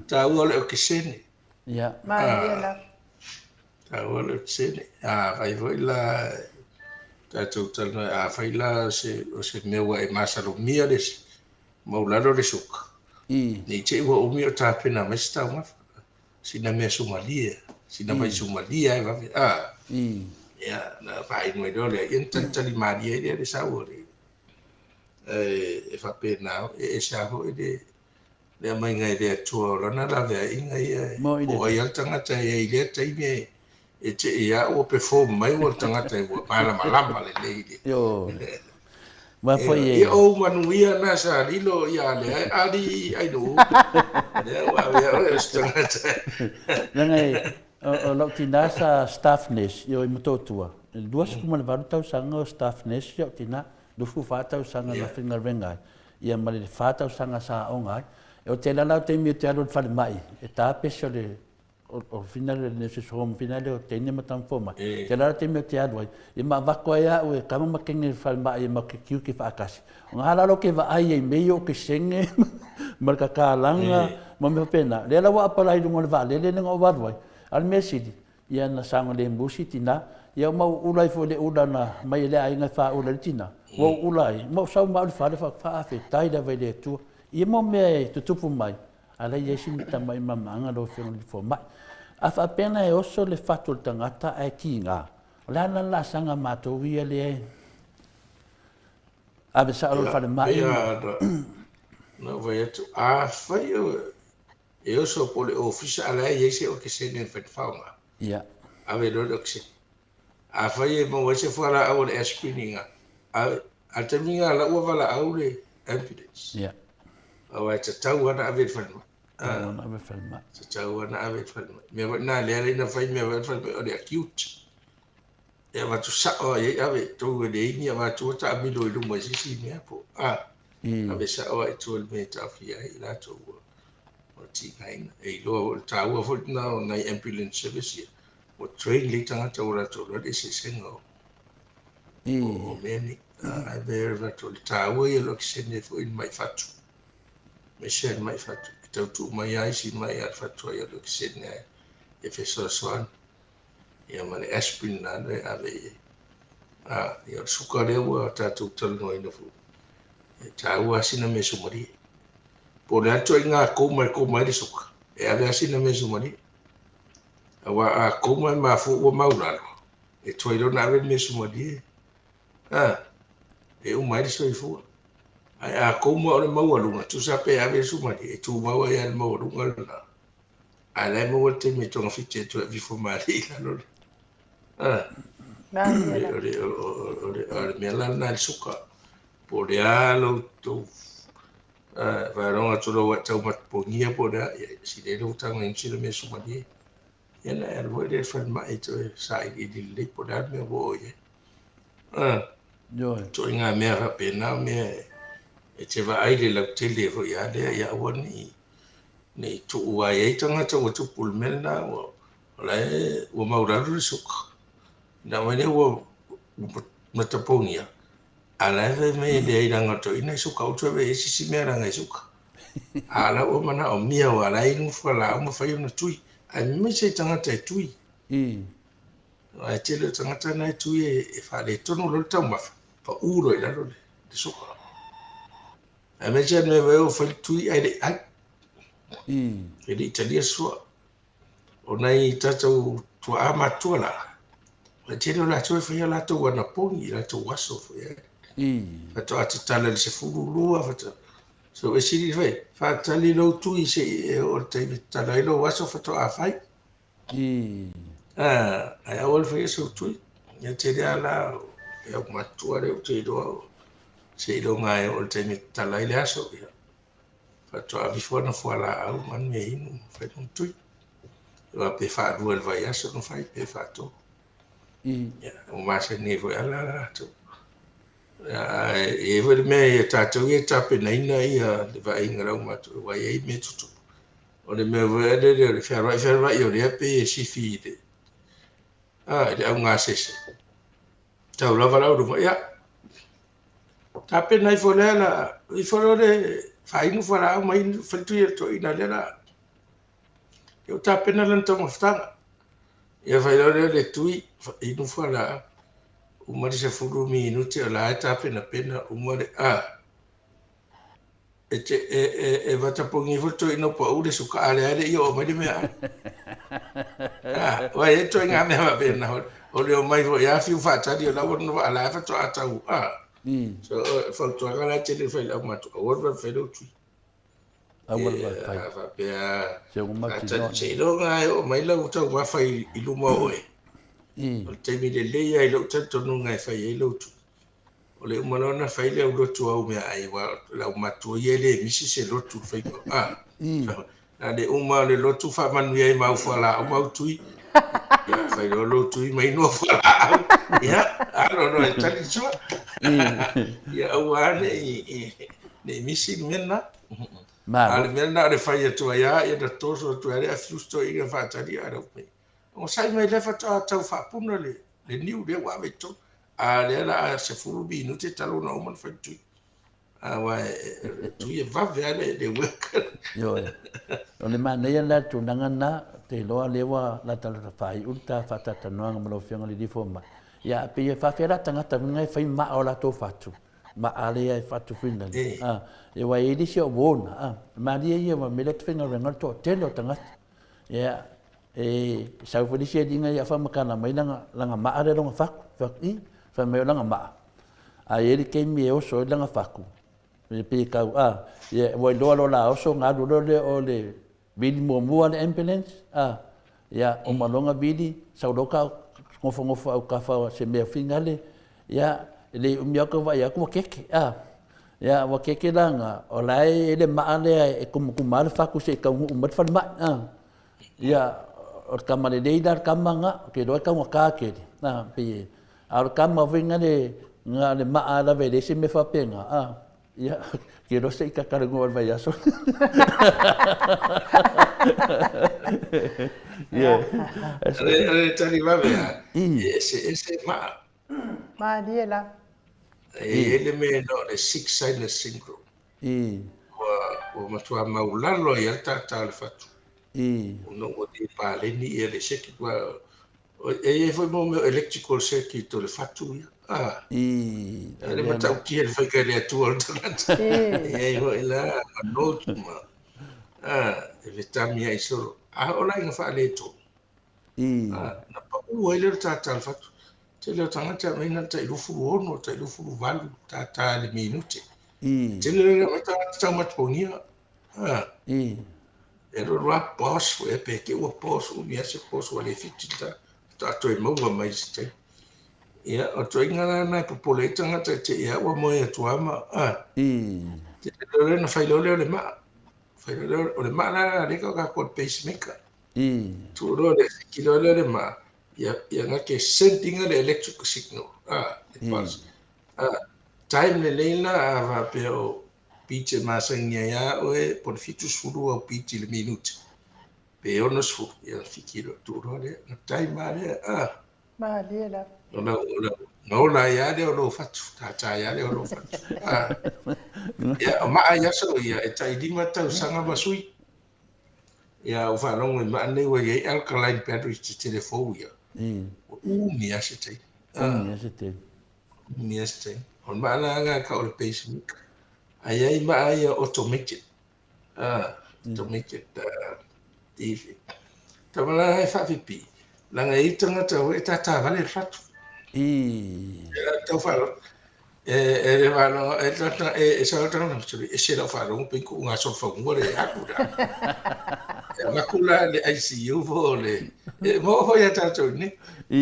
Tā ua le o kisene. Ia. Tā ua le o kisene. Vai voi la, tātou tala, vai la o se meua e masalo mia lesi. Maularo le suka. Ni che wa umi o tapena mas ta ma sina me Somalia sina mai Somalia e va ya na vai no do le intentali maria de sauri e fa pena e sa ho le mai ngai de tuo na la ve ingai o ia tanga te ile te me e che ia o perform mai o tanga te o para malamba le yo ma foi e o manuia na sa lilo ia le ali ai do le wa ya stangata ngai o lo tina sa staffness yo I mototua duas kuma le valu tau sanga staffness yo tina do fu fa tau sanga na finger venga ia male fa tau sanga sa onga e o te la te mi te alo fa mai e ta peso le o final ne se som final o te ne matam foma te la te me te alo e ma va ko ya o kama makengi fa mai ma ke kiu ki fa kasi ngala lo ke va ai e meio ke senge marka kalanga ma me pena le la wa pala I ngol va le ngo va vai al mesidi ia na sango le mbusi tina ia ma ulai fo le ulana mai le ai nga fa ulai tina wo ulai mo sa ma fa fa fe tai da vai le tu ia mo me tu tupu mai ala ia sin tamai mamanga lo fe fo mai afa pena e oso le fatul tangata ai kinga la sanga mato ia le ave sa lo fa mai no vai tu fa e oso pole office ala ia se o ke se ne fa faunga ia ave lo ke fa ia mo se fora a o spinninga a terminga la o vala aule ambulance ia o te tau ana ave fa na me falma te tau ana ave fa me na le na fa me va fa o le acute e va tu sa o e ave tu le ni va tu ta mi lo lu mo si me po ave sa o tu me ta fia I la tu o ti kain e lo ta o fo na ambulance service o train le tanga ta ora tu lo de se sengo o meni ave va tu ta o e lo que se ne fo in mai fatu me se mai fatu tau tu mai ai si mai al fatu ia lo que se ne e fe so so ia mane aspirin na le ave ia suka le wa ta tu tal no ina fu ta wa sina me sumari po le atu inga ko mai de suka e ave sina me sumari wa ko mai ma fu o maula e toi do na ave me sumari e o mai de so fu a ko mo le mau alunga tu sa pe ave sumari e tu mau ia le mau alunga na ala mo te me tonga fitte tu vi fu mari la no me la na suka por ya lo tu Varonga tolo wa tau matpongia po da si le lo tanga in sila me sumali. Yana er wo de fan mai to sai i le po da me wo ye. To inga me ha pena me e te va ai le la tele ro ya le ya woni nei tu wa ye tanga to tu pulmel na wo la wo mauraru suka. Na wene wo mataponia. Ala me de ai ranga to ina suka o tu e si me ranga suka. Ala o mana o mia o ala inu fala o ma fai na tui. Ai me se tanga te tui. Ai te le tanga na tui e fa le tonu lo tau ma fa uro ila lo de suka. Ai me se me veo fa tui ai de ai. E di Italia sua. O nai tatau tua ama tua la. Ai te le la tui fa la tu wana pongi la tu waso fa ya. Fato ati tala le se furu lua fato. So e siri fai, fa tali lo tui se o te tala i lo waso fato a fai. Ai awal fai so tui. Ia te rea la, e au matua reo te doa. Se i lo ngai o te tala i le aso. Fato a bifona fua la au man me inu, fai non tui. Ia pe fa rua le vai aso no fai, pe fa to. O masa nevo ala la to. E vele me e tātou e tape na ina ia le va inga rau matu wa e me tutu. O le me vele le whairai o le ape e sifi i le. Le au ngā sese. Tau lava rau runga, ia. Tape na i fole ala, i fole le whainu whara au mai whaitu i to ina le la. Io tape na lan tonga whtanga. Ia whairai le tui, inu whara au. Umari se furu minuti o la eta pena umari e vatapongi foto ino pa ure suka ale i o mai mea wa e to inga mea pena o le o mai vo ya fiu fatari o la wono ala fato atau so foto ala tele fa la matu o wa fa lo tu fa pe se un matu se lo ga o mai la uta wa fa i lu mo e o te mi le leia i lo tanto nunga e fai e lo tu. O le umalona fai le au lotu au mea ai wa la umatu i ele misi se lotu fai ko. Na le uma le lotu fa manu i mau fala au mau tui. Ia fai lo lotu i mai no fala au. Ia, alo no e tali sua. Ia au ane ne misi mena. Ale mena le fai atua ia da toso atua le a fiusto i ga fatari a rau mei. O sai mai le fata tau whapuna le niu le wa veto a le ala se furu minuti talo na oman fatu a wa tu e va vele le work yo o le manea la tu nangana te loa lewa la tala fai ulta fata tanoanga malo fianga le difoma ya pe e fa fera tangata ngai fai ma o la to fatu ma ale ai fatu fina e wa e disi o bona ma dia ia ma mele tfinga rengal to telo tangata ya e sau fo disi dinga ya fa makana mai langa ma are longa faku fa me langa ma a ele ke mi o so langa faku e pe ka ye wo lo la o so nga lo le o le bili mo mo le ambulance ya o malonga bili sau do ka ngofo au ka fa se me finale ya le umia ko va ya ko keke ya wa keke langa o lai le ma ale e kum mal faku se ka umat fa ma ya o kama le deidar kama nga ke do ka ka ke na pe al kama vinga le nga le ma ala ve de se me fa penga ya ke do se ka ka ngo va ya so ya tani va vea ese ma diela ele me no le six sign syndrome o matua maulalo ya ta le fatu no o te pale ni ele circuit wa e foi mo electrical circuit to le fatu ya ele mata o ki ele foi que ele atua e ho ela no tuma e vitami ai so ola inga fa le to na pa o ele ta le fatu te le tangata mai na tai lufu ono tai lufu valu ta le minuti te le mata ta matponia e roa pos e pe ke o pos o mia se pos o le fitita ta to e mo mai ste ia o to inga na populate nga te ia o mo e tuama Te lore na fai lore o le maa. Fai lore o le maa la reka ka ko pacemaker. Tu lore ki lore le maa. Ia nga ke sending the electrical signal. Le pulse. Time le leila va pe o piche masangia ya o e por fitus furu o piche le minuti. Pe ono sfu ia fikiro tu lore na time mare Mahalia la. Ola ya de o lo fatu. Ta ya de o lo fatu. Ia ma ya so ia e tai di mata sanga masui. Ia o fa longo ma nei wa ye alkaline batteries te telefone ia. Mi asite. Mi asite. Mi asite. On ma na nga ka o le pacemaker. Ai ma ai automated. Automated TV. Tamala ai fa pipi. Langa i tanga tau e tata vale fatu. Tau fa e vano e tata e sa tanga e se la fa un pe ku nga so fa ngore akura. Makula le ICU vo le mo ho ya tata ni.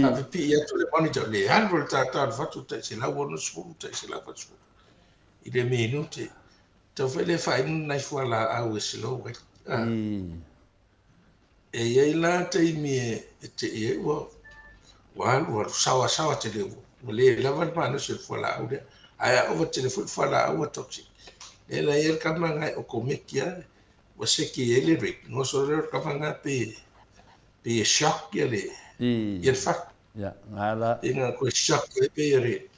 A pipi ya to le monitor le handle tata fatu te se la wono su te se la fatu. I le minuti. Tau fa le fa in nai fu la au se lo we. E ia la te mi te e wa sawa te le lava ma no se fola au de ai over te fu fola au toxic e la yer kamanga o komekia wa se ki ele rik no so re kamanga pe shock ele yer fa ya ngala inga ko shock pe re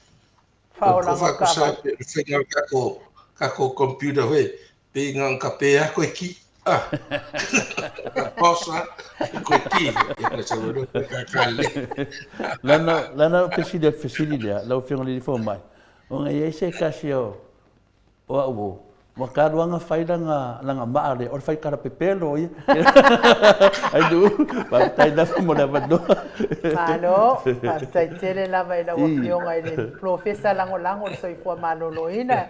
Faola ko sa finger kako computer we pe nga ka pe ko ki posa ko ki e se lo ka kale lana facility la fiona li fo mai o ngai se kasio o wa karuanga faida nga maare o fai kara pepelo ia ai du pa tai da mo da vado Malo, hasta tele la vai la opinion ai le professor lango so i fo maloloina.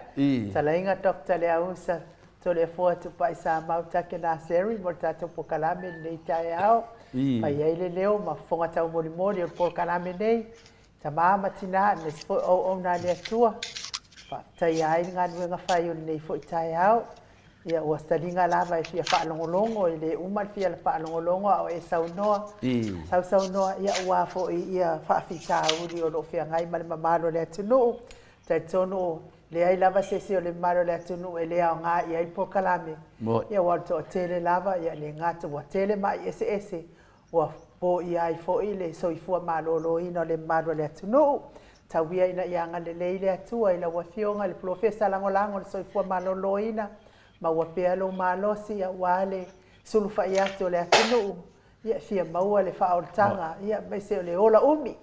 Salainga dokta le ausa to le fo tu pai sa mau take na seri mo tato po kalame nei tai au. Pai ai le leo ma fonga tau mori po kalame nei. Tamama tina ne fo o na le tua. Pa tai ai nga nga fai nei fo tai au. Ia o staringa lava e fia fa longolongo i le umal fia fa longolongo o e saunoa. Saunoa ia ua fo ia fa fita uri o lo fia ngai mal mamalo le atunu. Tai tono le ai lava se o le malo le atunu e le au nga ia i po kalame. Ia wa to tele lava ia le ngata wa tele ma ese wa po ia i fo i le so i fua malo lo ino le malo le atunu. Tawia ina ia nga le atua ila wa fionga le professor langolango le so i fua malo lo ina. Ma wa pea lo malosi ya wale sulu fa ia to le atunu ia fia maua le fa ortanga ia mai se le ola umi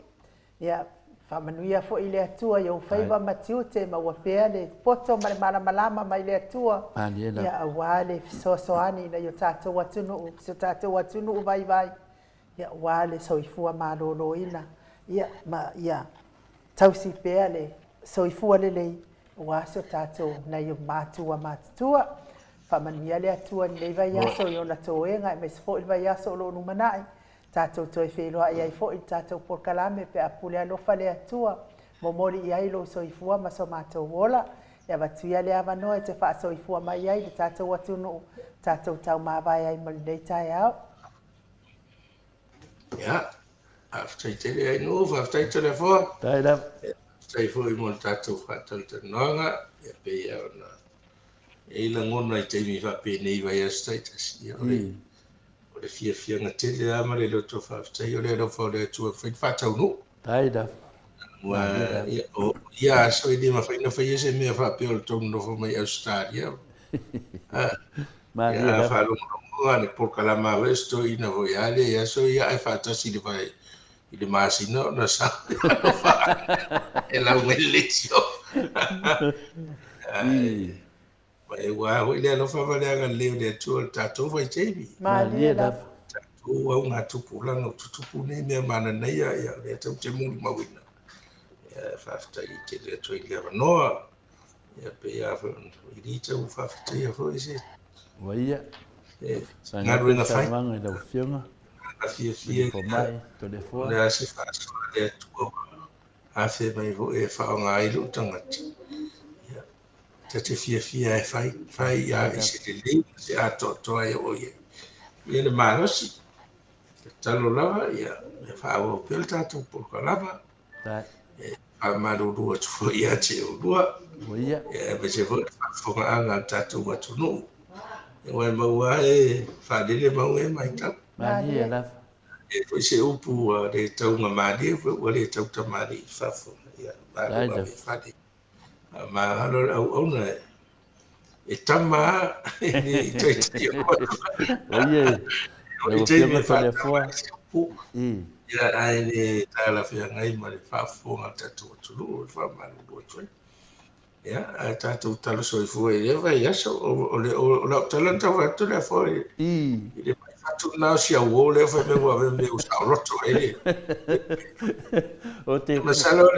ia fa manuia fo ile atua yo faiva matiute ma wa pea le poto malama mai le atua ia wale soani na yo tato watunu vai ia wale soifua malolo ina ia ma ia tausi pea le soifua le waso tato na yo matua fa manuia le atua nei vai aso yo na toenga me fo il vai aso lo numanai tato to e felo ai fo il tato por kalame pe apule lo fale atua momori ia lo soifua ma so mato wola ia vatuia le avano e te fa soifua mai ai tato watunu tato tau ma vai ai mal dei tai au ja after tele ai no after telefon tai da sai foi mo tato fa tanto nonga e pe ia na e la ngona i te mi fa pe nei vai a status ia o le fia na tele ama le loto fa tai o le lo fa le tu fa tau no tai da ia so i di ma fa ina fa ia se me fa pe o to no fa mai Australia ma ia fa lo ngone por kala ma vesto ina voiale ia so ia ai fa tasi di vai i le masino na sa e la umelizio ma e wa ho ile no fa vale aga le de tu tato vai tevi ma le da tu wa una tu pula no tu pune me mana nei ia le te mu ma wina ia fa sta i te le tu ile no ia pe ia fa i di te u fa te ia fo ise Waia. Nga ruenga fai. Manga da fiona. Fia Fo mai to le fo. Le ase fa le tu. A fe mai vo e fa nga i lu tangati. te fia e fai ia i se le se atoatoa e o ia le malosi te talo lava ia e whaau pele tātou porka lava e whamarurua tu fo ia te urua e me se fo whongaanga tātou matunu e wai maua e whadele mau e mai tau e fo se upu le taunga maari e fo le tau tamari i whafo ia marua me whade ma halo au na e tama ni te te oye le fianga tole fua ia ai le tala fia ngai ma le fafo nga tatu tulu fa ma lu tue ia a tatu talo soi fu e va ia so o le talenta va tu le fo le fatu na sia wo le fa me wa me u sa roto e o te masalo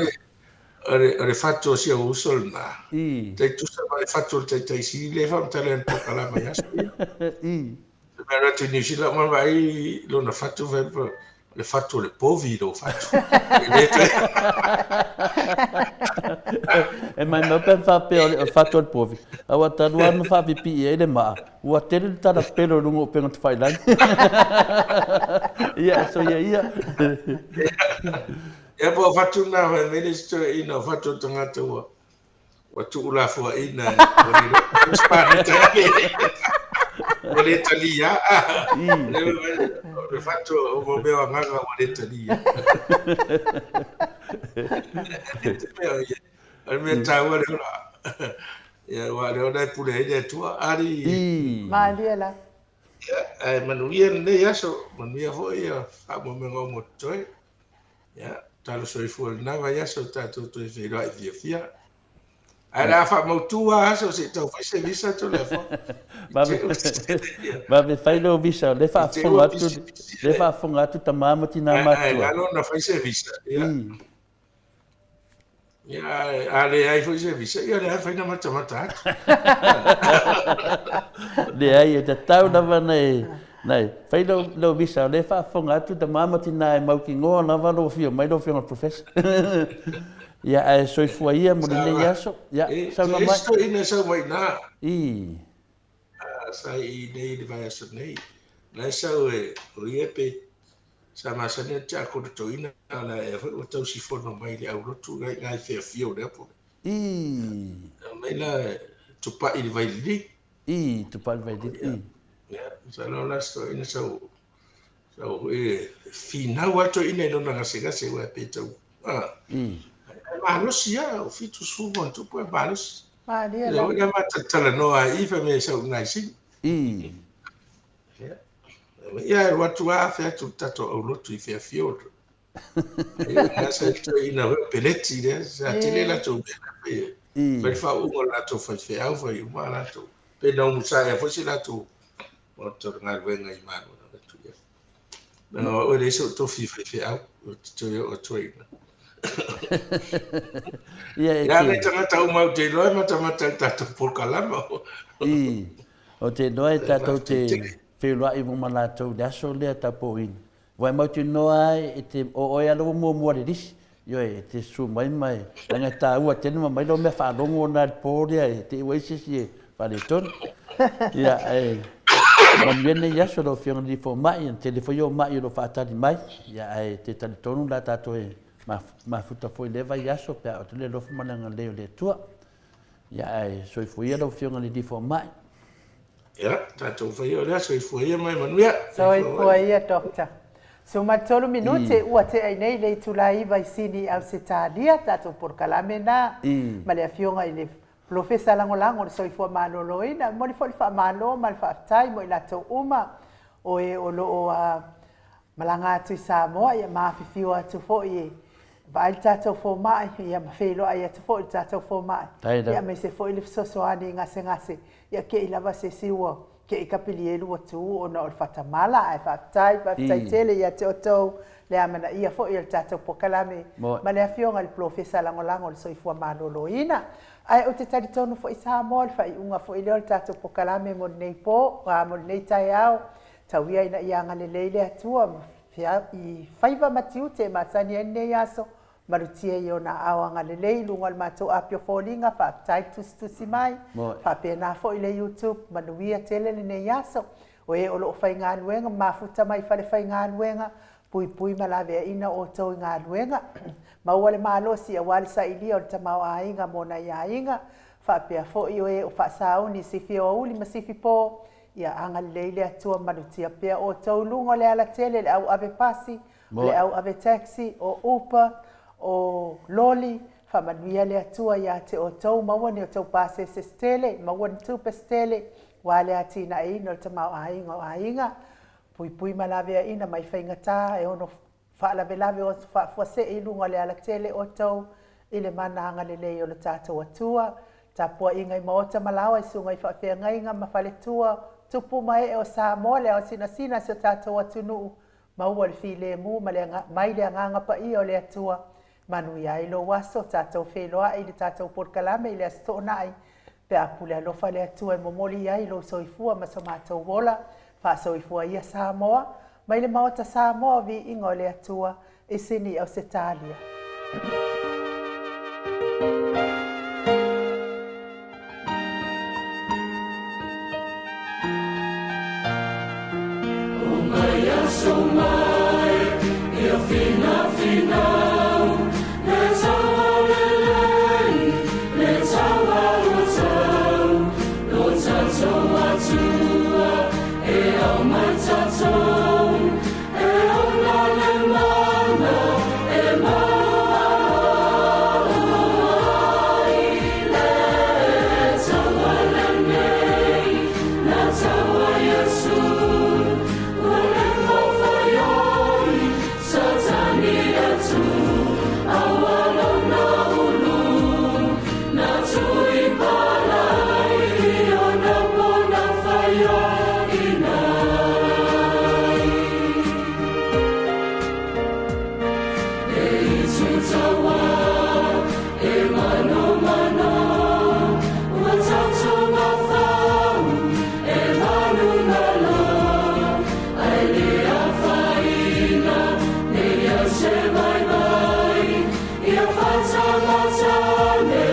le fatto sia usul na te tu sa le fatto te si le fa talento kala ma ya però tu dici la ma vai lo na fatto le fatto le povi lo faccio e mai me per fa pe o fatto il povi awa tanu anu fa pipi e le ma ua tele tala pelo lungo pe ngot fai lan ia so ia e po fatto na me le sto ina fatto tangata wa tu la fo ina o spara Vuole Italia, le faccio un bel amaro vuole Italia. Al mio tavolo ya wale ona pule ile tu ari Maliela. Manuia ne yaso manuia fo ya amo me ngomo toi ya talo soi fo na va yaso tato to e rai via Era fa motua so se tau fai se visa to le fo. Ma me fai lo visa le fa fonga tu tamama tina matua. Ai no fai se visa. Ya ale ai fai se visa. Ya le fai na mata. Le ai te tau na nei fai lo visa le fa fonga tu tamama tina mau ki ngo na va lo fio mai lo fio professor. Ya ai soi fuaia mo le yaso ya sa na mai isto ina sa mai na sa I nei de vai sa nei na sa o iepe sa ma sa ne ta ko to ina na e o tau si fono mai le au tu ngai fe fio le po mai la tu pa il vai li tu pa vai li ya sa no la sto ina sa o fina wa to ina no na se wa pe tau Malos ya o fitu sumo tu po malos. Malia la. Ya mata tala no ai fa me sa ngai si. Ya watu a fa tu tato o lotu I fa fio. Ya sa tu ina peleti de sa tele la tu be. Per fa uno la tu fa au fa I ma la tu. Pe no musa ya fo si la tu. O to ngal venga I mano na tu ya. No o le so to fi fa au o to ina. Ya le tangata o mau te loe mata tato por kalama. O te loe tato te whewra I muma lātou daso lea tapo in. Wai mau te noa e te o alo mua le risi. Yo e te su mai langa tā ua tene mai lo mea whaalongo na pōrea e te waisisi e whare tonu. Ia e manuene yaso lo whianga li fo mai te le whaio mai lo whaatari mai. Ia e te tani tonu la tato e ma futa foi leva yaso pe o tele lo fumalanga leo le tua ya ai soi foi lo fiona li fo mai ya tato foi ora soi foi mai manuia soi foi doctor so matolo minute ua te ai nei le tulai vai sini au se talia tato por kalamena ma le fiona I le professor langolango soi foi maloloina mo li foi fa malo mal fa tai mo ila to uma o e o lo malanga tu Samoa ia mafifio atu fo I vai tatou fo mai ia mafelo ai atu fo tatou fo mai ia me se fo I le sosoani ngase ia ke I lava se siua ke I kapili elu atu ona o fatamala ai fatai tele ia te otou le amana ia fo I tatou pokalame ma le afionga le professor langolango le soifua maloloina ai o te tari tonu fo I Samoa fa I unga fo I le tatou pokalame mo nei po mo nei tai au tauia ina ia ngale leile atua I faiva matiu te masani ene yaso marutia i ona aoanga lelei lunga le mātou apio fōlinga whaatai tusi mai whaapena fo i le YouTube manuia tele le nei aso o e olo whai ngā luenga mafuta mai whale whai ngā luenga pui malawea ina o tau ngā luenga maua le mālosi a wale sa ilia o le tamau a inga mona i a inga whaapea fo i o e o whaasauni sifi o uli ma sifi pō ia anga leile atua manutia pea o tau lunga le ala tele le au ave pasi le au ave taxi o Uber o loli whamanuia le atua ia te o tau mawani o tau pase se stele mawani tupe stele wale atina e ino le tamau a inga pui malawea ina mai whaingata e ono whaalawelawe o whaafwase i lunga le ala tele o tau i le mana anga le lei o le tātou atua tapua inga i maota malawa i sunga i whaafea ngainga ma whale tua tupu mai e o Samoa le o sina se o tātou atunu maua le while mu mai le anganga pa i o le atua manu ia i lo waso tātou wheloa i le tātou porkalame i le asto nai pe apule alofa le atua e momoli ia i lo soifua ma so mātou wola fa soifua ia Samoa mai le maota Samoa vi ingo le atua e sini au se talia. So mai, eu final, let's all lei, let's all so atua, e au mai tatou, e au na le mana, e mai, let's all lei, let's all Yesu. Bye bye, ia fața la